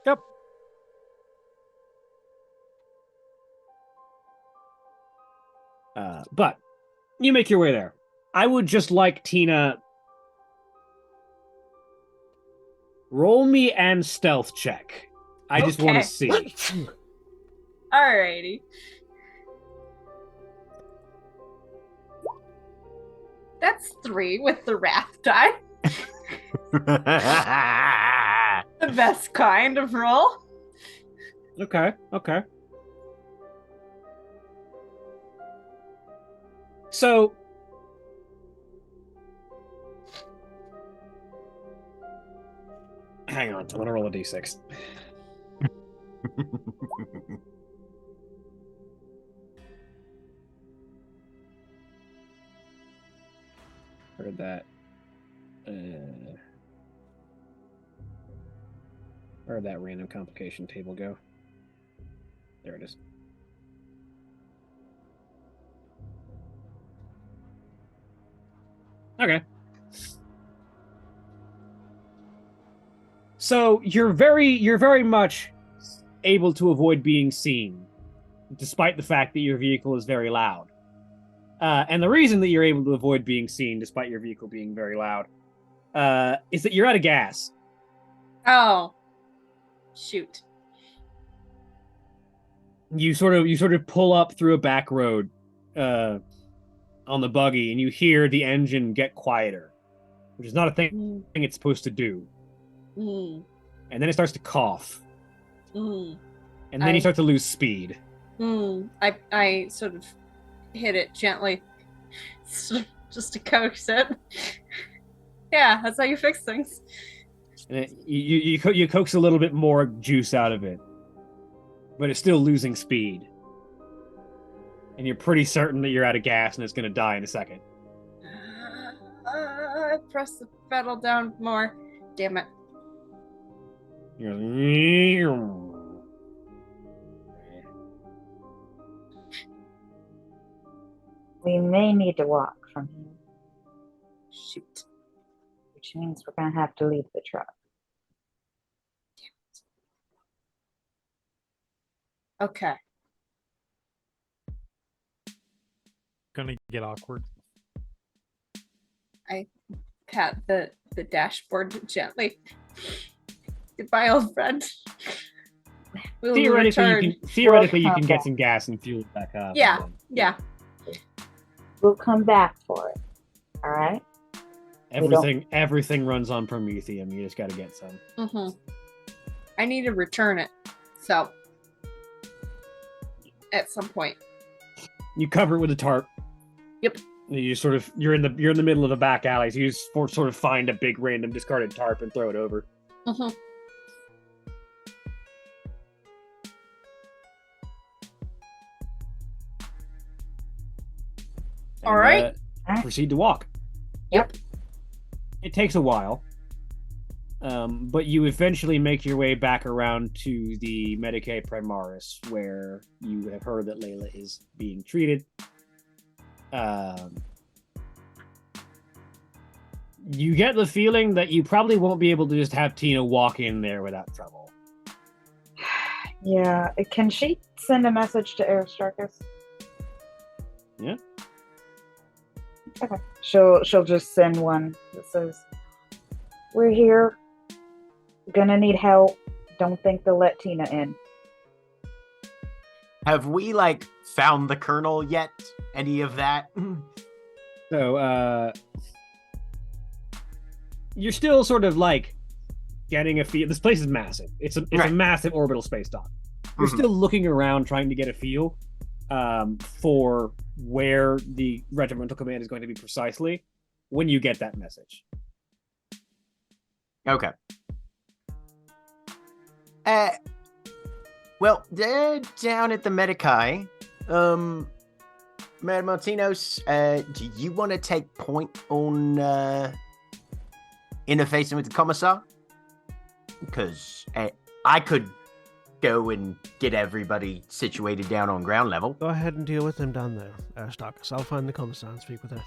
Yep. But you make your way there. I would just like Tina. Roll me and stealth check. I just want Okay. to see. Alrighty. That's 3 with the wrath die. The best kind of roll. Okay. So, hang on, I want to roll a d6. Where'd that? Where'd that random complication table go? There it is. Okay. So you're very much able to avoid being seen, despite the fact that your vehicle is very loud. And the reason that you're able to avoid being seen, despite your vehicle being very loud, is that you're out of gas. Oh. Shoot. You sort of pull up through a back road on the buggy, and you hear the engine get quieter, which is not a thing it's supposed to do. Mm. And then it starts to cough. Mm. And then you start to lose speed. I sort of hit it gently, just to coax it. Yeah, that's how you fix things. And you coax a little bit more juice out of it, but it's still losing speed. And you're pretty certain that you're out of gas and it's going to die in a second. Press the pedal down more. Damn it. You're We may need to walk from here, Shoot. which means we're going to have to leave the truck. Okay. Gonna get awkward. Pat the dashboard gently. Goodbye, old friend. We will return. Theoretically, you can get some gas and fuel it back up. Yeah. Yeah. We'll come back for it. All right? Everything runs on Promethium. You just got to get some. Mm-hmm. I need to return it. So, at some point. You cover it with a tarp. Yep. You're in the middle of the back alley, so you just sort of find a big random discarded tarp and throw it over. Mm-hmm. All right. Proceed to walk. Yep. It takes a while, but you eventually make your way back around to the Medicae Primaris, where you have heard that Layla is being treated. You get the feeling that you probably won't be able to just have Tina walk in there without trouble. Yeah. Can she send a message to Aristarchus? Yeah. Okay. She'll just send one that says, We're here. Gonna need help. Don't think they'll let Tina in. Have we, like, found the colonel yet? Any of that? So, you're still sort of like getting a feel. This place is massive. It's a Right. massive orbital space dock. You're Mhm. still looking around, trying to get a feel for where the regimental command is going to be precisely when you get that message. Okay. Well, they're down at the Medicae. Mad Martinos, do you want to take point on interfacing with the commissar? Because I could go and get everybody situated down on ground level. Go ahead and deal with them down there, Aristarchus. I'll find the commissar and speak with her.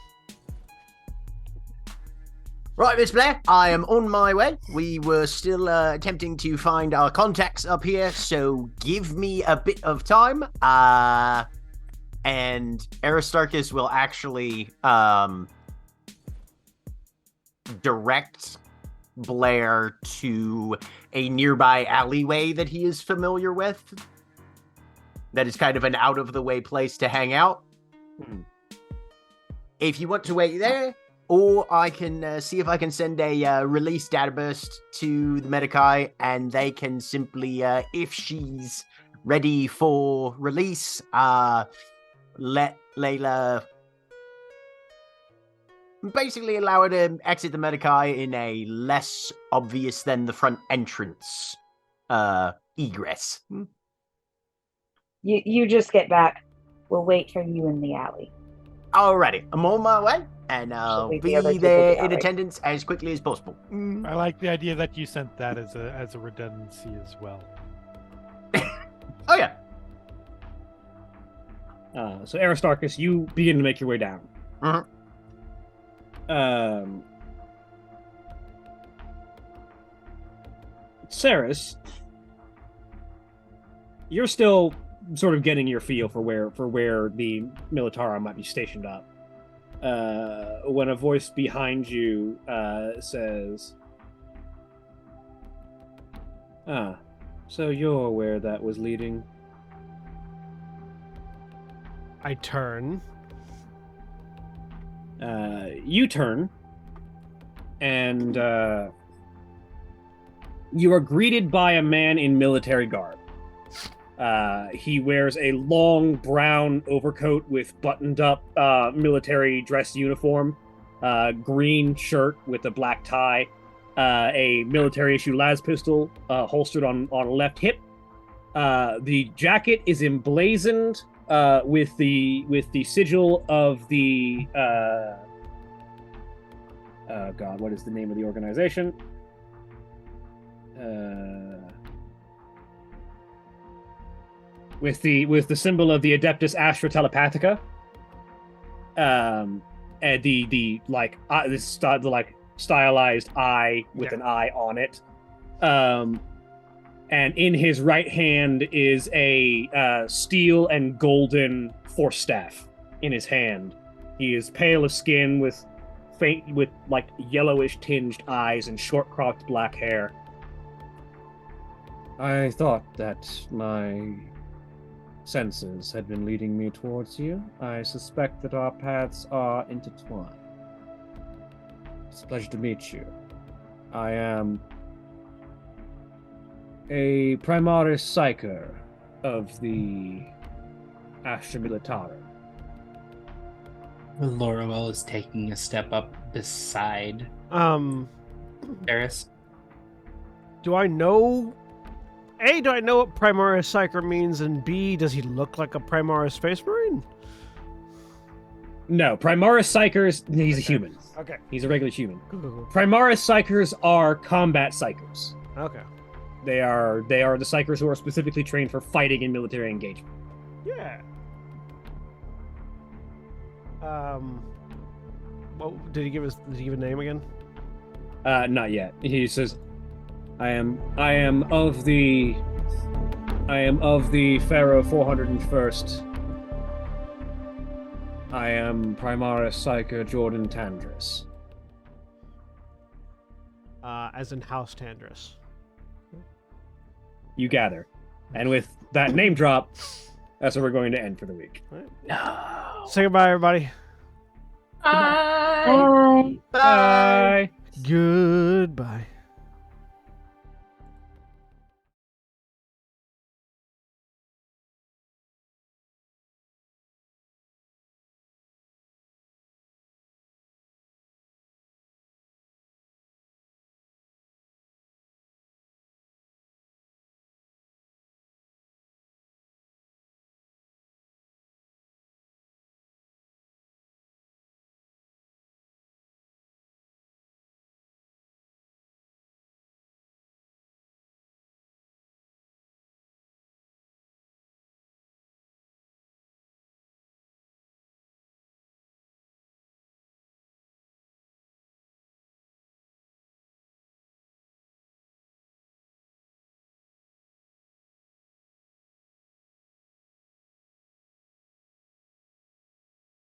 Right, Miss Blair, I am on my way. We were still attempting to find our contacts up here, so give me a bit of time. And Aristarchus will actually direct Blair to a nearby alleyway that he is familiar with. That is kind of an out-of-the-way place to hang out. If you want to wait there, or I can see if I can send a release data burst to the Medicae, and they can simply, if she's ready for release, let Layla basically allow her to exit the Medicae in a less obvious than the front entrance egress. You just get back. We'll wait for you in the alley. Alrighty, I'm on my way, and I'll leave be the other two to there the in alley. attendance as quickly as possible. I like the idea that you sent that as a redundancy as well. Oh yeah. So Aristarchus, you begin to make your way down. Mhm. Saris, you're still sort of getting your feel for where the Militara might be stationed up. When a voice behind you says, "Ah, so you're where that was leading." I turn. You turn, and you are greeted by a man in military garb. He wears a long brown overcoat with buttoned-up military dress uniform, green shirt with a black tie, a military-issue las pistol holstered on left hip. The jacket is emblazoned with the sigil of the oh god, what is the name of the organization? With the symbol of the Adeptus Astra Telepathica. And the stylized eye with an eye on it. And in his right hand is a steel and golden force staff in his hand. He is pale of skin with like yellowish tinged eyes and short cropped black hair. I thought that my senses had been leading me towards you. I suspect that our paths are intertwined. It's a pleasure to meet you. I am a Primaris Psyker of the Astra Militarum. Laurel is taking a step up beside Eris. Do I know? A, do I know what Primaris Psyker means? And B, does he look like a Primaris Space Marine? No, Primaris Psykers, he's a human. Okay. He's a regular human. Cool. Primaris Psykers are combat Psykers. Okay. They are the Psykers who are specifically trained for fighting in military engagement. Yeah. Well, did he give a name again? Not yet. He says, I am of the Pharaoh 401st. I am Primaris Psyker Jordan Tandris. as in House Tandris. You gather. And with that name drop, that's where we're going to end for the week. No. Say goodbye, everybody. Bye. Bye. Bye. Good.